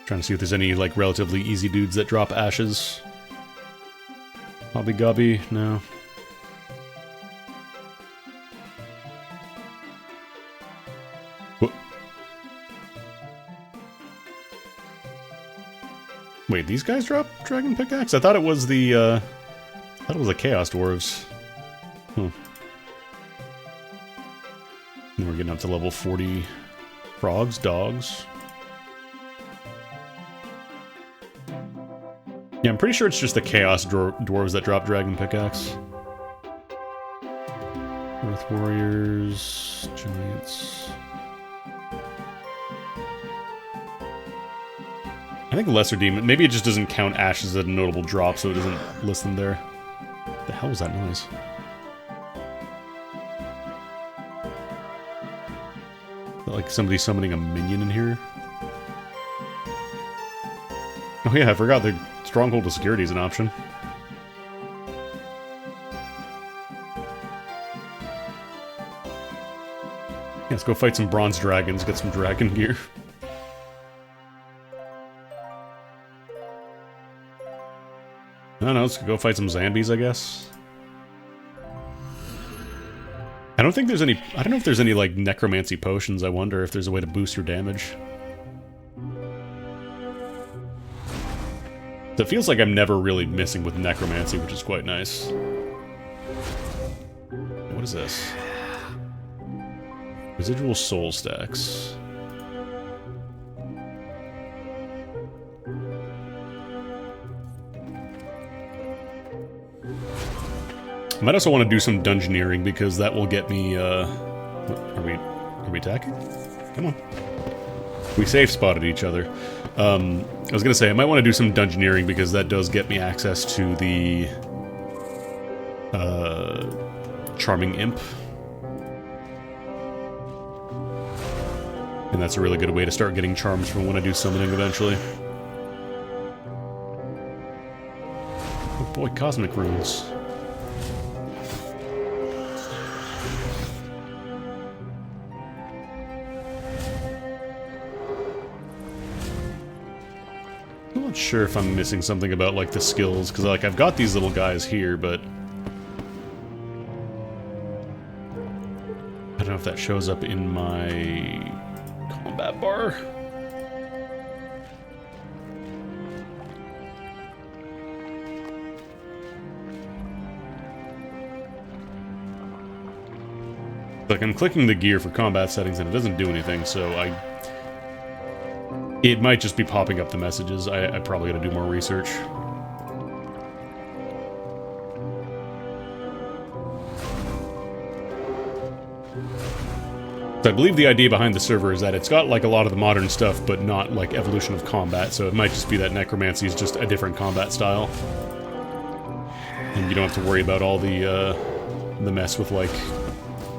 Trying to see if there's any, like, relatively easy dudes that drop ashes. Hobby Gobby, no. What? Wait, these guys drop Dragon Pickaxe? I thought it was the, I thought it was the Chaos Dwarves. Huh. And we're getting up to level 40 frogs, dogs. Yeah, I'm pretty sure it's just the Chaos Dwarves that drop Dragon Pickaxe. Earth Warriors, Giants. I think Lesser Demon, maybe it just doesn't count ashes as a notable drop, so it doesn't list them there. What the hell was that noise? Is that like somebody summoning a minion in here? Oh yeah, I forgot the Stronghold of Security is an option. Yeah, let's go fight some bronze dragons, get some dragon gear. I don't know, let's go fight some zombies, I guess. I don't think there's any... I don't know if there's any, like, necromancy potions. I wonder if there's a way to boost your damage. So it feels like I'm never really missing with necromancy, which is quite nice. What is this? Residual soul stacks. I might also want to do some dungeoneering because that will get me, are we attacking? Come on. We safe spotted each other. I was gonna say, I might want to do some dungeoneering because that does get me access to the Charming Imp. And that's a really good way to start getting charms from when I do summoning eventually. Oh boy, Cosmic Runes. I'm not sure if I'm missing something about, like, the skills, because, like, I've got these little guys here, but I don't know if that shows up in my combat bar. Like, I'm clicking the gear for combat settings and it doesn't do anything, so it might just be popping up the messages. I probably gotta do more research. So I believe the idea behind the server is that it's got, like, a lot of the modern stuff, but not, like, evolution of combat, so it might just be that necromancy is just a different combat style. And you don't have to worry about all the mess with, like,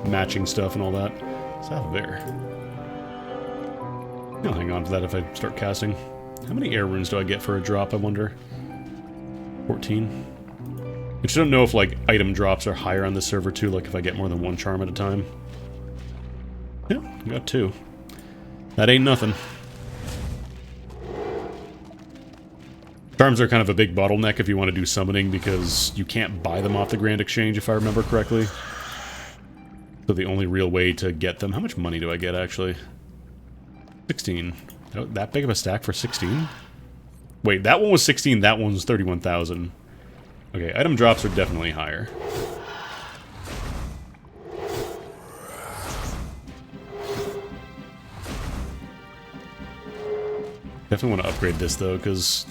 matching stuff and all that. Let's have a bear. I'll hang on to that if I start casting. How many air runes do I get for a drop, I wonder? 14. I just don't know if, like, item drops are higher on this server, too, like if I get more than one charm at a time. Yeah, I got 2. That ain't nothing. Charms are kind of a big bottleneck if you want to do summoning, because you can't buy them off the Grand Exchange, if I remember correctly. So the only real way to get them... How much money do I get, actually? 16. Oh, that big of a stack for 16? Wait, that one was 16, that one was 31,000. Okay, item drops are definitely higher. Definitely want to upgrade this, though, because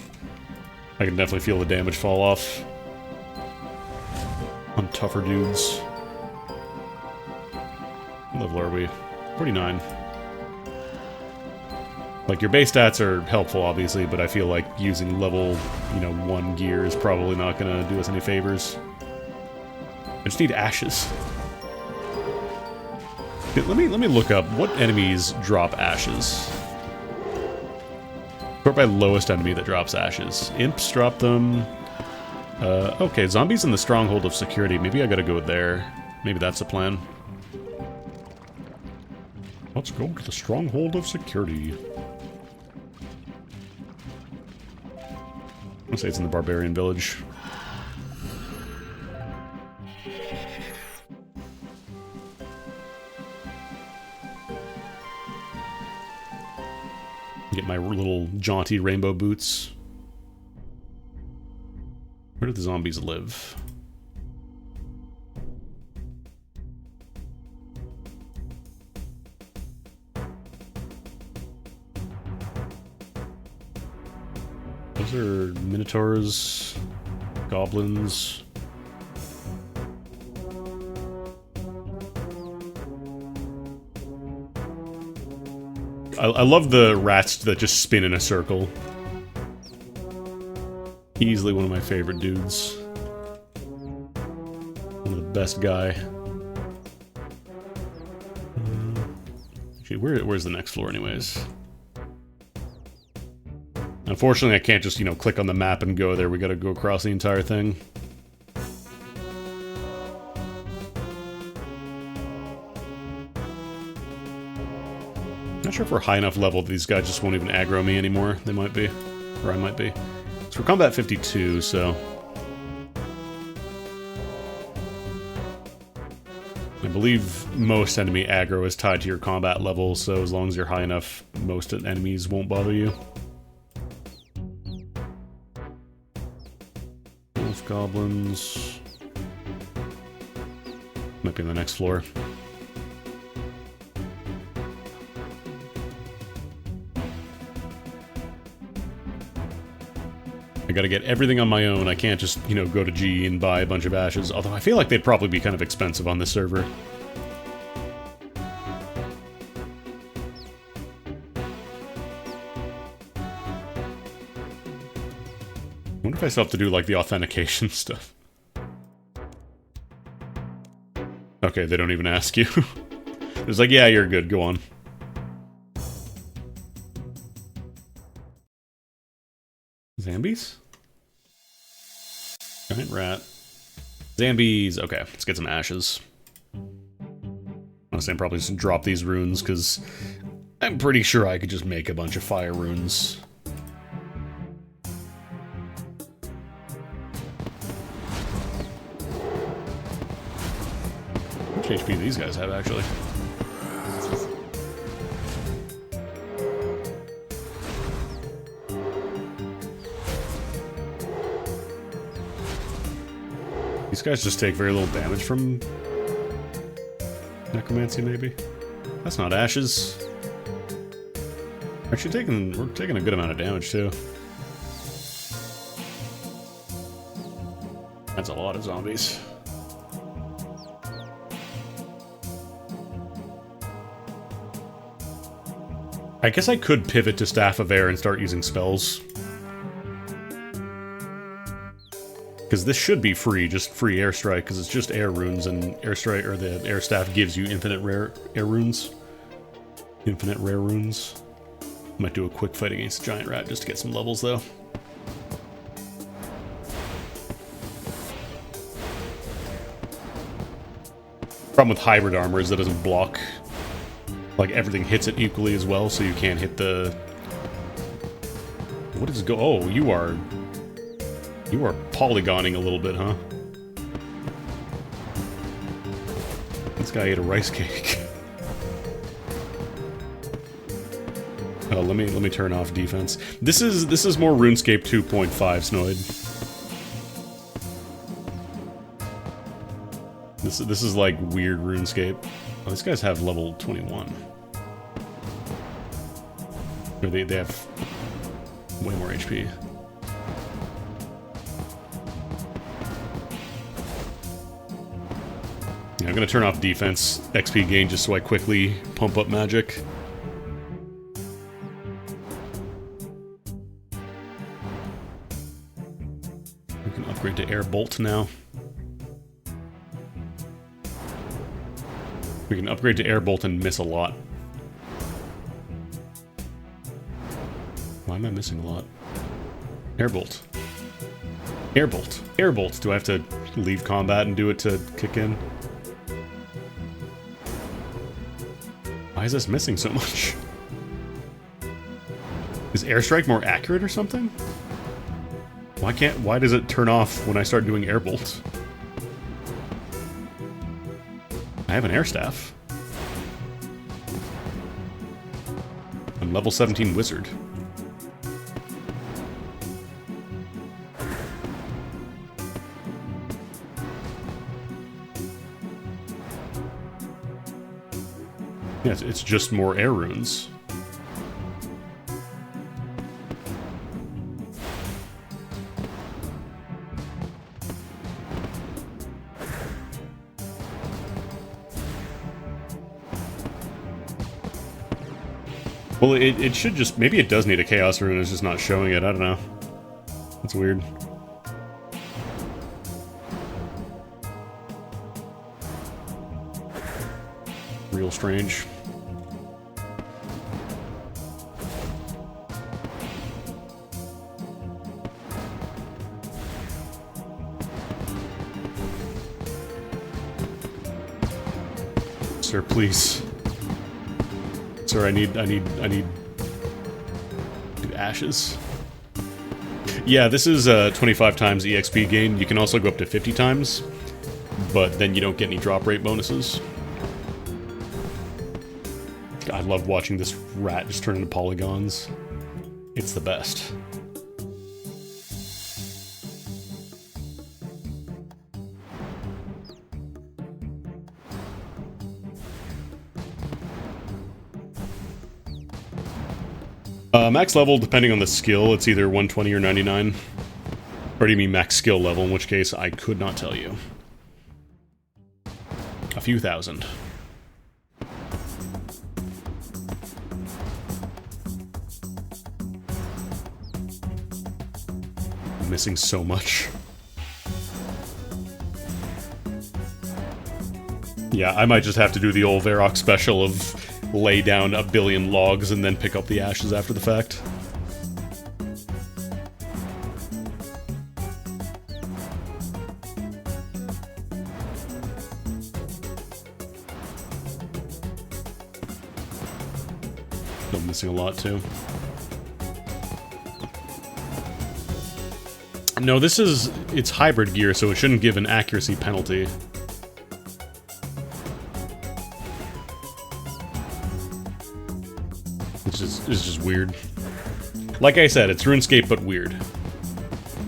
I can definitely feel the damage fall off on tougher dudes. What level are we? 49. Like, your base stats are helpful, obviously, but I feel like using level, 1 gear is probably not going to do us any favors. I just need ashes. Okay, let me look up what enemies drop ashes. Sort by lowest enemy that drops ashes. Imps drop them. Okay, zombies in the stronghold of security. Maybe I gotta go there. Maybe that's the plan. Let's go to the stronghold of security. I'll say it's in the barbarian village. Get my little jaunty rainbow boots. Where do the zombies live? Those are minotaurs, goblins. I love the rats that just spin in a circle. Easily one of my favorite dudes. One of the best guy. Actually, where's the next floor anyways? Unfortunately, I can't just, click on the map and go there. We gotta go across the entire thing. Not sure if we're high enough level that these guys just won't even aggro me anymore. They might be. Or I might be. So we're combat 52, so... I believe most enemy aggro is tied to your combat level, so as long as you're high enough, most enemies won't bother you. Wolf goblins... Might be on the next floor. I gotta get everything on my own. I can't just, go to G and buy a bunch of ashes. Although I feel like they'd probably be kind of expensive on this server. I wonder if I still have to do, like, the authentication stuff. Okay, they don't even ask you. It's like, yeah, you're good, go on. Zambies? Giant rat. Zambies. Okay, let's get some ashes. Honestly, I'm probably just drop these runes, because I'm pretty sure I could just make a bunch of fire runes. How much HP do these guys have, actually? These guys just take very little damage from Necromancy, maybe? That's not ashes. Actually, we're taking a good amount of damage, too. That's a lot of zombies. I guess I could pivot to Staff of Air and start using spells. Because this should be free, just free Airstrike, because it's just air runes, and Airstrike, or the Air Staff gives you infinite rare air runes. Infinite rare runes. Might do a quick fight against the Giant Rat just to get some levels, though. Problem with hybrid armor is that it doesn't block. Like, everything hits it equally as well, so you can't hit the... What is go... Oh, you are polygoning a little bit, huh? This guy ate a rice cake. Oh, let me turn off defense. This is more RuneScape 2.5, Snoid. This is like weird RuneScape. Oh, these guys have level 21. Or they have way more HP. Yeah, I'm gonna turn off defense XP gain just so I quickly pump up magic. We can upgrade to Air Bolt now. We can upgrade to Air Bolt and miss a lot. Why am I missing a lot? Air Bolt. Air Bolt. Air Bolt. Do I have to leave combat and do it to kick in? Why is this missing so much? Is Airstrike more accurate or something? Why does it turn off when I start doing Air Bolt? I have an Air Staff. I'm level 17 Wizard. Yeah, it's just more air runes. Well, it should just... Maybe it does need a Chaos Rune, it's just not showing it, I don't know. That's weird. Real strange. Sir, please. Sir, I need ashes. Yeah, this is 25 times EXP gain. You can also go up to 50 times, but then you don't get any drop rate bonuses. I love watching this rat just turn into polygons. It's the best. Max level, depending on the skill, it's either 120 or 99. Or do you mean max skill level, in which case I could not tell you. A few thousand. I'm missing so much. Yeah, I might just have to do the old Varrock special of lay down a billion logs and then pick up the ashes after the fact. I'm missing a lot too. No, it's hybrid gear, so it shouldn't give an accuracy penalty. It's just weird. Like I said, it's RuneScape, but weird.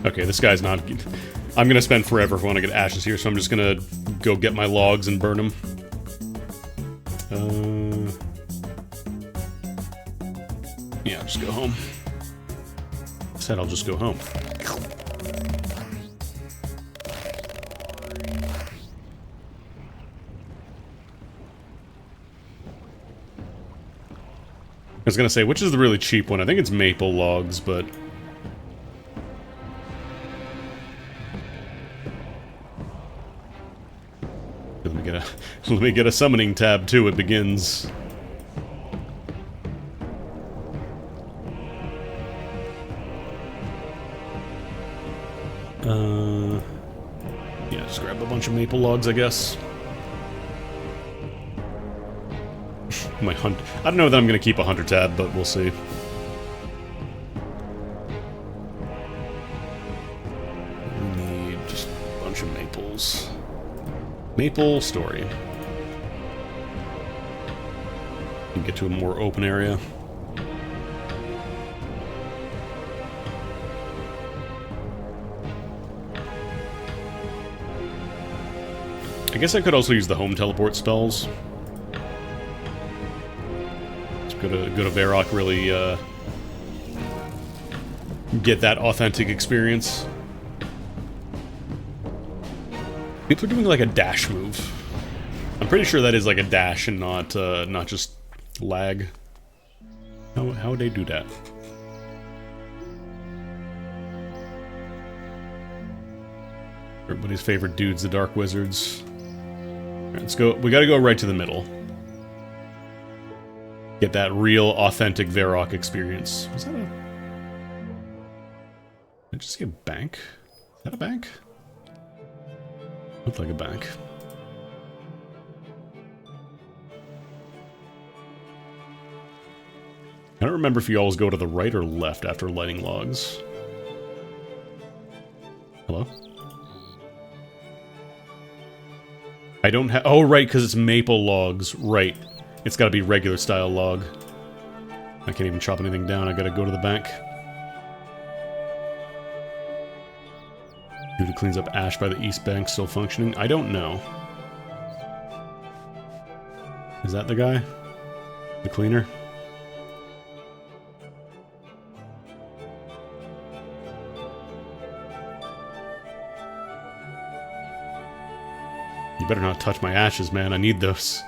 Okay, this guy's not... I'm gonna spend forever if I want to get ashes here, so I'm just gonna go get my logs and burn them. Yeah, just go home. Said I'll just go home. I was gonna say, which is the really cheap one? I think it's maple logs, but... Let me get a summoning tab too, it begins. Yeah, just grab a bunch of maple logs, I guess. My hunt. I don't know that I'm gonna keep a hunter tab, but we'll see. We need just a bunch of maples. Maple story. And get to a more open area. I guess I could also use the home teleport spells. Go to Varrock, really get that authentic experience. People are doing like a dash move. I'm pretty sure that is like a dash and not just lag. How would they do that? Everybody's favorite dudes, the Dark Wizards. Alright, let's go. We gotta go right to the middle. Get that real, authentic Varrock experience. Was that a... Did I just see a bank? Is that a bank? Looked like a bank. I don't remember if you always go to the right or left after lighting logs. Hello? I don't have... Oh, right, because it's maple logs. Right. It's gotta be regular style log. I can't even chop anything down. I gotta go to the bank. Dude who cleans up ash by the east bank still functioning? I don't know. Is that the guy? The cleaner? You better not touch my ashes, man. I need those.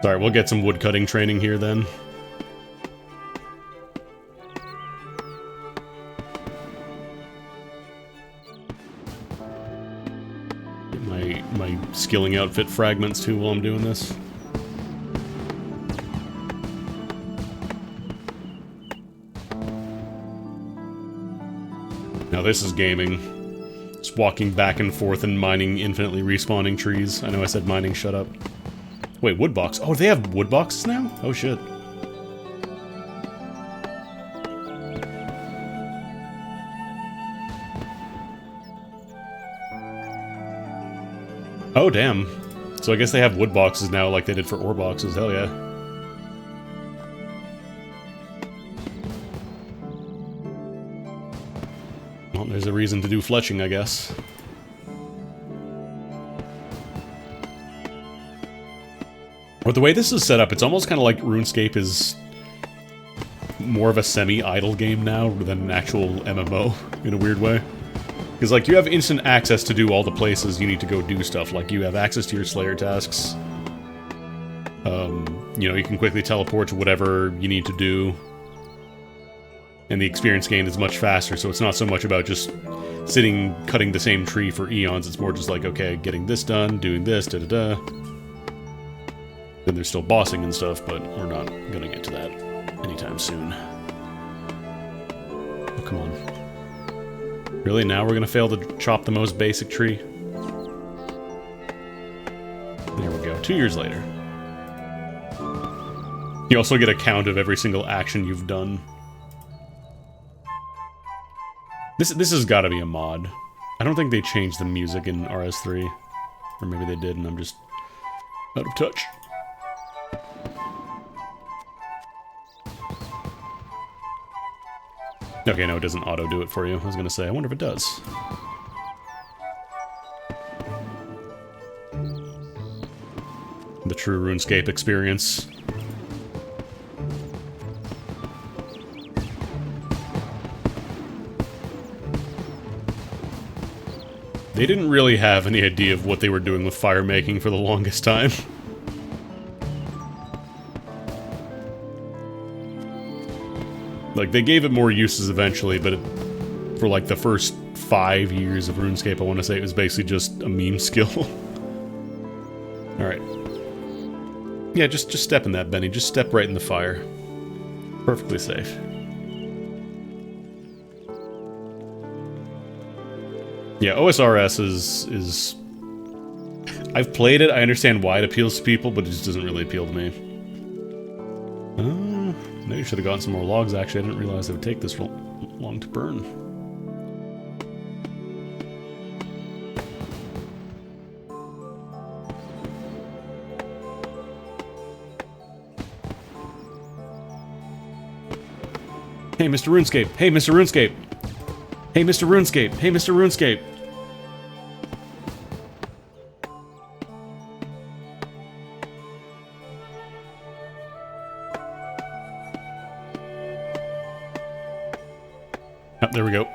Sorry, we'll get some woodcutting training here then. Get my skilling outfit fragments too while I'm doing this. Now this is gaming. Just walking back and forth and mining infinitely respawning trees. I know I said mining, shut up. Wait, wood box. Oh, they have wood boxes now? Oh, shit. Oh, damn. So I guess they have wood boxes now like they did for ore boxes. Hell yeah. Well, there's a reason to do fletching, I guess. Or the way this is set up, it's almost kind of like RuneScape is more of a semi-idle game now than an actual MMO, in a weird way. Because, like, you have instant access to do all the places you need to go do stuff. Like, you have access to your Slayer tasks. You know, you can quickly teleport to whatever you need to do. And the experience gain is much faster, so it's not so much about just sitting, cutting the same tree for eons. It's more just like, okay, getting this done, doing this, da-da-da. Then there's still bossing and stuff, but we're not gonna get to that anytime soon. Oh, come on. Really? Now we're gonna fail to chop the most basic tree? There we go. 2 years later. You also get a count of every single action you've done. This has gotta be a mod. I don't think they changed the music in RS3. Or maybe they did and I'm just out of touch. Okay, no, it doesn't auto-do it for you. I was gonna say, I wonder if it does. the true RuneScape experience. They didn't really have any idea of what they were doing with fire making for the longest time. Like, they gave it more uses eventually, but for like the first 5 years of RuneScape, I want to say it was basically just a meme skill. Alright. Yeah, just step in that, Benny. Just step right in the fire. Perfectly safe. Yeah, OSRS is... I've played it, I understand why it appeals to people, but it just doesn't really appeal to me. Maybe I should have gotten some more logs, actually. I didn't realize it would take this long to burn. Hey, Mr. RuneScape! Hey, Mr. RuneScape! Hey, Mr. RuneScape! Hey, Mr. RuneScape! Oh, there we go.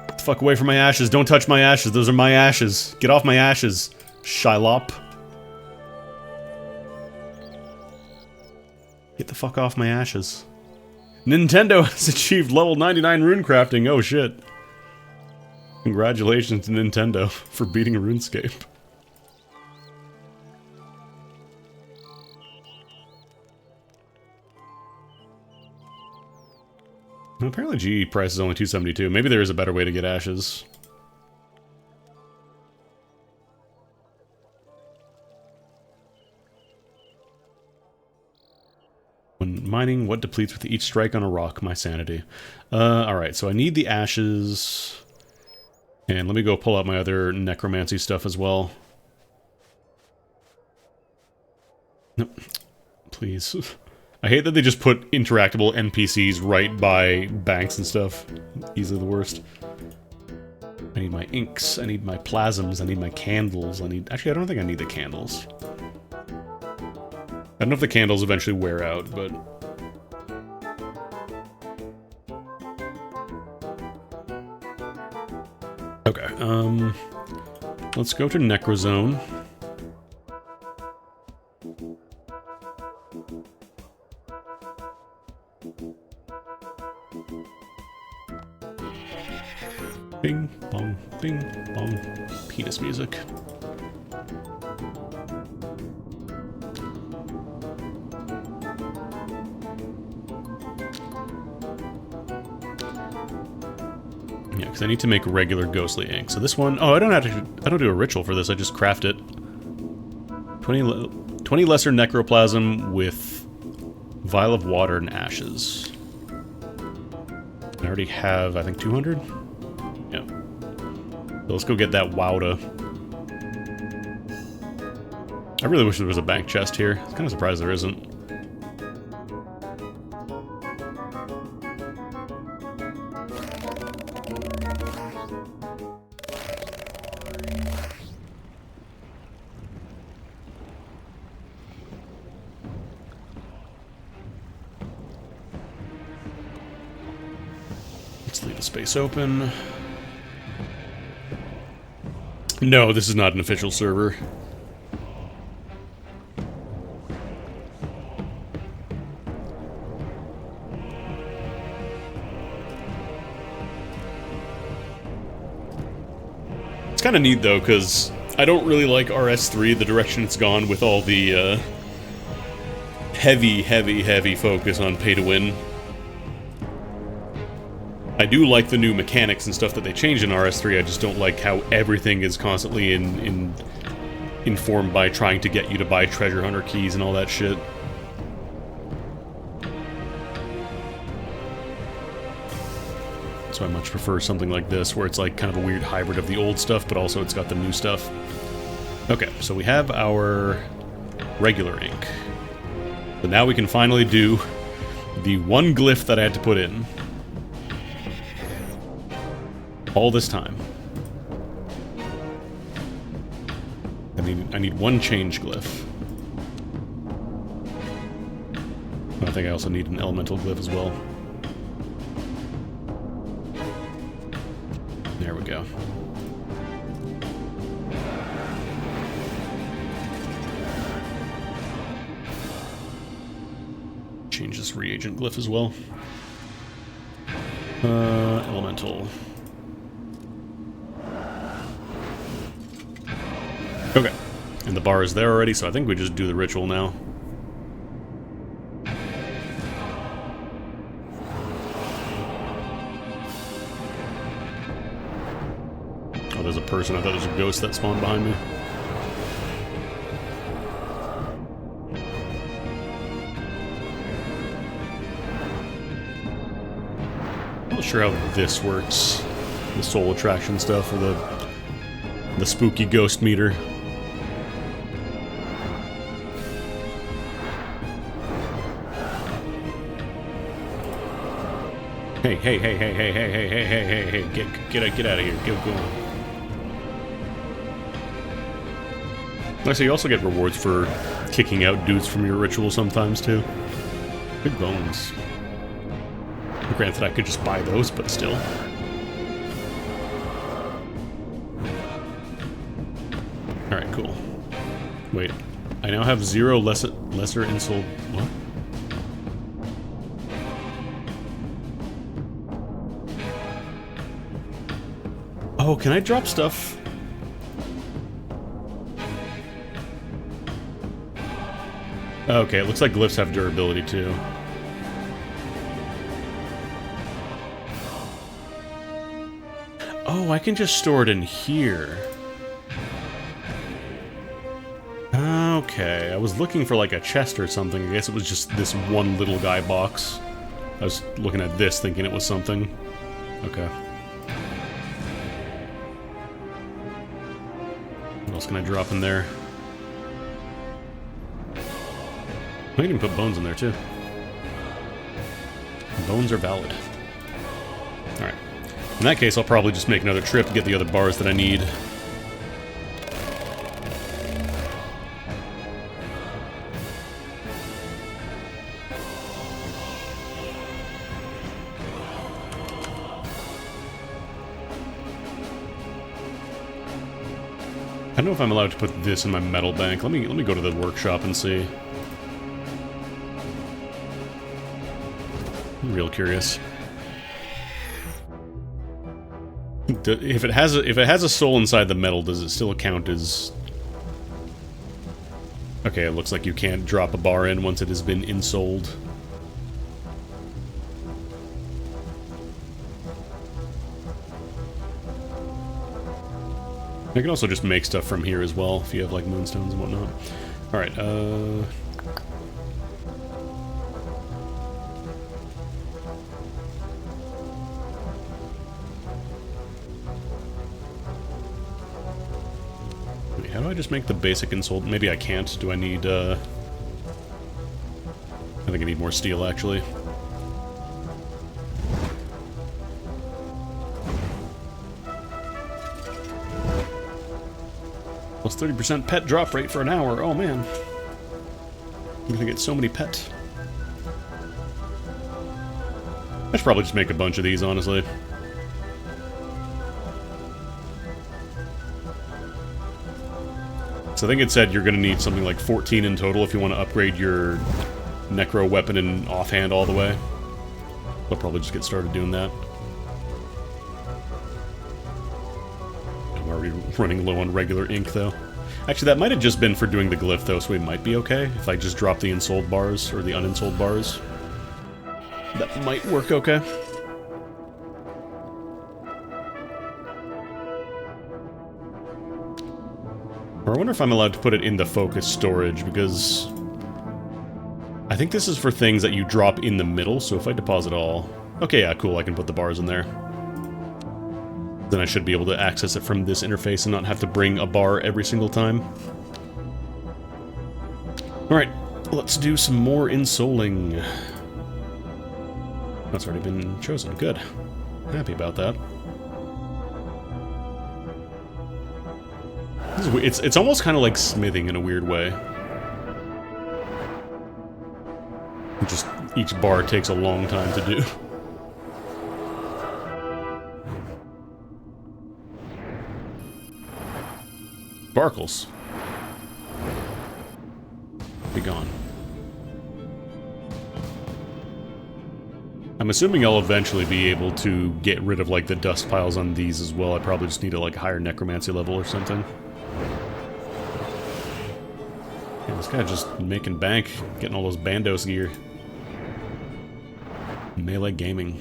Get the fuck away from my ashes. Don't touch my ashes. Those are my ashes. Get off my ashes, Shylop. Get the fuck off my ashes. Nintendo has achieved level 99 rune crafting. Oh shit. Congratulations to Nintendo for beating RuneScape. Well, apparently GE price is only $272. Maybe there is a better way to get ashes. When mining, what depletes with each strike on a rock? My sanity. Alright, so I need the ashes. And let me go pull out my other necromancy stuff as well. Nope. Please. I hate that they just put interactable NPCs right by banks and stuff. Easily the worst. I need my inks, I need my plasms, I need my candles, I need... Actually, I don't think I need the candles. I don't know if the candles eventually wear out, but... Okay, let's go to Necrozone. Bing, bong, penis music. Yeah, because I need to make regular ghostly ink. So this one, oh, I don't do a ritual for this. I just craft it. 20 lesser necroplasm with vial of water and ashes. I already have, I think, 200. Yeah. So let's go get that Wowda. I really wish there was a bank chest here. I'm kind of surprised there isn't. Let's leave the space open. No, this is not an official server. It's kind of neat though, because I don't really like RS3, the direction it's gone with all the heavy focus on pay to win. I do like the new mechanics and stuff that they changed in RS3, I just don't like how everything is constantly informed by trying to get you to buy treasure hunter keys and all that shit. So I much prefer something like this, where it's like kind of a weird hybrid of the old stuff, but also it's got the new stuff. Okay, so we have our regular ink. So now we can finally do the one glyph that I had to put in. All this time. I need one change glyph. think I also need an elemental glyph as well. There we go. Change this reagent glyph as well. Elemental. Okay. And the bar is there already, so I think we just do the ritual now. Oh, there's a person. I thought there was a ghost that spawned behind me. Not sure how this works. The soul attraction stuff, or the spooky ghost meter. Hey, hey, hey, hey, hey, hey, hey, hey, hey, hey, hey, get out of here. Get going. Actually, you also get rewards for kicking out dudes from your ritual sometimes, too. Big bones. Granted, I could just buy those, but still. Alright, cool. Wait. I now have 0 lesser insult... What? Oh, can I drop stuff? Okay, it looks like glyphs have durability, too. Oh, I can just store it in here. Okay, I was looking for like a chest or something. I guess it was just this one little guy box. I was looking at this thinking it was something. Okay. What else can I drop in there? I can put bones in there too. Bones are valid. Alright. In that case, I'll probably just make another trip to get the other bars that I need. I don't know if I'm allowed to put this in my metal bank. Let me go to the workshop and see. I'm real curious. If it has a soul inside the metal, does it still count as... Okay, it looks like you can't drop a bar in once it has been insouled. I can also just make stuff from here as well, if you have, like, moonstones and whatnot. Alright, Wait, how do I just make the basic insult? Maybe I can't. Do I need, I think I need more steel, actually. Plus 30% pet drop rate for an hour. Oh, man. I'm gonna get so many pets. I should probably just make a bunch of these, honestly. So I think it said you're gonna need something like 14 in total if you want to upgrade your necro weapon and offhand all the way. I'll probably just get started doing that. I'm already running low on regular ink, though. Actually, that might have just been for doing the glyph, though, so we might be okay. If I just drop the insold bars, or the uninsold bars. That might work okay. Or I wonder if I'm allowed to put it in the focus storage, because... I think this is for things that you drop in the middle, so if I deposit all... Okay, yeah, cool, I can put the bars in there. Then I should be able to access it from this interface and not have to bring a bar every single time. Alright, let's do some more insoling. That's already been chosen. Good. Happy about that. It's almost kind of like smithing in a weird way. Just each bar takes a long time to do. Sparkles. Be gone. I'm assuming I'll eventually be able to get rid of, like, the dust piles on these as well. I probably just need a, like, higher necromancy level or something. Yeah, this guy just making bank, getting all those Bandos gear. Melee gaming.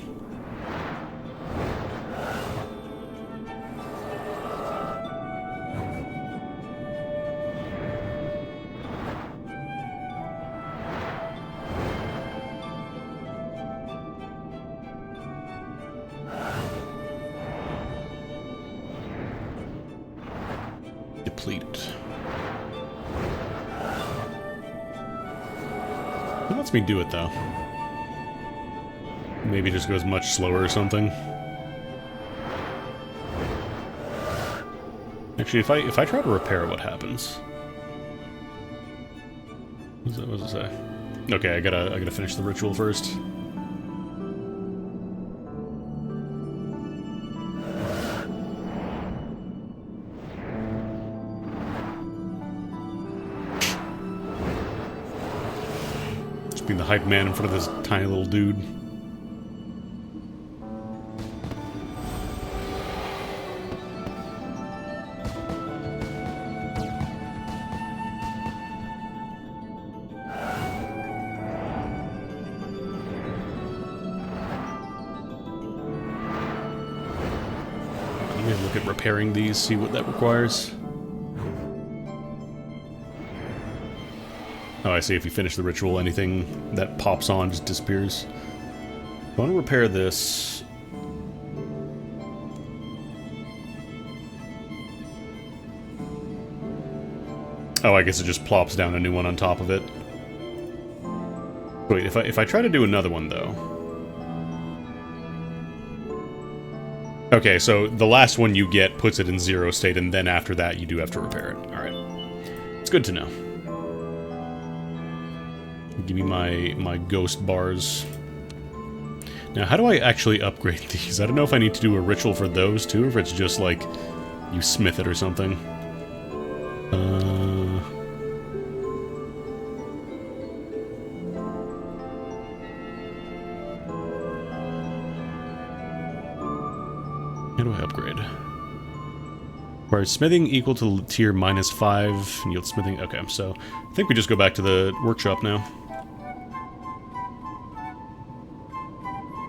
Depleted. It lets me do it though. Maybe it just goes much slower or something. Actually, if I try to repair it, what happens? What does it say? Okay, I gotta finish the ritual first. Just being the hype man in front of this tiny little dude. Look at repairing these, see what that requires. Oh, I see. If you finish the ritual, anything that pops on just disappears. I want to repair this. Oh, I guess it just plops down a new one on top of it. Wait, if I try to do another one, though... Okay, so the last one you get puts it in 0 state, and then after that you do have to repair it. Alright. It's good to know. Give me my ghost bars. Now, how do I actually upgrade these? I don't know if I need to do a ritual for those too, or if it's just like you smith it or something. How do I upgrade? Requires smithing equal to tier -5, and yield smithing. Okay, so I think we just go back to the workshop now.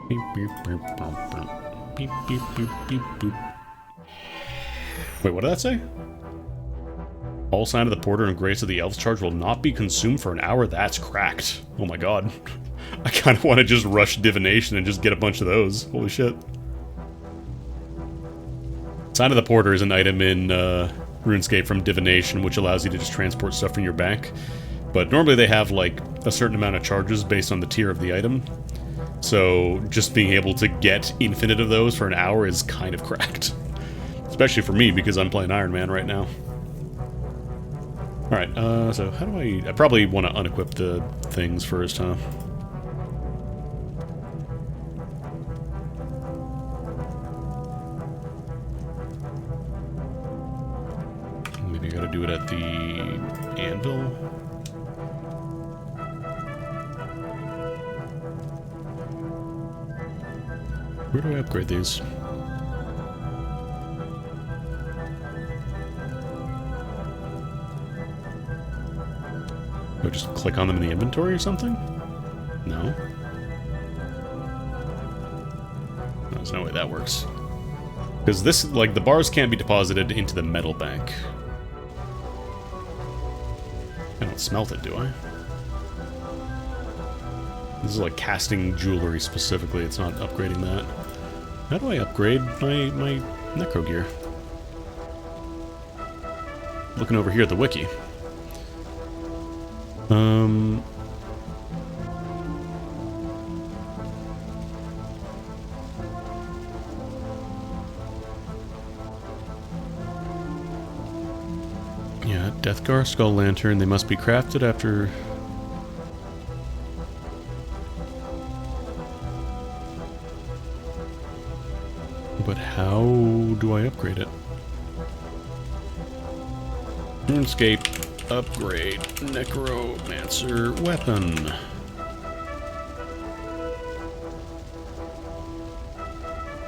Beep, beep, beep, boop, beep, beep, beep, beep, boop. Wait, what did that say? All sign of the porter and grace of the elves charge will not be consumed for an hour. That's cracked. Oh my god. I kind of want to just rush divination and just get a bunch of those. Holy shit. Sign of the Porter is an item in RuneScape from Divination, which allows you to just transport stuff from your bank. But normally they have, like, a certain amount of charges based on the tier of the item. So just being able to get infinite of those for an hour is kind of cracked. Especially for me, because I'm playing Iron Man right now. Alright, so how do I probably want to unequip the things first, huh? Maybe I gotta do it at the anvil. Where do I upgrade these? Do I just click on them in the inventory or something? No. There's no way that works. Because this, like, the bars can't be deposited into the metal bank. I don't smelt it, do I? This is like casting jewelry specifically, it's not upgrading that. How do I upgrade my necro gear? Looking over here at the wiki. Yeah, Deathgar, Skull Lantern, they must be crafted after... How do I upgrade it? RuneScape, upgrade, necromancer weapon.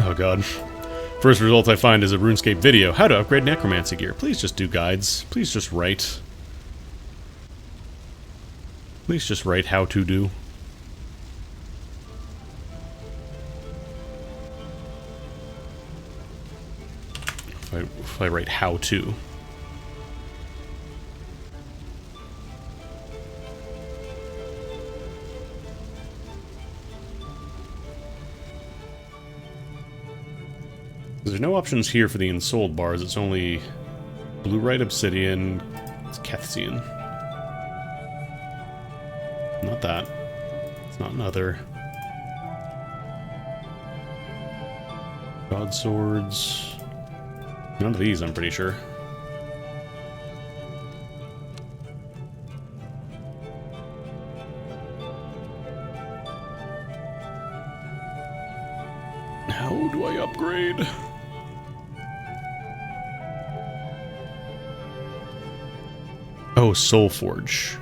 Oh god. First result I find is a RuneScape video. How to upgrade necromancy gear. Please just do guides. Please just write. Please just write how to do. If I write how to. There's no options here for the ensouled bars. It's only blue-right obsidian. It's Kethian. Not that. It's not another. God swords. None of these, I'm pretty sure. How do I upgrade? Oh, Soulforge.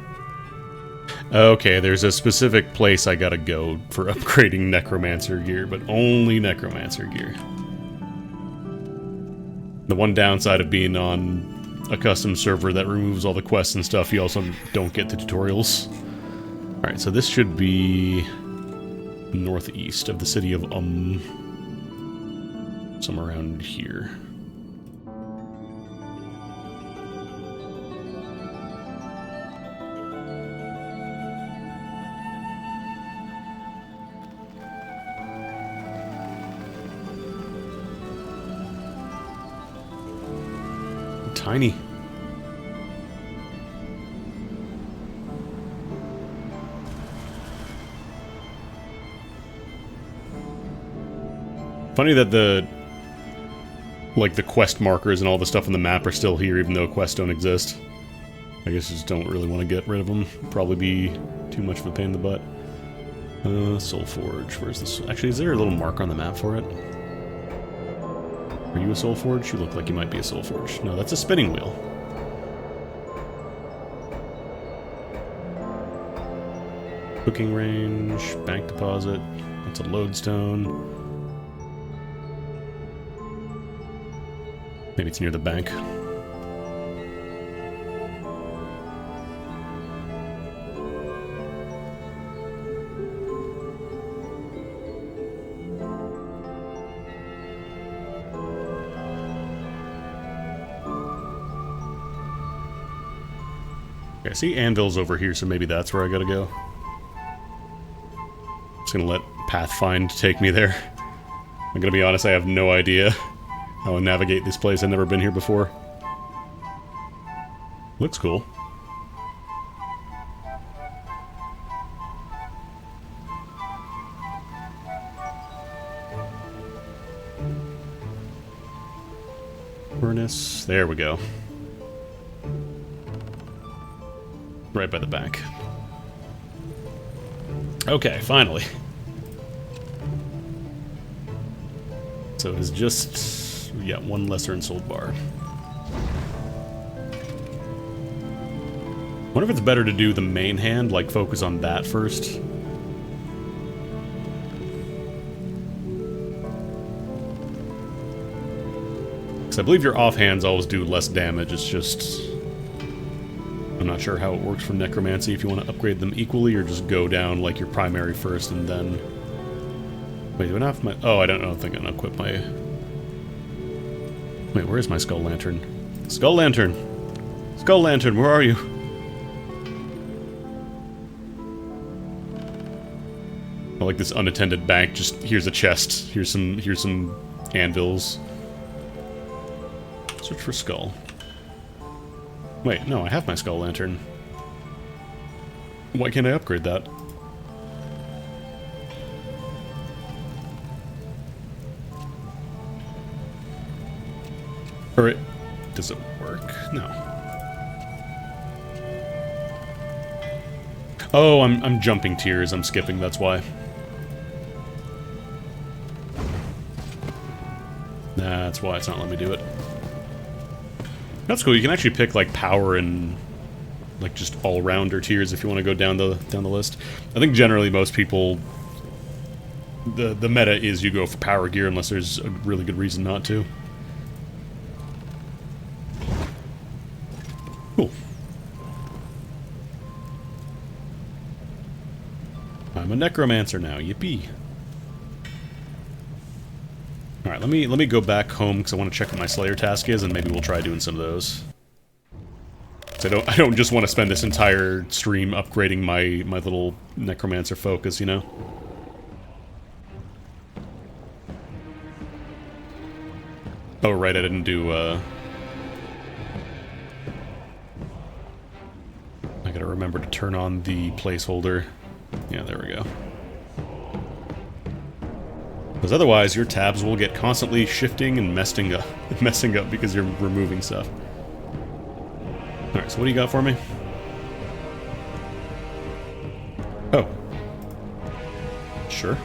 Okay, there's a specific place I gotta go for upgrading Necromancer gear, but only Necromancer gear. The one downside of being on a custom server that removes all the quests and stuff, you also don't get the tutorials. Alright, so this should be northeast of the city of somewhere around here. Tiny. Funny that the quest markers and all the stuff on the map are still here, even though quests don't exist. I guess I just don't really want to get rid of them. Probably be too much of a pain in the butt. Soulforge. Where's this? Actually, is there a little marker on the map for it? Are you a Soulforge? You look like you might be a Soulforge. No, that's a spinning wheel. Cooking range, bank deposit. That's a lodestone. Maybe it's near the bank. Okay, I see anvils over here, so maybe that's where I gotta go. Just gonna let Pathfind take me there. I'm gonna be honest, I have no idea how to navigate this place. I've never been here before. Looks cool. Furnace. There we go. Right by the back. Okay, finally. So it is just, yeah, one lesser ensouled bar. Wonder if it's better to do the main hand, like focus on that first. Because I believe your offhands always do less damage, it's just... I'm not sure how it works for Necromancy, if you want to upgrade them equally, or just go down like your primary first and then... Wait, do I not have my... Oh, I don't think I'm gonna equip my... Wait, where is my Skull Lantern? Skull Lantern! Skull Lantern, where are you? I like this unattended bank, just here's a chest, here's some anvils. Search for skull. Wait, no, I have my Skull Lantern. Why can't I upgrade that? Or it... Does it work? No. Oh, I'm jumping tiers, I'm skipping, that's why. That's why it's not letting me do it. That's cool. You can actually pick like power and like just all-rounder tiers if you want to go down the list. I think generally most people, the meta is you go for power gear unless there's a really good reason not to. Cool. I'm a necromancer now. Yippee. All right, let me go back home because I want to check what my Slayer task is, and maybe we'll try doing some of those. So I don't just want to spend this entire stream upgrading my little necromancer focus, you know. Oh right, I didn't do. I gotta remember to turn on the placeholder. Yeah, there we go. Because otherwise, your tabs will get constantly shifting and messing up because you're removing stuff. Alright, so what do you got for me? Oh. Sure.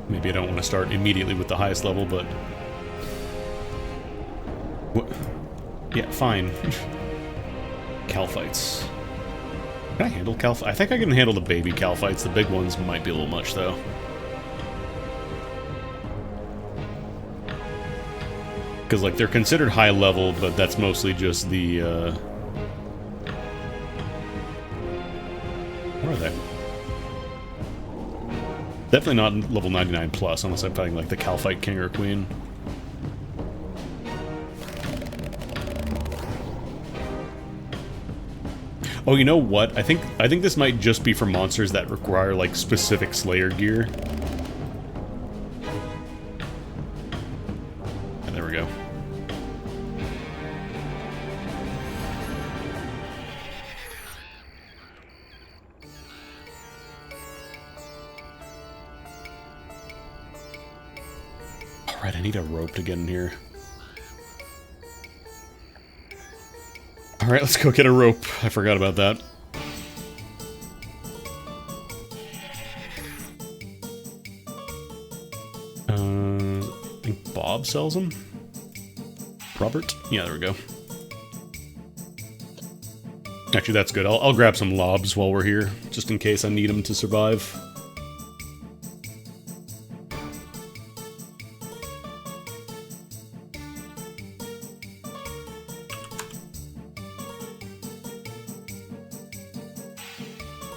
Maybe I don't want to start immediately with the highest level, but... What? Yeah, fine. Calphites. Can I handle Calphites? I think I can handle the baby Calphites. The big ones might be a little much, though. Because, like, they're considered high level, but that's mostly just the, What are they? Definitely not level 99 plus, unless I'm fighting, like, the Calphite King or Queen. Oh, you know what? I think this might just be for monsters that require, like, specific Slayer gear. And there we go. Alright, I need a rope to get in here. Alright, let's go get a rope. I forgot about that. I think Bob sells them? Robert? Yeah, there we go. Actually, that's good. I'll grab some lobs while we're here, just in case I need them to survive.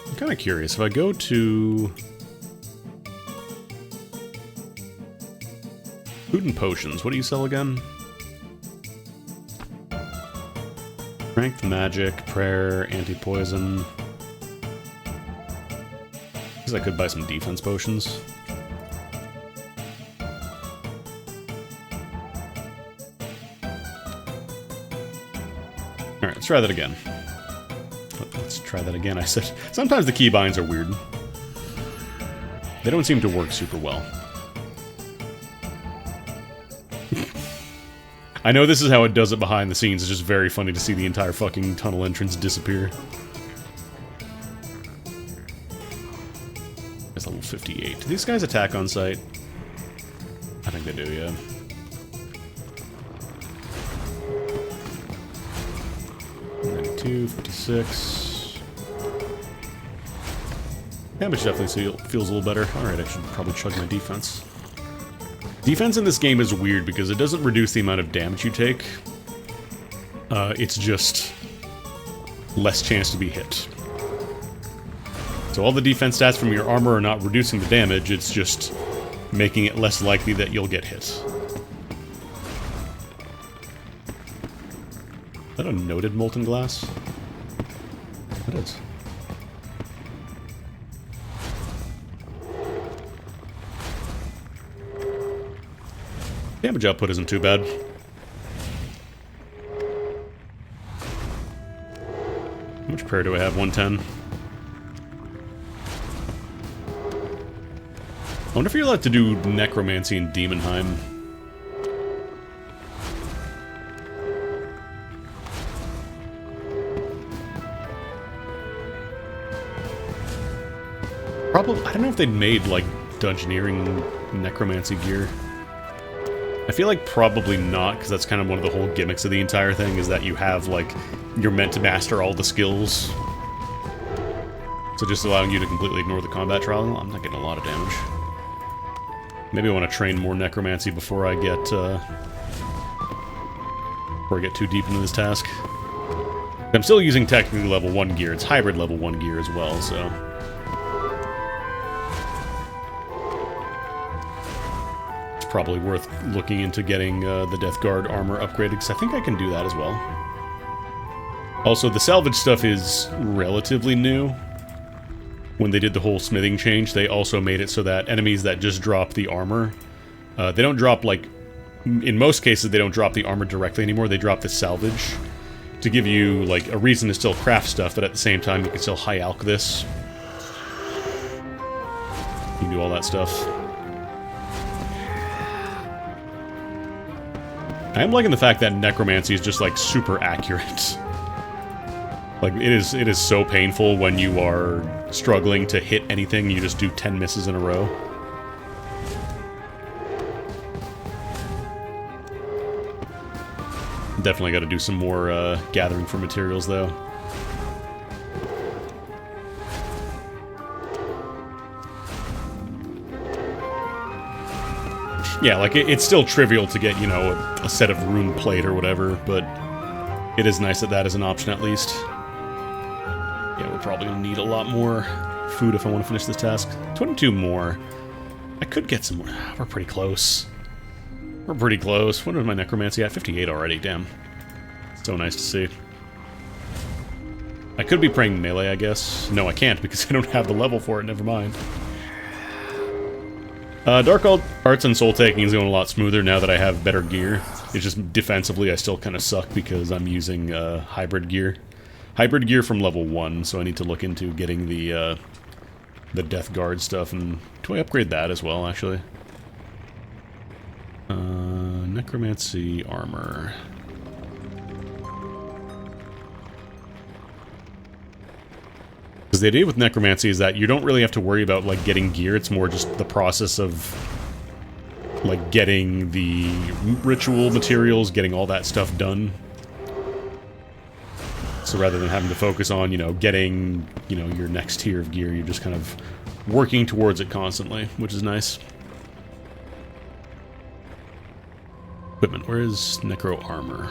I'm kind of curious. If I go to food and potions, what do you sell again? Strength, magic, prayer, anti-poison. Guess I could buy some defense potions. Alright, let's try that again. Let's try that again, I said. Sometimes the keybinds are weird. They don't seem to work super well. I know this is how it does it behind the scenes. It's just very funny to see the entire fucking tunnel entrance disappear. It's level 58. Do these guys attack on sight? I think they do, yeah. .92, 56. Damage definitely feels a little better. Alright, I should probably chug my defense. Defense in this game is weird because it doesn't reduce the amount of damage you take. It's just less chance to be hit. So all the defense stats from your armor are not reducing the damage, it's just making it less likely that you'll get hit. Is that a noted molten glass? It is. Damage output isn't too bad. How much prayer do I have? 110. I wonder if you're allowed to do necromancy in Demonheim. Probably. I don't know if they'd made like dungeoneering necromancy gear? I feel like probably not, because that's kind of one of the whole gimmicks of the entire thing, is that you have, like, you're meant to master all the skills. So just allowing you to completely ignore the combat trial, I'm not getting a lot of damage. Maybe I want to train more necromancy before I get too deep into this task. I'm still using technically level 1 gear. It's hybrid level 1 gear as well, so... it's probably worth looking into getting the Death Guard armor upgraded, because I think I can do that as well. Also, the salvage stuff is relatively new. When they did the whole smithing change, they also made it so that enemies that just drop the armor, they don't drop, like... in most cases, they don't drop the armor directly anymore. They drop the salvage to give you, like, a reason to still craft stuff, but at the same time, you can still high-alch this. You can do all that stuff. I am liking the fact that necromancy is just, like, super accurate. Like, it is so painful when you are struggling to hit anything, you just do 10 misses in a row. Definitely got to do some more gathering for materials, though. Yeah, like, it's still trivial to get, you know, a set of rune plate or whatever, but it is nice that that is an option at least. Yeah, we're probably going to need a lot more food if I want to finish this task. 22 more. I could get some more. We're pretty close. We're pretty close. What is my necromancy at? 58 already, damn. So nice to see. I could be praying melee, I guess. No, I can't because I don't have the level for it, never mind. Dark Arts and Soul Taking is going a lot smoother now that I have better gear. It's just defensively I still kind of suck because I'm using hybrid gear. Hybrid gear from level 1, so I need to look into getting the Death Guard stuff. And do I upgrade that as well, actually? Necromancy armor. Because the idea with necromancy is that you don't really have to worry about, like, getting gear. It's more just the process of, like, getting the ritual materials, getting all that stuff done. So rather than having to focus on, you know, getting, you know, your next tier of gear, you're just kind of working towards it constantly, which is nice. Equipment. Where is Necro Armor?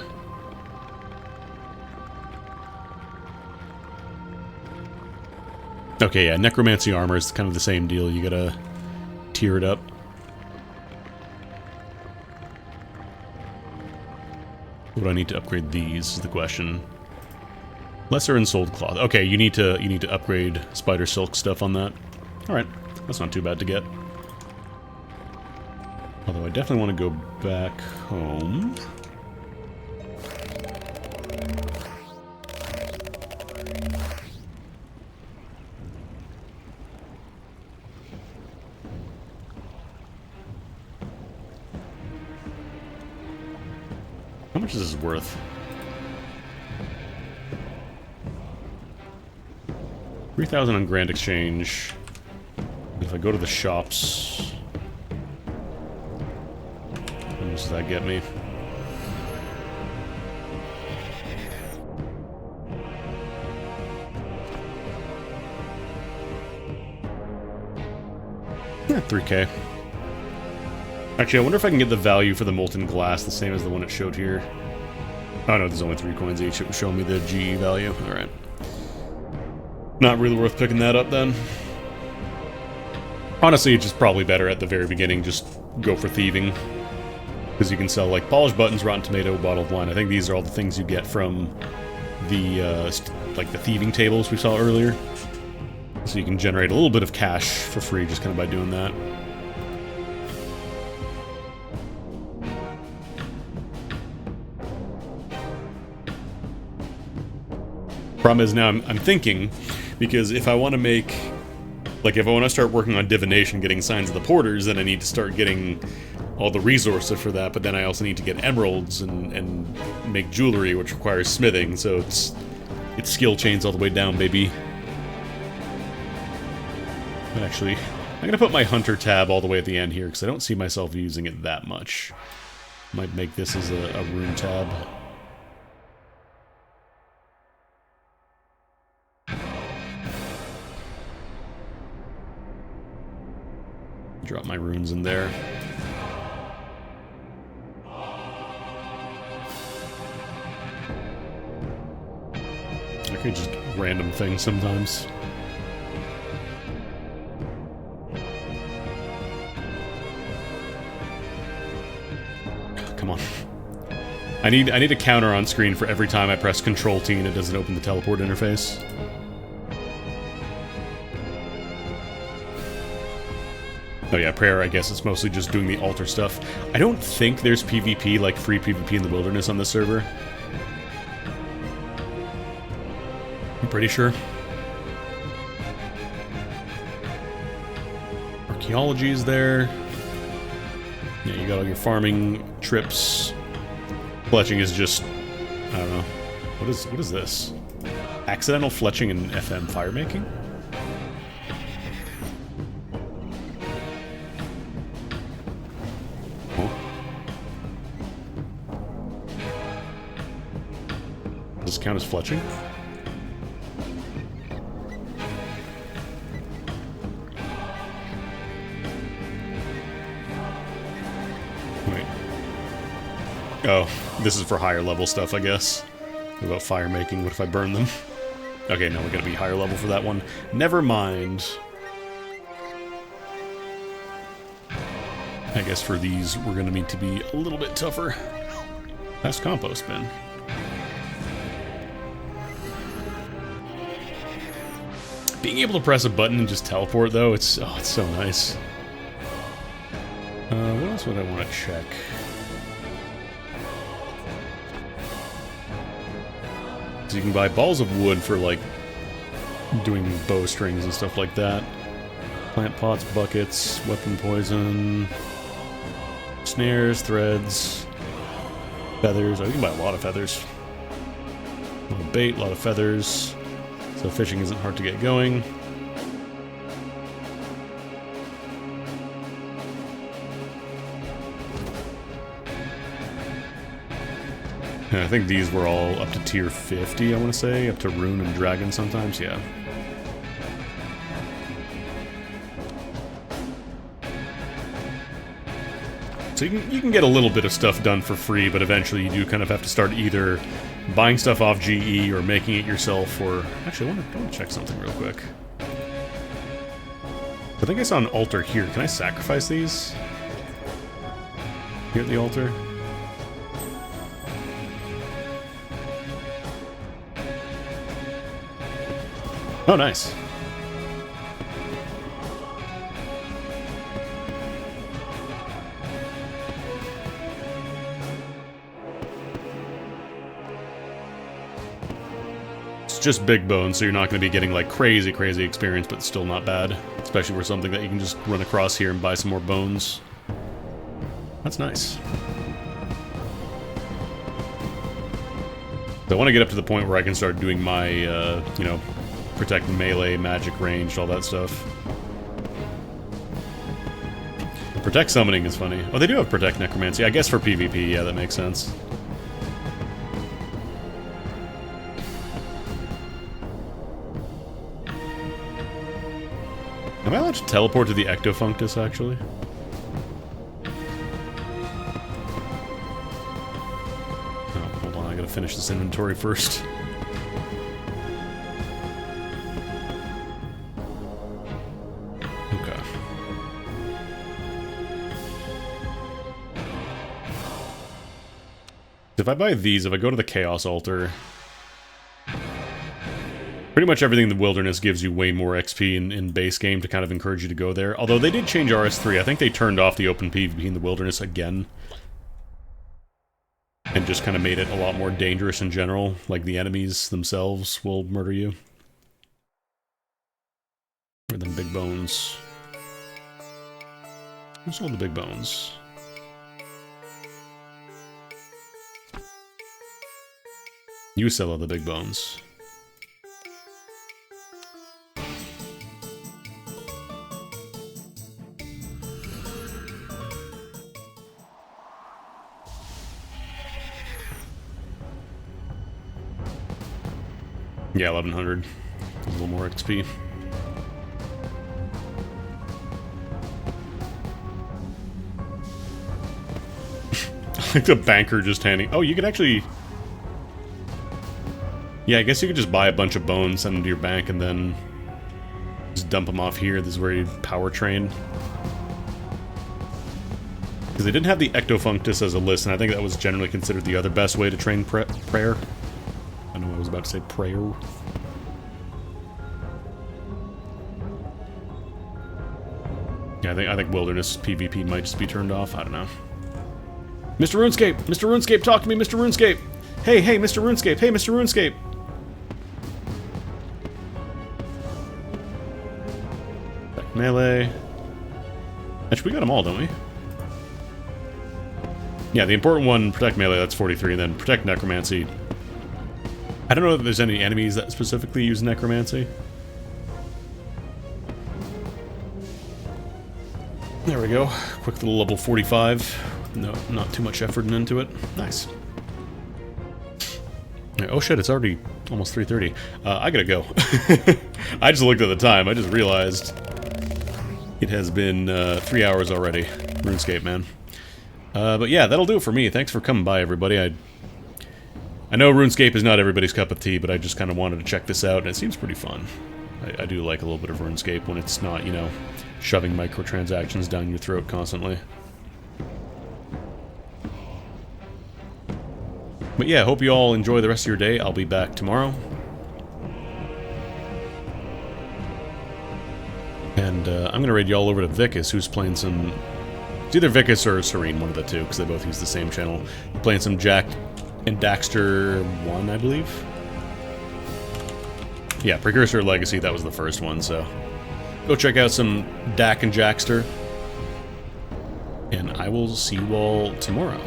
Okay, yeah, Necromancy Armor is kind of the same deal. You gotta tier it up. What do I need to upgrade these is the question. Lesser Ensouled Cloth. Okay, you need to upgrade Spider Silk stuff on that. Alright, that's not too bad to get. Although I definitely want to go back home. How much is this worth? 3,000 on Grand Exchange. If I go to the shops... how much does that get me? Yeah, 3K. Actually, I wonder if I can get the value for the Molten Glass the same as the one it showed here. Oh no, there's only 3 coins each. It was showing me the GE value. Alright. Not really worth picking that up then. Honestly, it's just probably better at the very beginning. Just go for thieving. Because you can sell, like, polished buttons, rotten tomato, bottled wine. I think these are all the things you get from the, like, the thieving tables we saw earlier. So you can generate a little bit of cash for free just kind of by doing that. Problem is now I'm thinking, because if I want to make, like, if I want to start working on divination, getting signs of the porters, then I need to start getting all the resources for that, but then I also need to get emeralds and make jewelry, which requires smithing, so it's skill chains all the way down, baby. Actually, I'm gonna put my hunter tab all the way at the end here because I don't see myself using it that much. Might make this as a rune tab. Drop my runes in there. I could just random things sometimes. Come on. I need a counter on screen for every time I press Control T and it doesn't open the teleport interface. Oh yeah, prayer, I guess it's mostly just doing the altar stuff. I don't think there's PvP, like free PvP in the wilderness on this server. I'm pretty sure. Archaeology is there. Yeah, you got all your farming trips. Fletching is just... I don't know. What is this? Accidental fletching and FM firemaking? Does this count as fletching? Wait. Oh, this is for higher level stuff, I guess. What about fire making? What if I burn them? Okay, no, we're gonna be higher level for that one. Never mind. I guess for these, we're gonna need to be a little bit tougher. Past compost bin. Being able to press a button and just teleport, though, it's so nice. What else would I want to check? So you can buy balls of wood for, like, doing bowstrings and stuff like that. Plant pots, buckets, weapon poison, snares, threads, feathers. Oh, you can buy a lot of feathers. A lot of bait, a lot of feathers. So fishing isn't hard to get going. And I think these were all up to tier 50, I want to say. Up to rune and dragon sometimes, yeah. So you can get a little bit of stuff done for free, but eventually you do kind of have to start either buying stuff off GE or making it yourself, or... Actually, I want to check something real quick. I think I saw an altar here. Can I sacrifice these? Here at the altar? Oh, nice. Just big bones, so you're not going to be getting like crazy experience, but still not bad. Especially for something that you can just run across here and buy some more bones. That's nice. So I want to get up to the point where I can start doing my, you know, protect melee, magic ranged, all that stuff. Protect summoning is funny. Oh, they do have protect necromancy. I guess for PvP, yeah, that makes sense. Am I allowed to teleport to the Ectofunctus, actually? Oh, hold on, I gotta finish this inventory first. Okay. If I buy these, if I go to the Chaos Altar... Pretty much everything in the wilderness gives you way more XP in base game to kind of encourage you to go there. Although they did change RS3. I think they turned off the open PvP in the wilderness again. And just kind of made it a lot more dangerous in general. Like the enemies themselves will murder you. Or them big bones. Where's all the big bones? You sell all the big bones. Yeah, 1100. A little more XP. Like the banker just handing... Oh, you could actually... Yeah, I guess you could just buy a bunch of bones, send them to your bank, and then just dump them off here. This is where you power train. Because they didn't have the Ectofunctus as a list, and I think that was generally considered the other best way to train prayer. I know I was about to say prayer. Yeah, I think Wilderness PvP might just be turned off. I don't know. Mr. RuneScape! Mr. RuneScape, talk to me, Mr. RuneScape! Hey, hey, Mr. RuneScape! Hey, Mr. RuneScape! Protect melee. Actually, we got them all, don't we? Yeah, the important one, Protect Melee, that's 43, and then Protect Necromancy. I don't know if there's any enemies that specifically use Necromancy. There we go. Quick little level 45. No, not too much effort into it. Nice. Oh shit, it's already almost 3:30. I gotta go. I just looked at the time. I just realized it has been 3 hours already. RuneScape, man. But yeah, that'll do it for me. Thanks for coming by, everybody. I know RuneScape is not everybody's cup of tea, but I just kind of wanted to check this out, and it seems pretty fun. I do like a little bit of RuneScape when it's not, you know, shoving microtransactions down your throat constantly. But yeah, hope you all enjoy the rest of your day. I'll be back tomorrow. And I'm going to raid you all over to Vicus, who's playing some... It's either Vicus or Serene, one of the two, because they both use the same channel. Playing some Jack and Daxter 1, I believe. Yeah, Precursor Legacy, that was the first one, so... Go check out some Dak and Jackster. And I will see you all tomorrow.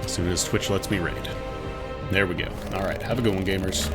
As soon as Twitch lets me raid. There we go. Alright, have a good one, gamers.